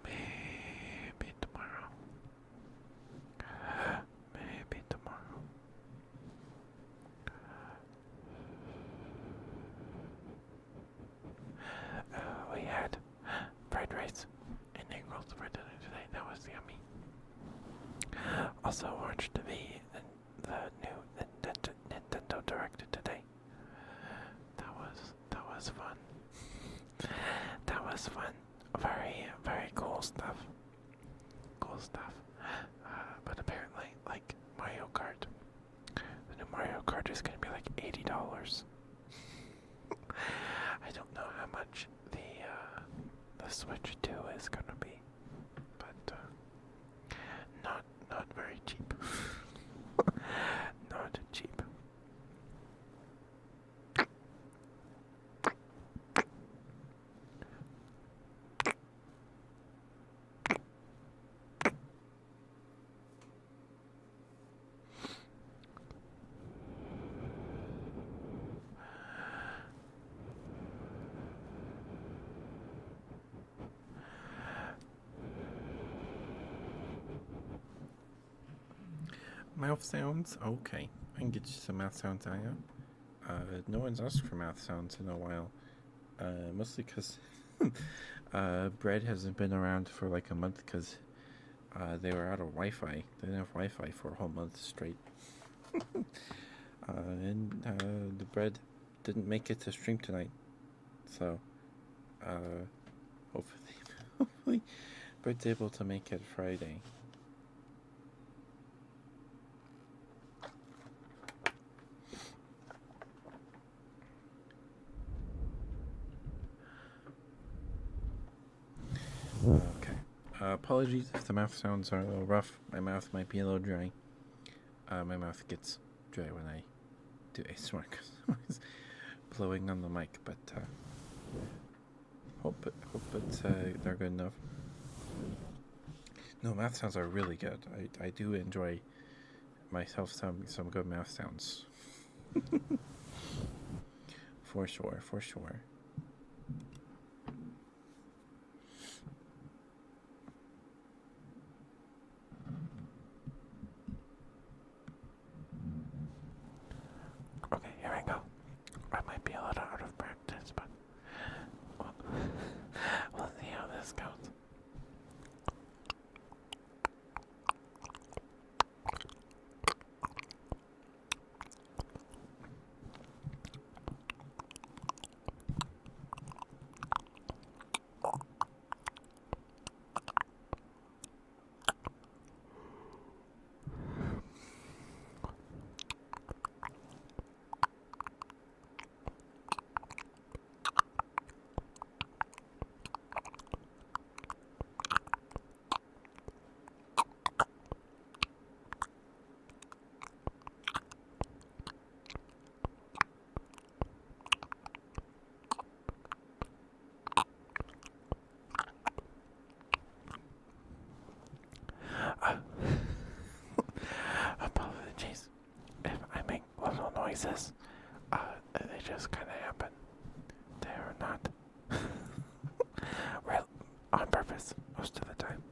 Maybe tomorrow. Maybe tomorrow. We had fried rice and egg rolls for dinner today. That was yummy. Also watched the new Nintendo Direct today. That was fun. That was fun. Very cool stuff. But apparently, like Mario Kart, the new Mario Kart is gonna be like $80. I don't know how much the Switch 2 is gonna be, but not very cheap. Not cheap. Mouth sounds? Okay. I can get you some mouth sounds out of. No one's asked for mouth sounds in a while. Mostly because Bread hasn't been around for like a month because they were out of Wi-Fi. They didn't have Wi-Fi for a whole month straight. And the Bread didn't make it to stream tonight. So, hopefully Bread's able to make it Friday. Okay. Apologies if the mouth sounds are a little rough. My mouth might be a little dry. My mouth gets dry when I do ASMR because I was blowing on the mic, but hope it's they're good enough. No, mouth sounds are really good. I do enjoy myself some good mouth sounds. For sure. Okay, here I go. I might be a little out of practice, but we'll see how this goes. Apologies if I make little noises. They just kind of happen. They are not on purpose most of the time.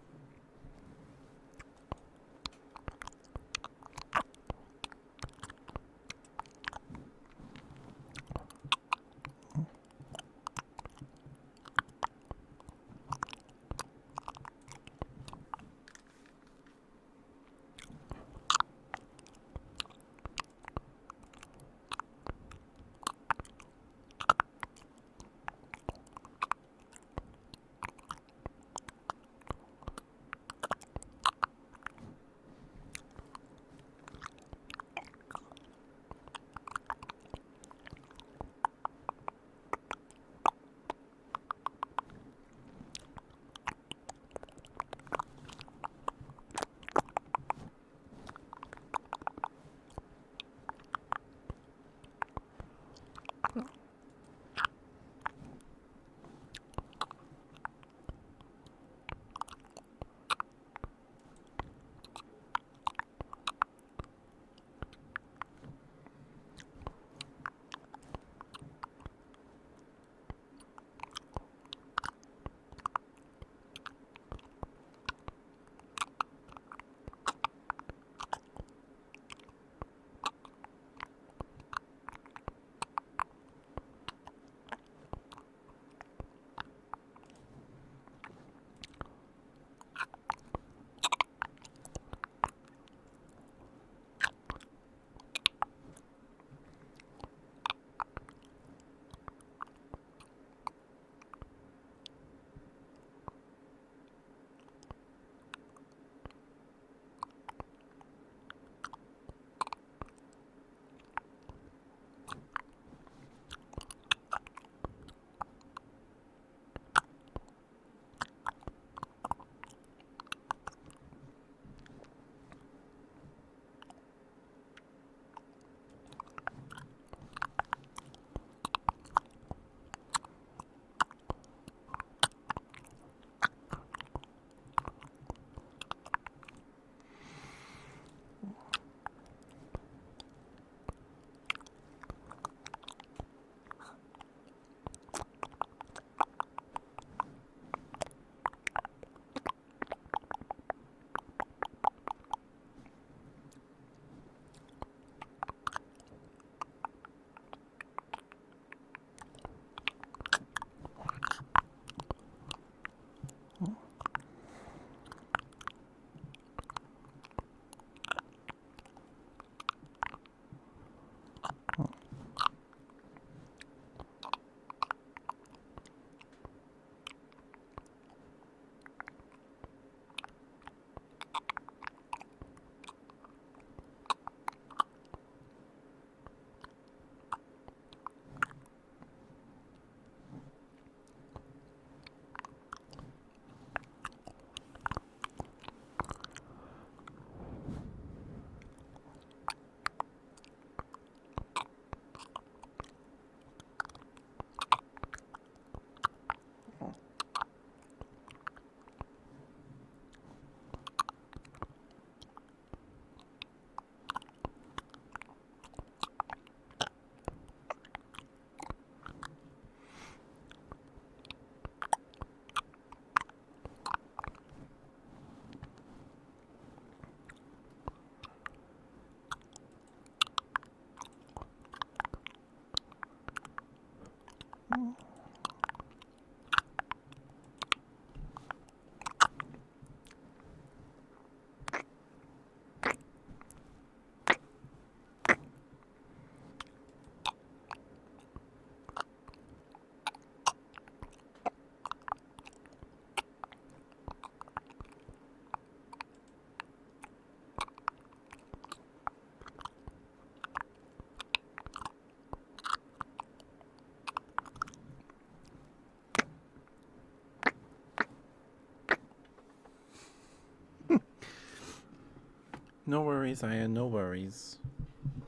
No worries, Aya, no worries.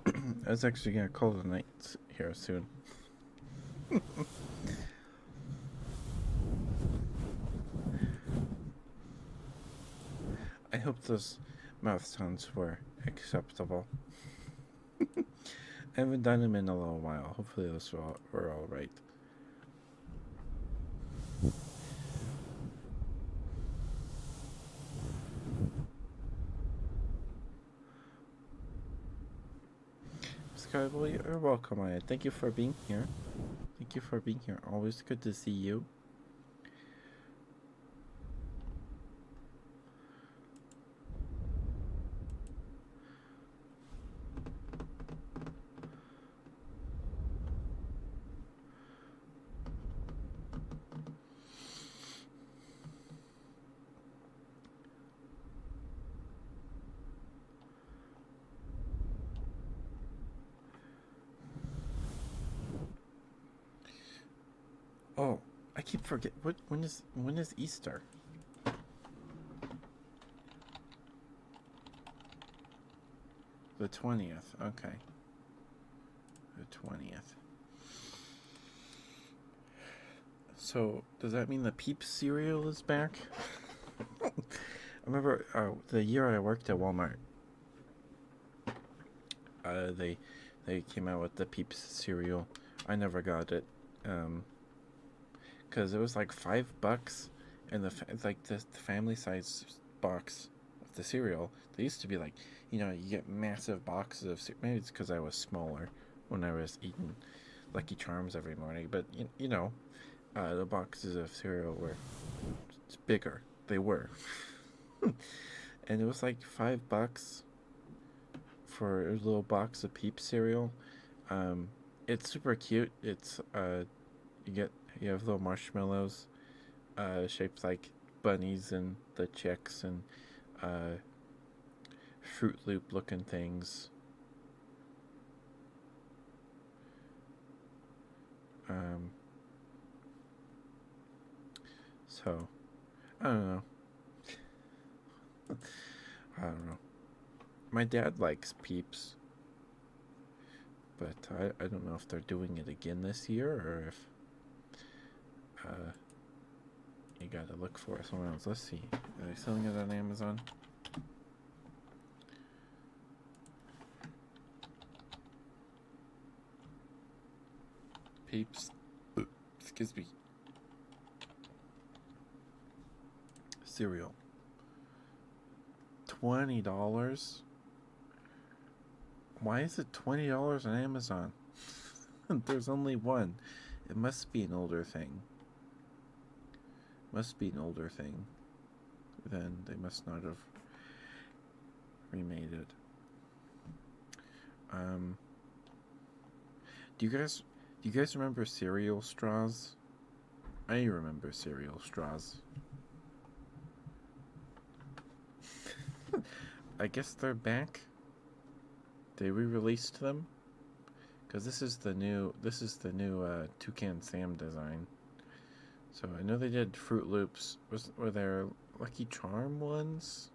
I was actually gonna call the night here soon. I hope those mouth sounds were acceptable. I haven't done them in a little while. Hopefully those were all right. Scott. Well, you're welcome, Aya. Thank you for being here. Thank you for being here. Always good to see you. Oh, I keep forget. What? When is Easter? The 20th. Okay. The 20th. So does that mean the Peeps cereal is back? I remember the year I worked at Walmart. They came out with the Peeps cereal. I never got it. Because it was like $5, and like the family size box of the cereal. They used to be like, you get massive boxes of maybe it's because I was smaller when I was eating Lucky Charms every morning. But the boxes of cereal were bigger. They were, and it was like $5 for a little box of Peep cereal. It's super cute. It's you have little marshmallows, shaped like bunnies and the chicks and Fruit Loop looking things. So I don't know. I don't know. My dad likes Peeps, but I don't know if they're doing it again this year or if you gotta look for it somewhere else. Let's see. Are they selling it on Amazon? Peeps. Excuse me. Cereal. $20? Why is it $20 on Amazon? There's only one. It must be an older thing. Then they must not have remade it. Do you guys remember cereal straws? I remember cereal straws. I guess they're back. They re-released them because this is the new Toucan Sam design. So I know they did Fruit Loops. Were there Lucky Charm ones?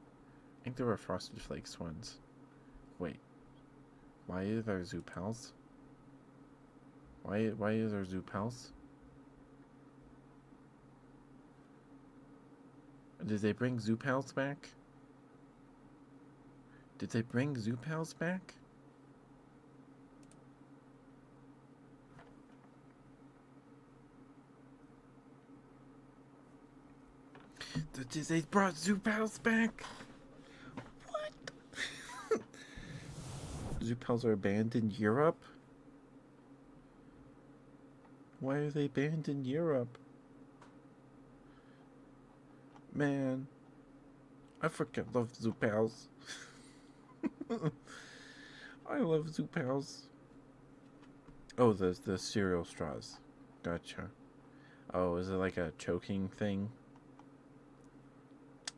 I think there were Frosted Flakes ones. Wait, why are there Zoo Pals? Why is there Zoo Pals? Did they bring Zoo Pals back? Did they bring Zoo Pals back? They brought Zoo Pals back? What? Zoo Pals are banned in Europe? Why are they banned in Europe? Man, I freaking love Zoo Pals. I love Zoo Pals. Oh, the cereal straws. Gotcha. Oh, is it like a choking thing?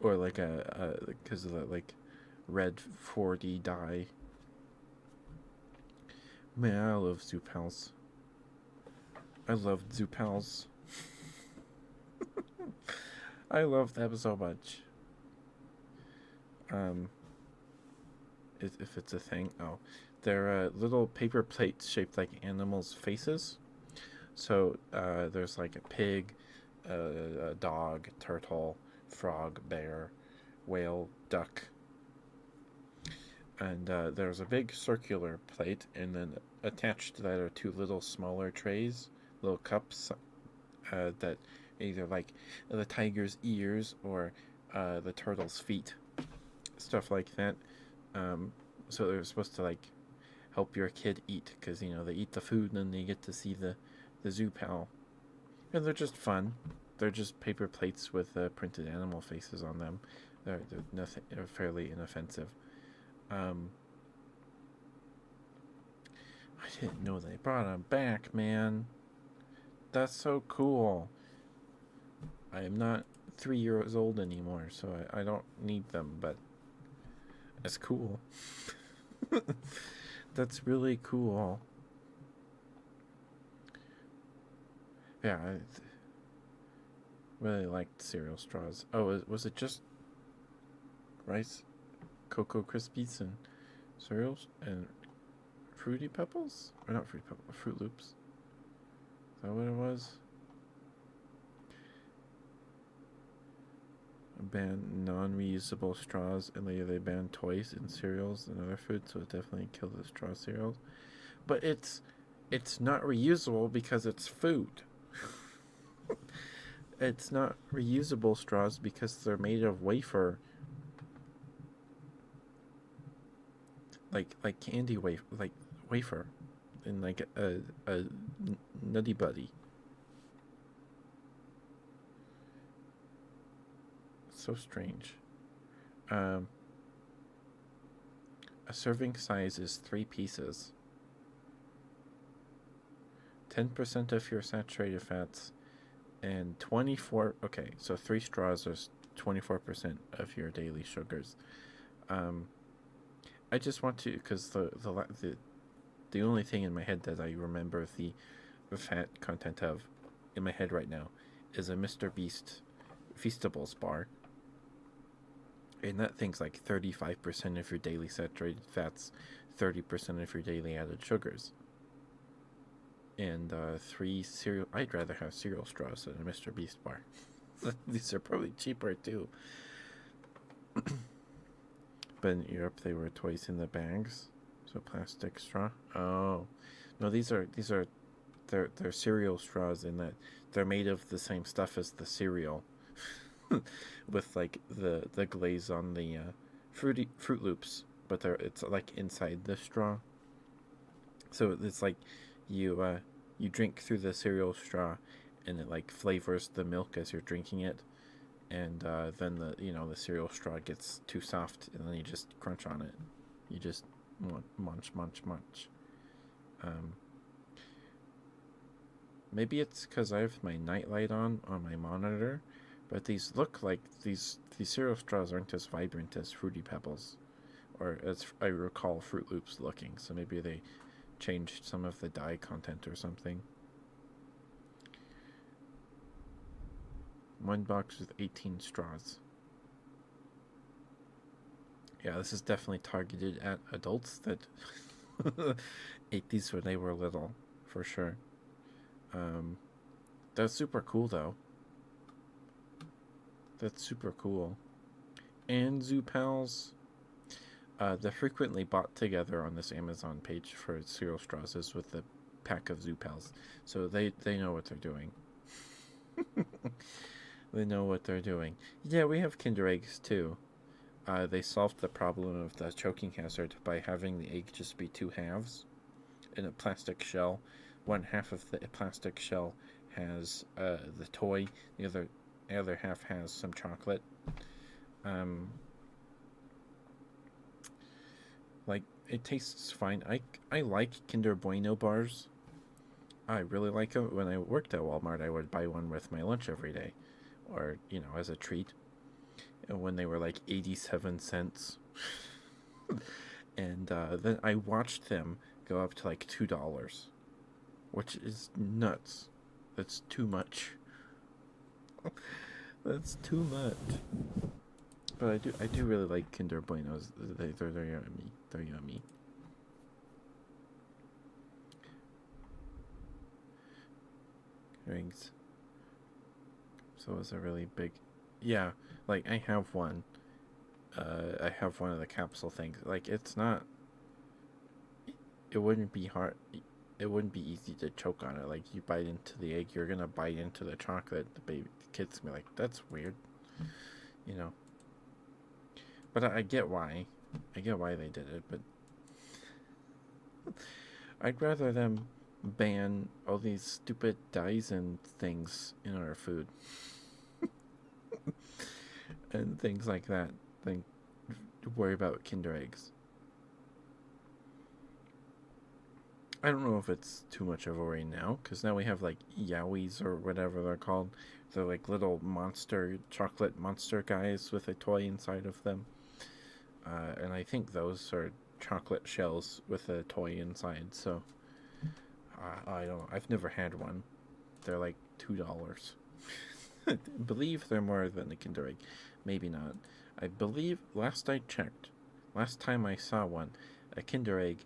Or like because of the like red 4D dye? Man, I love Zoo Pals. I love Zoo Pals. I love them so much. If it's a thing. Oh, they're little paper plates shaped like animals' faces. So there's like a pig, a dog, turtle, frog, bear, whale, duck, and there's a big circular plate, and then attached to that are two little smaller trays, little cups that either like the tiger's ears or the turtle's feet, stuff like that. So they're supposed to like help your kid eat, because they eat the food and then they get to see the zoo pal, and they're just fun. They're just paper plates with printed animal faces on them. They're nothing. They're fairly inoffensive. Um, I didn't know they brought them back, man. That's so cool. I am not 3 years old anymore, so I don't need them, but it's cool. That's really cool. Yeah, I really liked cereal straws. Oh, was it just rice, Cocoa Krispies, and cereals and Fruity Pebbles? Or not Fruity Pebbles, Fruit Loops. Is that what it was? Ban non-reusable straws, and later they banned toys and cereals and other food, so it definitely killed the straw cereals. But it's not reusable because it's food. It's not reusable straws because they're made of wafer, like candy wafer, like wafer, and like a nutty buddy. So strange. Um, a serving size is 3 pieces. 10% of your saturated fats, and 24. Okay, so 3 straws is 24% of your daily sugars. Um, I just want to, because the only thing in my head that I remember the fat content of in my head right now is a Mr. Beast Feastables bar. And that thing's like 35% of your daily saturated fats, 30% of your daily added sugars. And 3 cereal. I'd rather have cereal straws than a Mr. Beast bar. These are probably cheaper too. But in Europe, they were twice in the bags, so plastic straw. Oh, no, they're cereal straws in that they're made of the same stuff as the cereal, with like the glaze on the Fruit Loops, but it's like inside the straw. So it's like you drink through the cereal straw, and it like flavors the milk as you're drinking it, and then the cereal straw gets too soft, and then you just crunch on it. You just munch, munch, munch. Um, Maybe it's because I have my nightlight on my monitor, but these cereal straws aren't as vibrant as Fruity Pebbles, or as I recall Fruit Loops looking. So maybe they changed some of the dye content or something. One box with 18 straws. Yeah, this is definitely targeted at adults that ate these when they were little, for sure. Um, that's super cool, though. That's super cool. And Zoo Pals, they're frequently bought together on this Amazon page for cereal straws as with the pack of Zoo Pals. So they know what they're doing. They know what they're doing. Yeah, we have Kinder Eggs too. They solved the problem of the choking hazard by having the egg just be 2 halves in a plastic shell. One half of the plastic shell has the toy. The other half has some chocolate. Um, like it tastes fine. I like Kinder Bueno bars. I really like them. When I worked at Walmart, I would buy one with my lunch every day, or as a treat. And when they were like 87 cents, and then I watched them go up to like $2, which is nuts. That's too much. That's too much. But I do really like Kinder Buenos. They're yummy. They're yummy. Rings. So it's a really big. Yeah, like I have one. I have one of the capsule things. Like it's not. It wouldn't be hard. It wouldn't be easy to choke on it. Like you bite into the egg, you're gonna bite into the chocolate. The kid's gonna be like, "That's weird," you know. But I get why. I get why they did it, but I'd rather them ban all these stupid dyes and things in our food and things like that than worry about Kinder eggs. I don't know if it's too much of a worry now, because now we have like Yowies or whatever they're called. They're like little monster, chocolate monster guys with a toy inside of them. And I think those are chocolate shells with a toy inside. So I don't know. I've never had one. They're like $2. I believe they're more than a Kinder Egg. Maybe not. I believe last I checked, last time I saw one, a Kinder Egg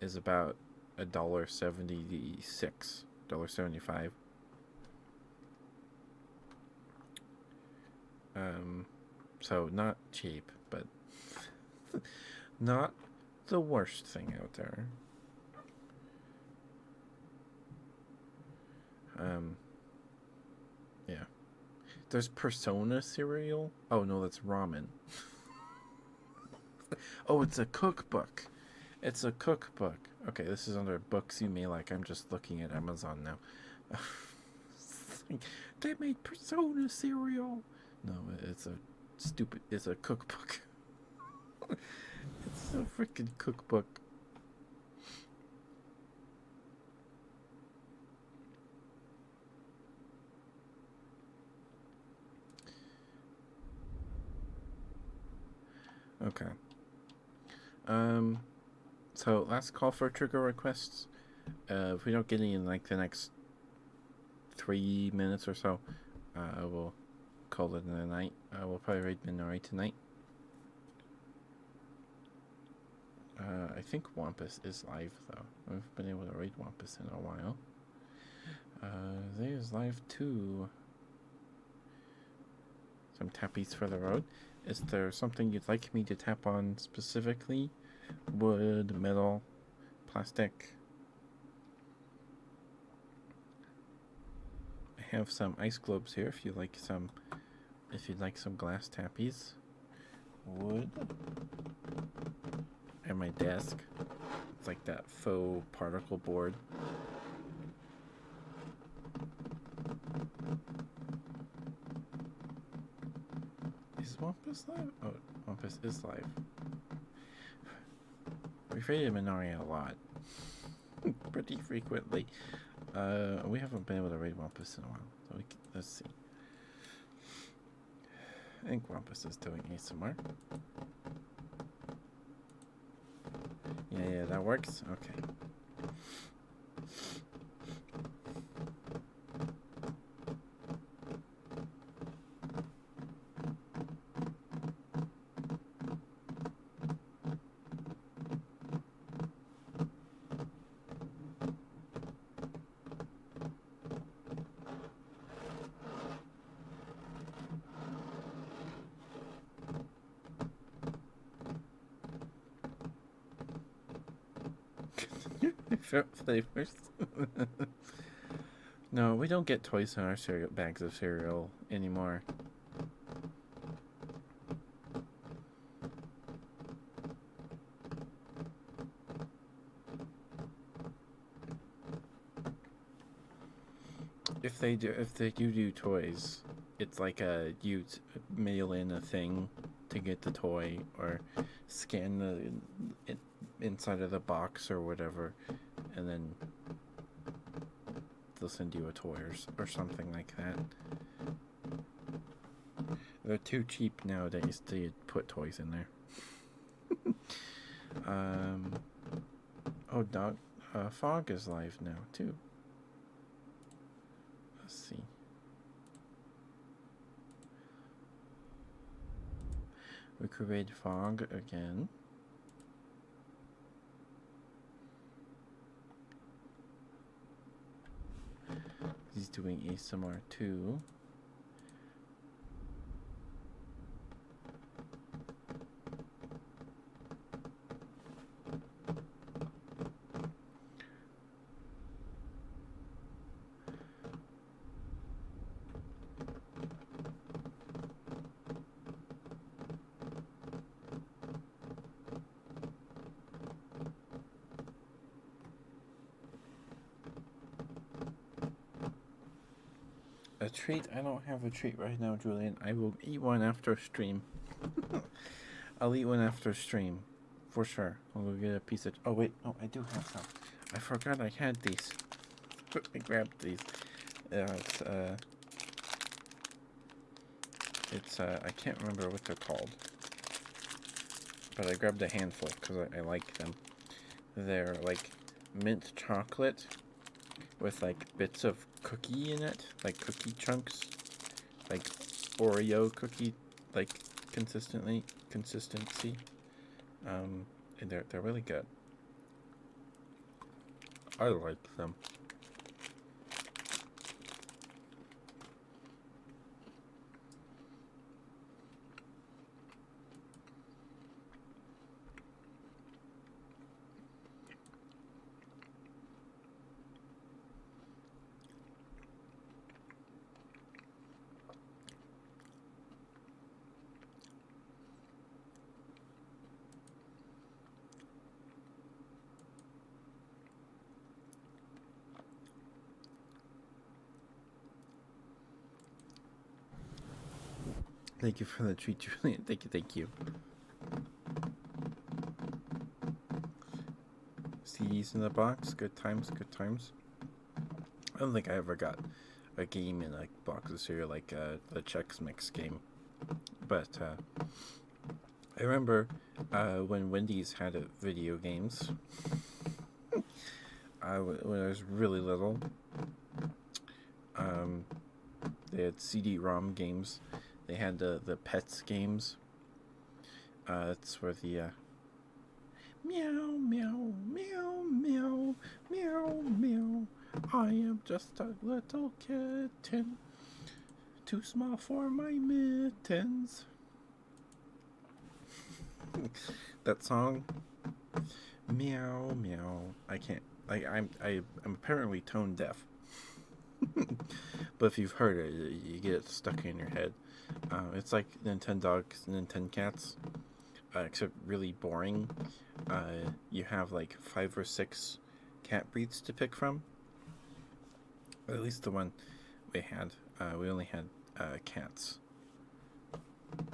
is about $1.76, $1.75. So not cheap, but not the worst thing out there. Yeah. There's Persona cereal. Oh no, that's ramen. Oh, it's a cookbook. It's a cookbook. Okay, this is under books you may like. I'm just looking at Amazon now. They made Persona cereal. No, it's a stupid. It's a cookbook. It's a freaking cookbook. Okay. So last call for trigger requests. If we don't get any in like the next 3 minutes or so, I will call it in the night. We'll probably raid Minori tonight. I think Wampus is live though. We've been able to raid Wampus in a while. There's live too. Some tappies for the road. Is there something you'd like me to tap on specifically? Wood, metal, plastic. I have some ice globes here if you'd like some glass tappies. Wood. And my desk. It's like that faux particle board. Is Wampus live? Oh, Wampus is live. We've raided Minari a lot. Pretty frequently. We haven't been able to raid Wampus in a while. So let's see. I think Wampus is doing ASMR. Yeah, that works? Okay. Flavors. No, we don't get toys in our cereal bags of cereal anymore. If they do toys, it's like you mail in a thing to get the toy or scan the inside of the box or whatever, and then they'll send you a toy or something like that. They're too cheap nowadays to put toys in there. Oh, Dog Fog is live now too. Let's see. We could raid Fog again. He's doing ASMR too. A treat? I don't have a treat right now, Julian. I will eat one after stream. I'll eat one after stream. For sure. I'll go get a piece of... Oh, wait. Oh, I do have some. I forgot I had these. I grabbed these. I can't remember what they're called. But I grabbed a handful because I like them. They're like mint chocolate with like bits of cookie in it, like cookie chunks, like Oreo cookie, like consistency. And they're really good. I like them. Thank you for the treat, Julian. Thank you. CDs in the box. Good times. I don't think I ever got a game in a box of cereal like the Chex Mix game. But I remember when Wendy's had video games. When I was really little, they had CD-ROM games. They had the Pets games. That's where the meow, meow, meow, meow, meow, meow. I am just a little kitten, too small for my mittens. That song, meow, meow. I can't. I'm apparently tone deaf. But if you've heard it, you get it stuck in your head. It's like Nintendogs, Nintencats, except really boring. You have like 5 or 6 cat breeds to pick from. At least the one we had. We only had cats.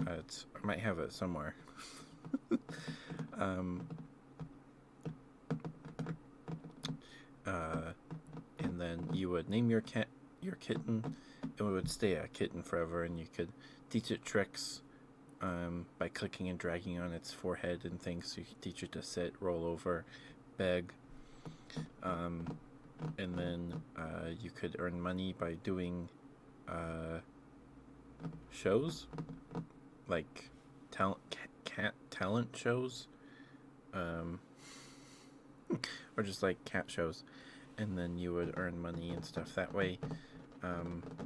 I might have it somewhere. And then you would name your kitten. It would stay a kitten forever, and you could teach it tricks by clicking and dragging on its forehead and things. So you could teach it to sit, roll over, beg. And then you could earn money by doing shows, like cat talent shows, or just like cat shows, and then you would earn money and stuff that way.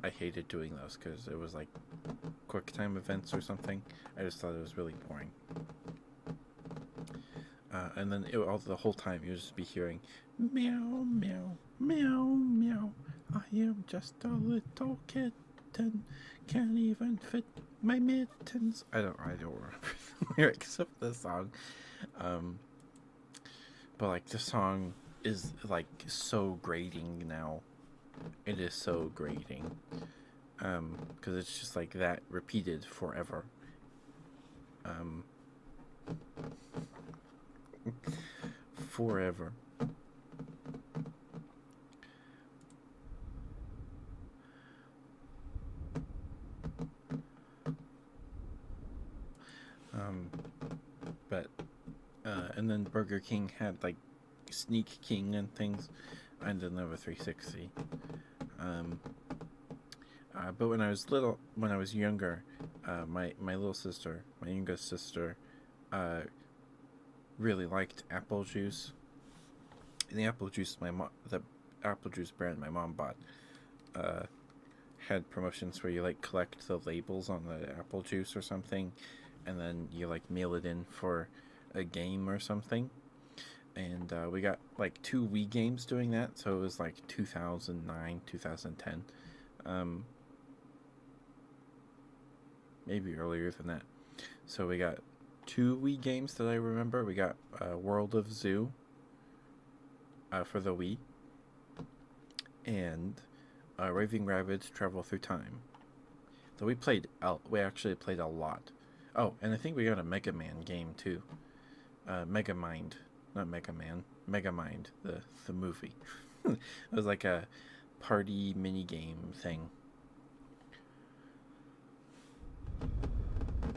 I hated doing those because it was like quick time events or something. I just thought it was really boring. And then the whole time you would just be hearing meow, meow, meow, meow. I am just a little kitten, can't even fit my mittens. I don't remember the lyrics of the song. But like the song is like so grating now. It is so grating. Because it's just like that repeated forever. Forever. But and then Burger King had like Sneak King and things. I didn't have a 360. But when I was younger, my little sister, my youngest sister, really liked apple juice. And the apple juice brand my mom bought, had promotions where you like collect the labels on the apple juice or something, and then you like mail it in for a game or something. And we got like 2 Wii games doing that, so it was like 2009, 2010. Maybe earlier than that. So we got 2 Wii games that I remember. We got World of Zoo for the Wii, and Raving Rabbids Travel Through Time. So we actually played a lot. Oh, and I think we got a Mega Man game too. Mega Mind, not Mega Man, Mega Mind, the movie. It was like a party mini game thing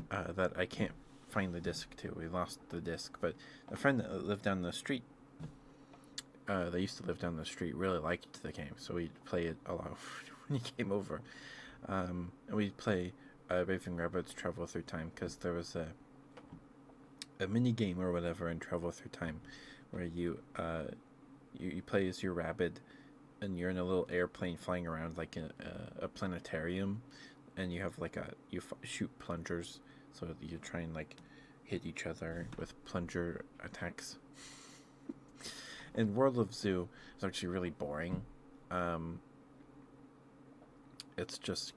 that I can't find the disc to. We lost the disc, but a friend that lived down the street, they used to live down the street, really liked the game, so we'd play it a lot when he came over. And we'd play Raving Rabbids Travel Through Time because there was a mini game or whatever in Travel Through Time where you play as your rabbit and you're in a little airplane flying around like a planetarium, and you have like shoot plungers, so you try and like hit each other with plunger attacks. And World of Zoo is actually really boring. It's just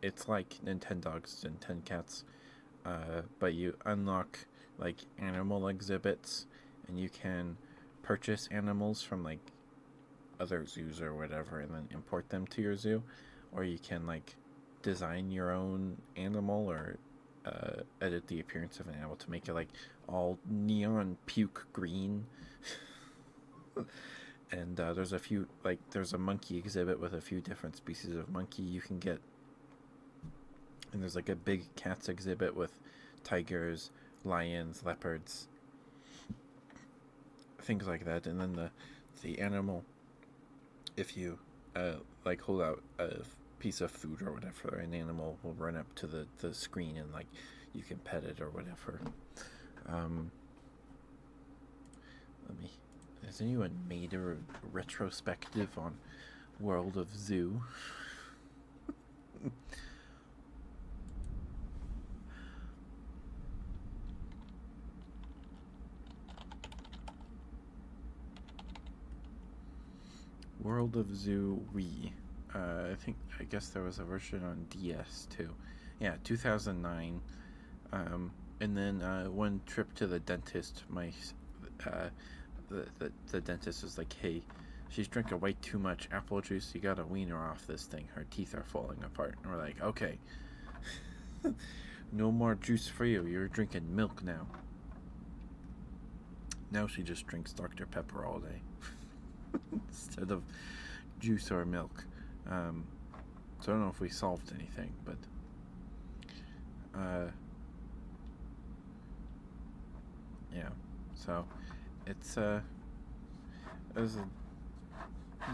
it's like Nintendogs and Ten Cats, but you unlock like animal exhibits, and you can purchase animals from like other zoos or whatever, and then import them to your zoo, or you can like design your own animal or edit the appearance of an animal to make it like all neon puke green. And there's a monkey exhibit with a few different species of monkey you can get, and there's like a big cats exhibit with tigers, lions, leopards, things like that. And then the animal, if you like hold out a piece of food or whatever, an animal will run up to the screen and like you can pet it or whatever. Has anyone made a retrospective on World of Zoo? World of Zoo Wii. I guess there was a version on DS too. Yeah, 2009. And then one trip to the dentist, the dentist was like, "Hey, she's drinking way too much apple juice. You gotta wean her off this thing. Her teeth are falling apart." And we're like, "Okay, no more juice for you. You're drinking milk now." Now she just drinks Dr. Pepper all day instead of juice or milk. So I don't know if we solved anything, but yeah. So it was a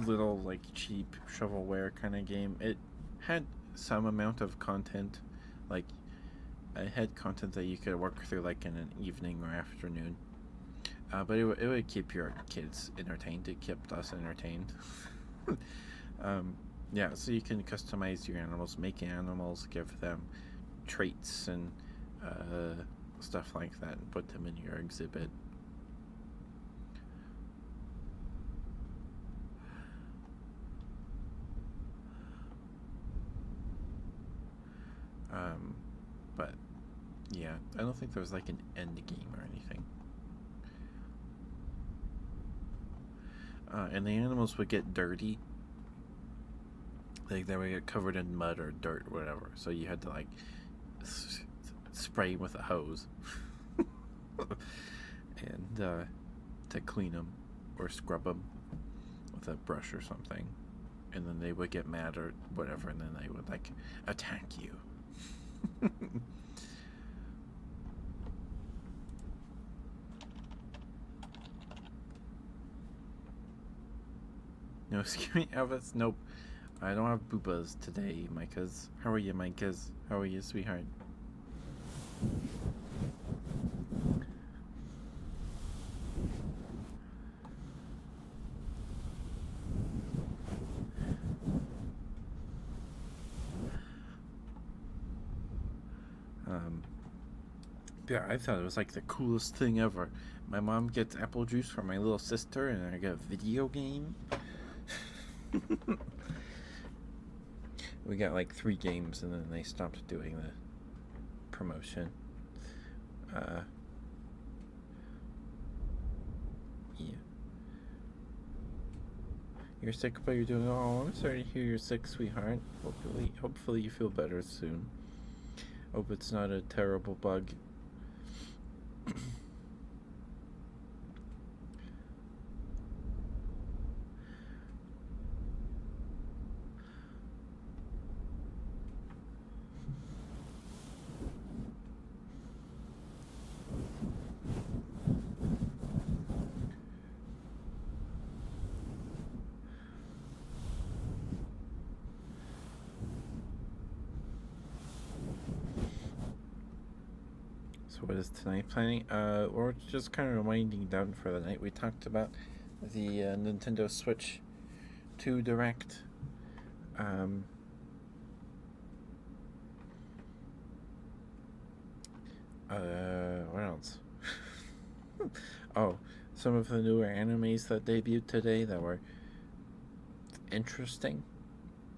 little like cheap shovelware kind of game. It had some amount of content, like it had content that you could work through like in an evening or afternoon. But it would keep your kids entertained. It kept us entertained. Yeah, so you can customize your animals, make animals, give them traits and stuff like that, and put them in your exhibit. But yeah, I don't think there was like an end game or anything. And the animals would get dirty. Like they would get covered in mud or dirt or whatever. So you had to like spray them with a hose and to clean them or scrub them with a brush or something. And then they would get mad or whatever, and then they would like attack you. No, excuse me, Elvis. Nope. I don't have boobas today, Micahs. How are you, Micahs? How are you, sweetheart? Yeah, I thought it was like the coolest thing ever. My mom gets apple juice for my little sister, and I get a video game. We got like 3 games, and then they stopped doing the promotion. Yeah. You're sick, but you're doing. Oh, I'm sorry to hear you're sick, sweetheart. Hopefully you feel better soon. Hope it's not a terrible bug. So what is tonight planning? We're just kind of winding down for the night. We talked about the Nintendo Switch 2 Direct. What else? Oh, some of the newer animes that debuted today that were interesting,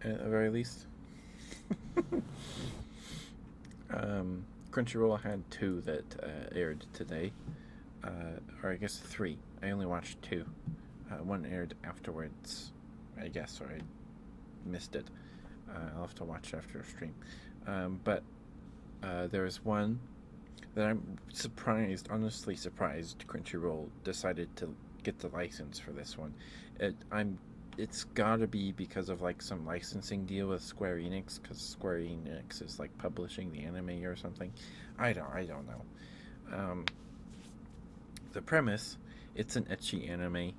at the very least. Crunchyroll had two that aired today, or I guess three. I only watched two. One aired afterwards, I guess, or I missed it. I'll have to watch after stream. But there was one that I'm surprised, honestly surprised, Crunchyroll decided to get the license for this one. It's gotta be because of like some licensing deal with Square Enix, because Square Enix is like publishing the anime or something. I don't know. The premise, it's an ecchi anime.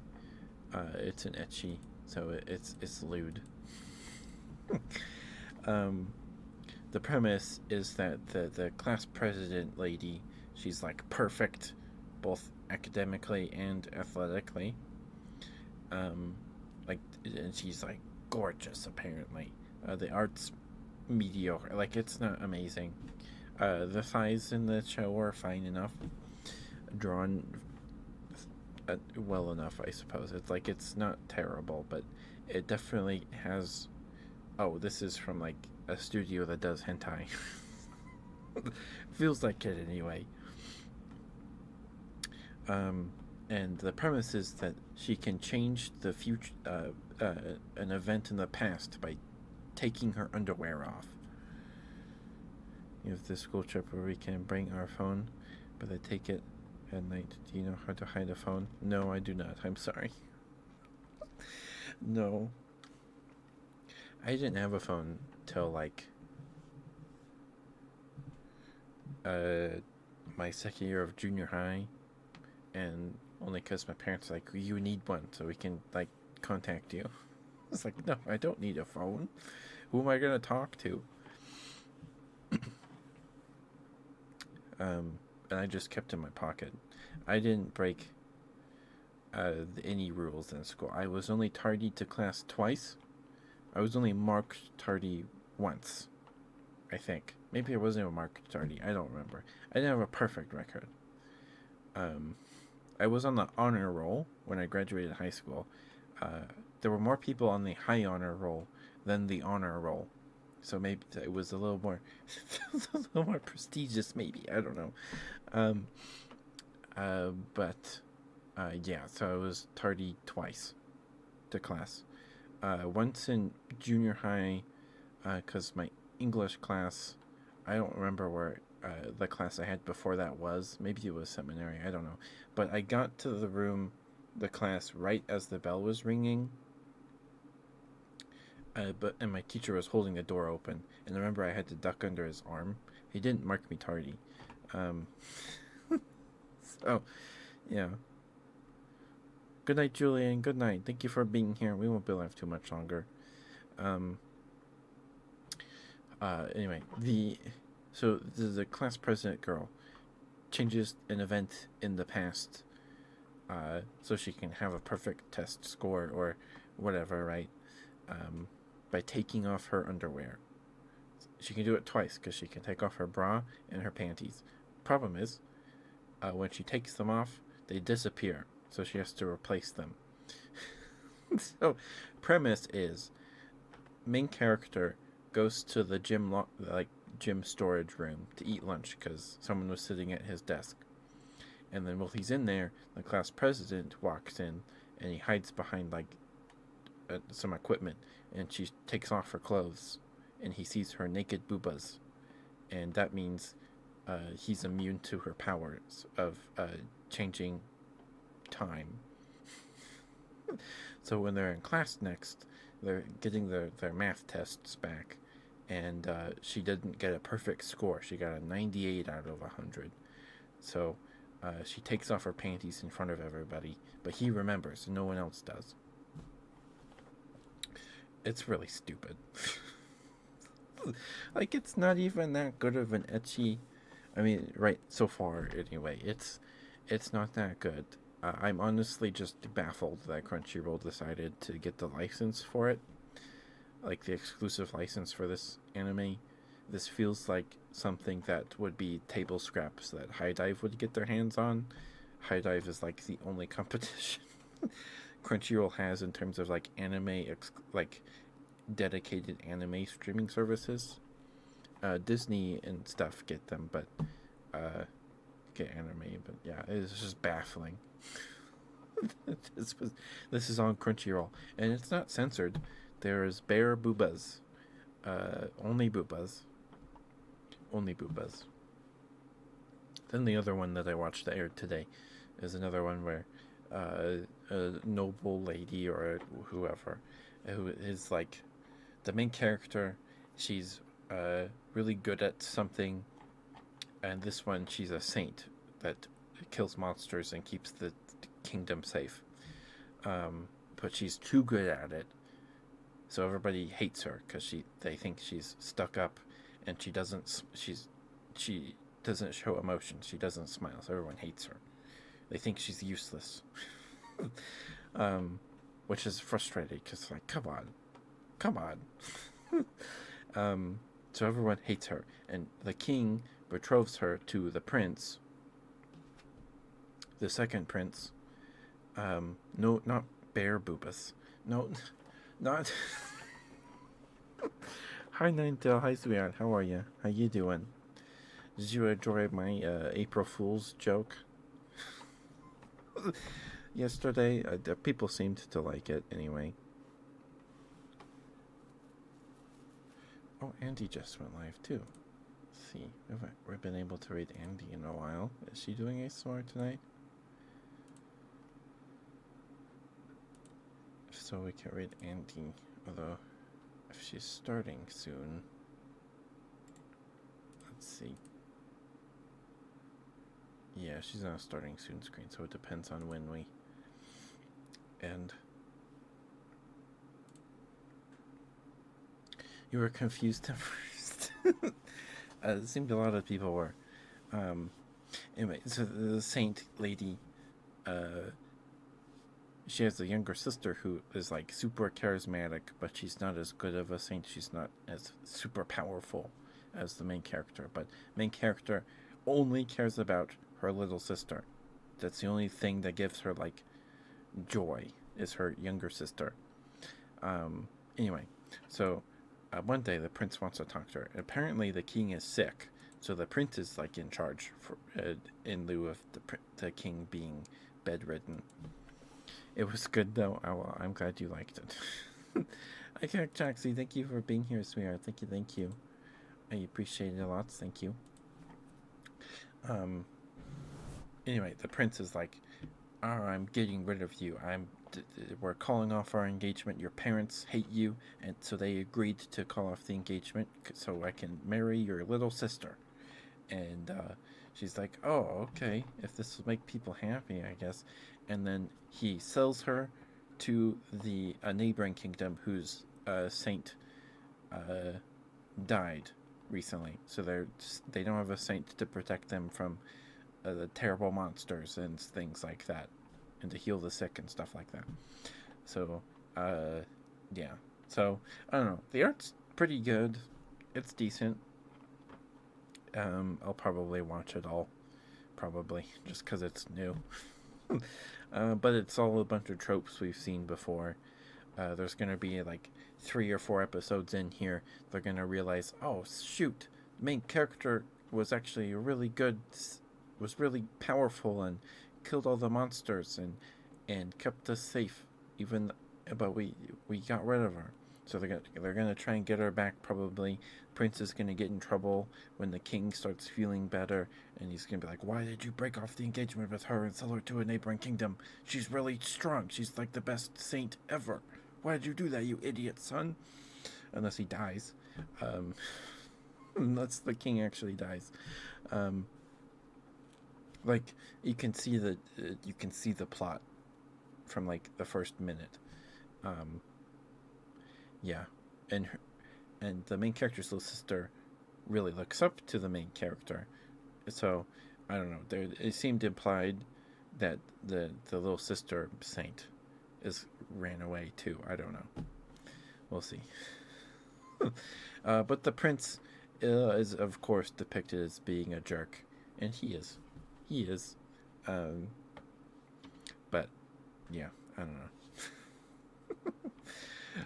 It's an ecchi, so it's lewd. um, the premise is that the class president lady, she's like perfect, both academically and athletically. Um, like, and she's like gorgeous apparently. The art's mediocre, like it's not amazing. The thighs in the show are fine enough, drawn well enough, I suppose. It's like it's not terrible, but it definitely has. Oh, this is from like a studio that does hentai. Feels like it anyway. And the premise is that she can change the future, an event in the past by taking her underwear off. You have this school trip where we can bring our phone, but I take it at night. Do you know how to hide a phone? No, I do not. I'm sorry. No. I didn't have a phone till like my second year of junior high, and only because my parents were like, you need one so we can like contact you. It's like, no, I don't need a phone. Who am I gonna talk to? And I just kept it in my pocket. I didn't break any rules in school. I was only tardy to class twice. I was only marked tardy once, I think. Maybe I wasn't even marked tardy. I don't remember. I didn't have a perfect record. I was on the honor roll when I graduated high school. There were more people on the high honor roll than the honor roll, so maybe it was a little more, a little more prestigious. Maybe, I don't know. But yeah. So I was tardy twice to class. Once in junior high, because my English class, I don't remember where the class I had before that was. Maybe it was seminary. I don't know. But I got to the class right as the bell was ringing. And my teacher was holding the door open, and I remember I had to duck under his arm. He didn't mark me tardy. So, yeah. Good night, Julian. Good night. Thank you for being here. We won't be alive too much longer. Anyway, the class president girl changes an event in the past, so she can have a perfect test score or whatever, right? By taking off her underwear. She can do it twice because she can take off her bra and her panties. Problem is, when she takes them off, they disappear, so she has to replace them. So, premise is, main character goes to the gym storage room to eat lunch because someone was sitting at his desk. And then while he's in there, the class president walks in and he hides behind like some equipment, and she takes off her clothes, and he sees her naked boobas, and that means he's immune to her powers of changing time. So when they're in class next, they're getting their math tests back, and she didn't get a perfect score. She got a 98 out of 100. So she takes off her panties in front of everybody, but he remembers, and no one else does. It's really stupid. Like, it's not even that good of an ecchi. I mean, right, so far anyway, it's not that good. I'm honestly just baffled that Crunchyroll decided to get the license for it, like the exclusive license for this anime. This feels like something that would be table scraps that High Dive would get their hands on. High Dive is like the only competition Crunchyroll has in terms of like like dedicated anime streaming services. Disney and stuff get them, but get anime. But yeah, it's just baffling. This is on Crunchyroll, and it's not censored. There's bare boobas, only boobas, only boobas. Then the other one that I watched that aired today is another one where a noble lady or whoever, who is like the main character. She's really good at something, and this one she's a saint that kills monsters and keeps the kingdom safe. But she's too good at it, so everybody hates her because they think she's stuck up, and she doesn't show emotion. She doesn't smile, so everyone hates her. They think she's useless, which is frustrating because like, come on. So everyone hates her, and the king betroths her to the prince, the second prince. No, not Bear Boobas. No, not. Hi, Ninetale. Hi, sweetheart. How are you? How you doing? Did you enjoy my April Fool's joke yesterday? People seemed to like it anyway. Oh, Andy just went live too. Let's see, we've been able to read Andy in a while. Is she doing ASMR tonight? If so, we can read Andy. Although, if she's starting soon, let's see. Yeah, she's on a starting soon screen, so it depends on when we end. You were confused at first. It seemed a lot of people were. Anyway, so the saint lady, she has a younger sister who is like super charismatic, but she's not as good of a saint. She's not as super powerful as the main character. But main character only cares about her little sister. That's the only thing that gives her like joy is her younger sister. Anyway, so one day the prince wants to talk to her. Apparently the king is sick, so the prince is like in charge for in lieu of the king being bedridden. It was good though. I'm glad you liked it. Okay, Jaxie, thank you for being here, sweetheart. Thank you. I appreciate it a lot. Thank you. Anyway, the prince is like, "Oh, I'm getting rid of you. We're calling off our engagement. Your parents hate you, and so they agreed to call off the engagement so I can marry your little sister." And she's like, "Oh, okay. If this will make people happy, I guess." And then he sells her to the neighboring kingdom, whose saint died recently. So they don't have a saint to protect them from the terrible monsters and things like that, and to heal the sick and stuff like that. So, yeah. So I don't know. The art's pretty good. It's decent. I'll probably watch it all, probably just because it's new. But it's all a bunch of tropes we've seen before. There's gonna be like 3 or 4 episodes in here. They're gonna realize, oh shoot, the main character was actually really good, was really powerful, and killed all the monsters and kept us safe, even but we got rid of her. So they're gonna try and get her back probably. Prince is gonna get in trouble when the king starts feeling better, and he's gonna be like, "Why did you break off the engagement with her and sell her to a neighboring kingdom? She's really strong. She's like the best saint ever. Why did you do that, you idiot son?" Unless he dies, um, unless the king actually dies. Um, like you can see the plot from like the first minute. Um, yeah, and and the main character's little sister really looks up to the main character. So I don't know. There it seemed implied that the little sister saint is ran away too. I don't know. We'll see. But the prince is of course depicted as being a jerk, and he is. He is. Um, but yeah, I don't know.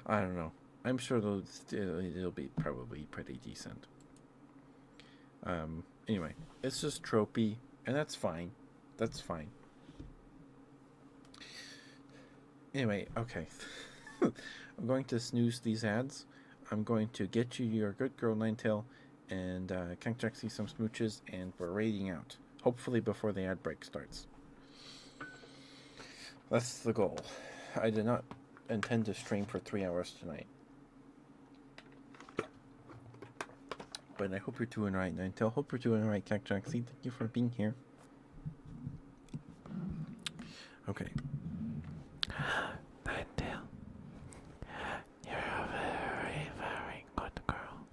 I don't know. I'm sure it'll be probably pretty decent. Anyway, it's just tropey, and that's fine. That's fine. Anyway, okay. I'm going to snooze these ads. I'm going to get you your good girl Ninetail and Kank Jaxie some smooches, and we're raiding out. Hopefully before the ad break starts. That's the goal. I did not intend to stream for 3 hours tonight. But I hope you're doing alright, Ninetail. Hope you're doing alright, Kank Jaxie. Thank you for being here. Okay. Ninetail, you're a very, very good girl.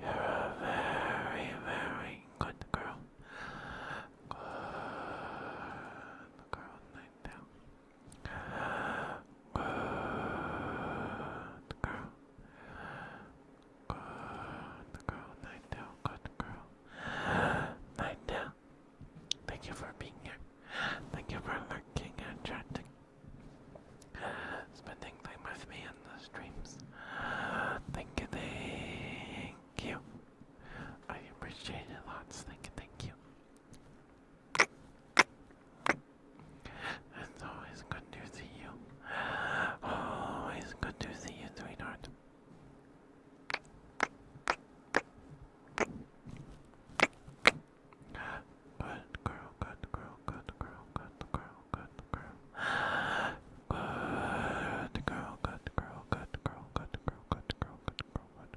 You're a very, very good girl. Good girl, Ninetail. Good girl. Good girl, Ninetail. Good girl. Ninetail, thank you for being here. Thank you for lurking and chatting. Spending time with me in the streams. Thank you, thank you. I appreciate it lots. Thank you, thank you. It's always good to see you. Always good to see you, sweetheart. Good girl, good girl, good girl, good girl, good girl. Good girl, good girl, good girl, good girl, good girl, good girl, good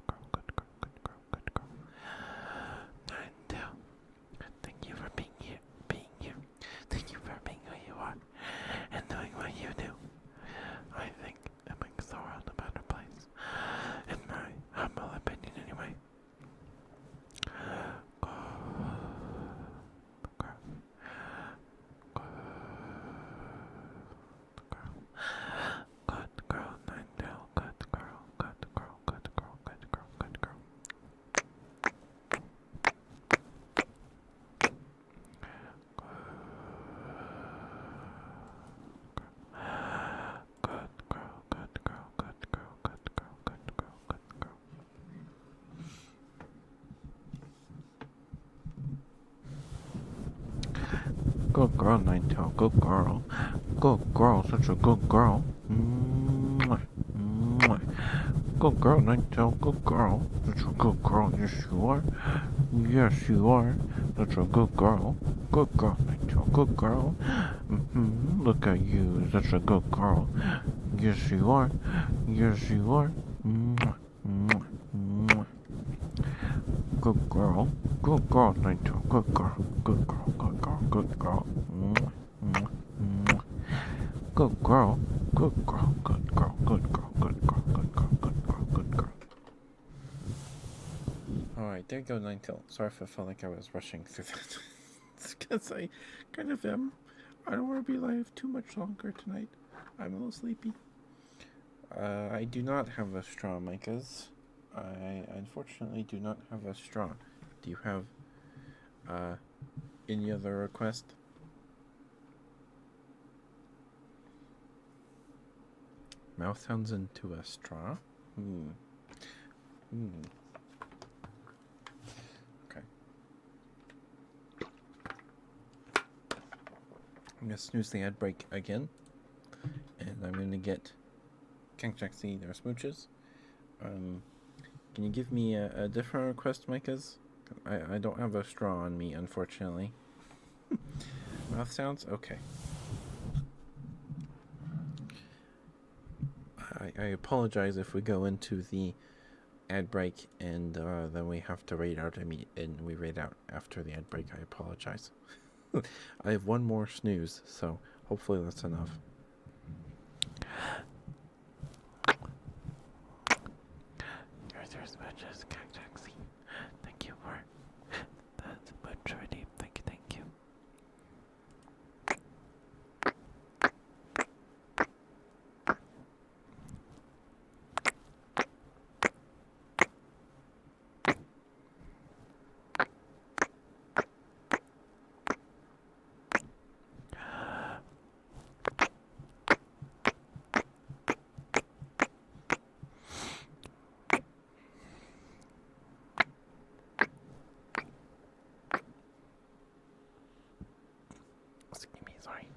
girl, good girl, good girl, good girl. Ninetail, thank you for being here, Thank you for being who you are and doing what you do. I think it makes the world a better place. In my humble opinion, anyway. Good girl. Good girl, Ninetail. Good girl, good girl, good girl, good girl, good girl. Good girl, good girl, good girl, good girl, good girl, good girl. Good girl, Ninetail. Good girl. Good girl, such a good girl. Mwah. Mwah. Good girl, Ninetail. Good girl. Such a good girl. Yes, you are. Yes, you are. Such a good girl. Good girl, Ninetail. Good girl. Look at you. Such a good girl. Yes, you are. Yes, you are. Mwah. Mwah. Mwah. Good girl. Good girl, Ninetail. Good girl. Good girl. Good girl. Good girl. Mwah. Mwah. Mwah. Good girl. Good girl. Good girl. Good girl. Good girl. Good girl. Good girl. Good girl. Alright, there you go, Ninetail. Sorry if I felt like I was rushing through that. It's because I kind of am. I don't want to be live too much longer tonight. I'm a little sleepy. I do not have a straw, Micahs. I unfortunately do not have a straw. Do you have any other request? Mouth sounds into a straw? Okay. I'm gonna snooze the ad break again. And I'm gonna get Kank Jaxi, or Smooches. Um, can you give me a different request, Micahs? I don't have a straw on me, unfortunately. Mouth sounds? Okay. I apologize if we go into the ad break and then we have to raid out and we raid out after the ad break. I apologize. I have one more snooze, so hopefully that's enough. Yours Smooches, Cactaxi. Thank you for that smooch ready. Thank you. Excuse me, sorry.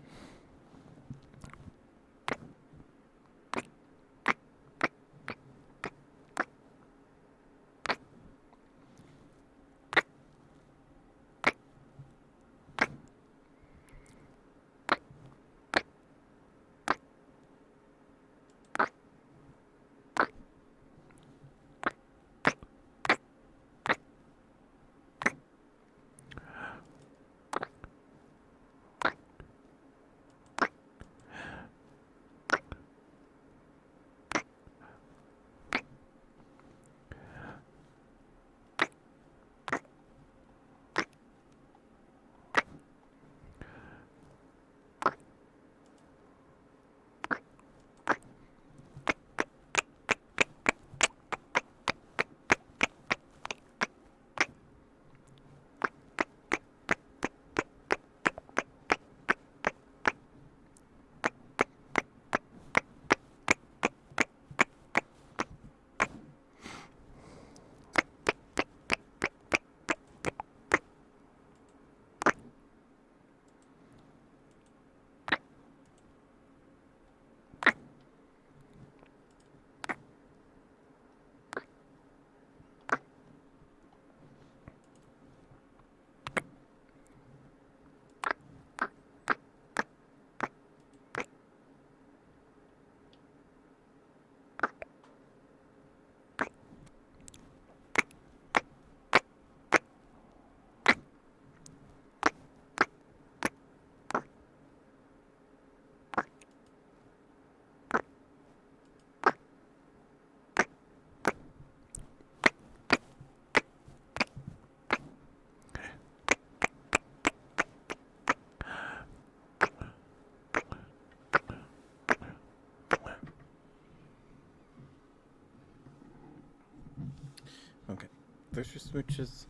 Okay. There's your smooches.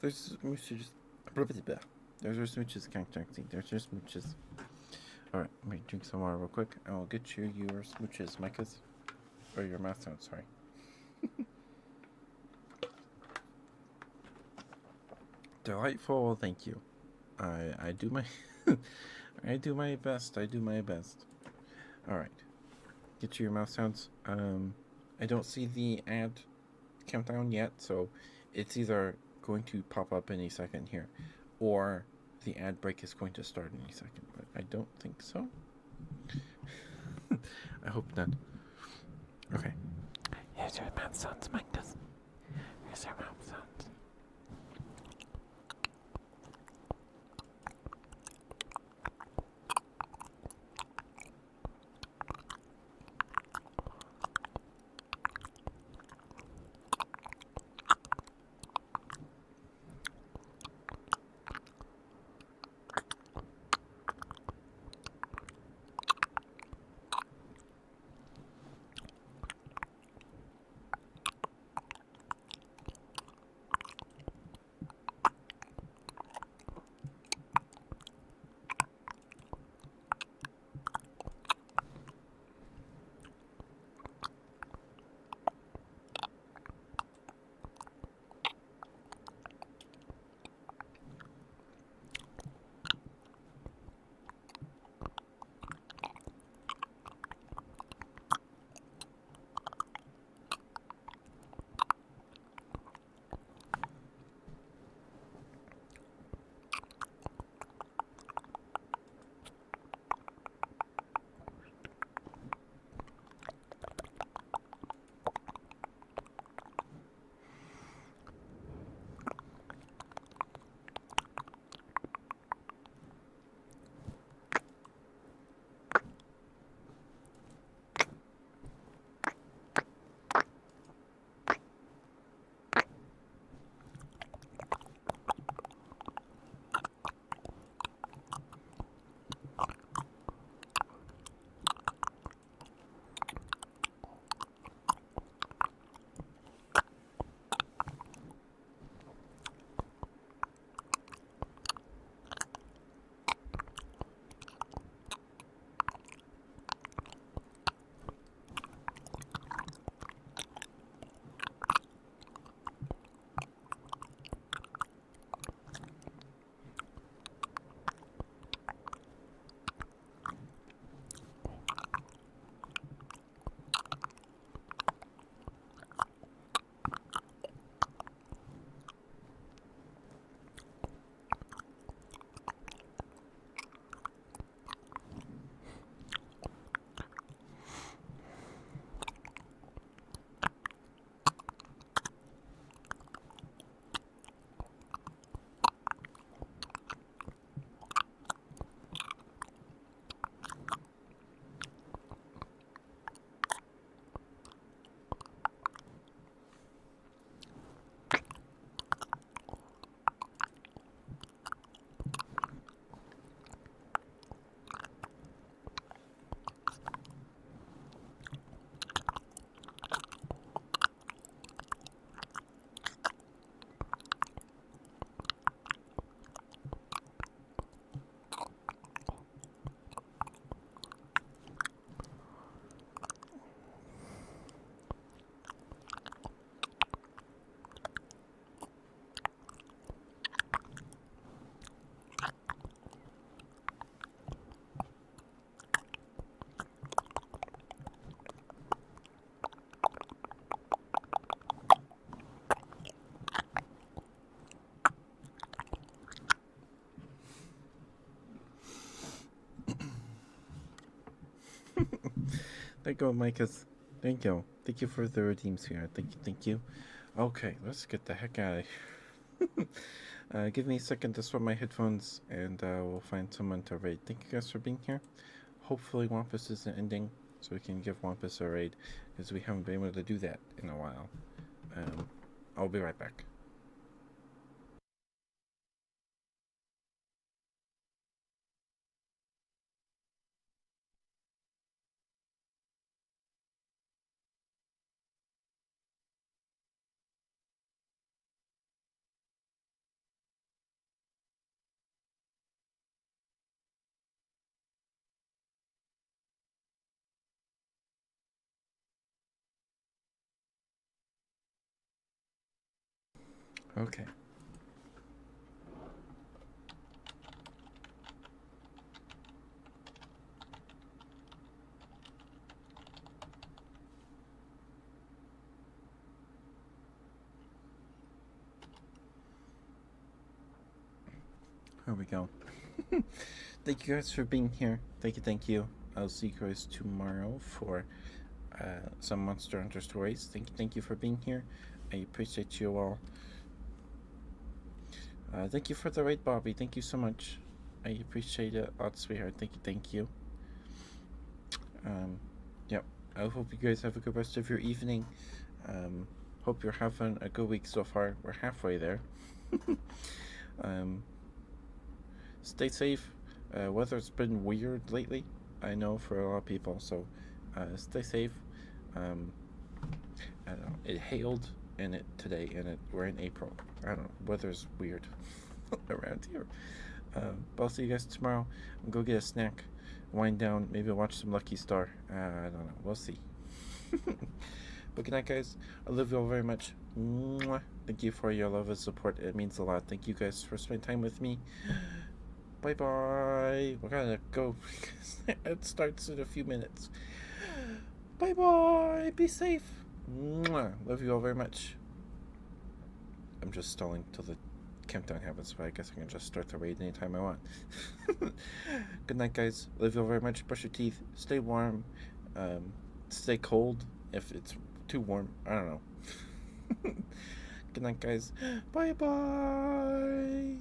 There's your smooches. There's your smooches, Kank Jaxi. There's your smooches. Alright, let me drink some water real quick. I will get you your smooches, Micahs. Or your mouth sounds, sorry. Delightful, thank you. I do my I do my best. I do my best. Alright. Get you your mouth sounds. I don't see the ad countdown yet, so it's either going to pop up any second here, or the ad break is going to start any second, but I don't think so. I hope not. Okay. Here's your mouth sounds, Magnus. Here's your mouth sounds. There you go, Micah's. Thank you. Thank you for the redeems here. Thank you. Okay, let's get the heck out of here. Give me a second to swap my headphones and we'll find someone to raid. Thank you guys for being here. Hopefully Wampus isn't ending so we can give Wampus a raid because we haven't been able to do that in a while. I'll be right back. Okay. Here we go. Thank you guys for being here. Thank you. I'll see you guys tomorrow for some Monster Hunter stories. Thank you for being here. I appreciate you all. Thank you for the raid, Bobby. Thank you so much. I appreciate it a lot, sweetheart. Thank you. Yep. I hope you guys have a good rest of your evening. Hope you're having a good week so far. We're halfway there. Stay safe. Weather's been weird lately. I know for a lot of people. So, stay safe. I don't know. It hailed in it today, and we're in April. I don't know. Weather's weird around here. But I'll see you guys tomorrow. Go get a snack, wind down, maybe watch some Lucky Star. I don't know. We'll see. But good night, guys. I love you all very much. Mwah. Thank you for your love and support. It means a lot. Thank you guys for spending time with me. Bye bye. We're gonna go. It starts in a few minutes. Bye bye. Be safe. Mwah. Love you all very much. I'm just stalling till the countdown happens, but I guess I can just start the raid anytime I want. Good night, guys. Love you all very much. Brush your teeth. Stay warm. Stay cold if it's too warm. I don't know. Good night, guys. Bye bye.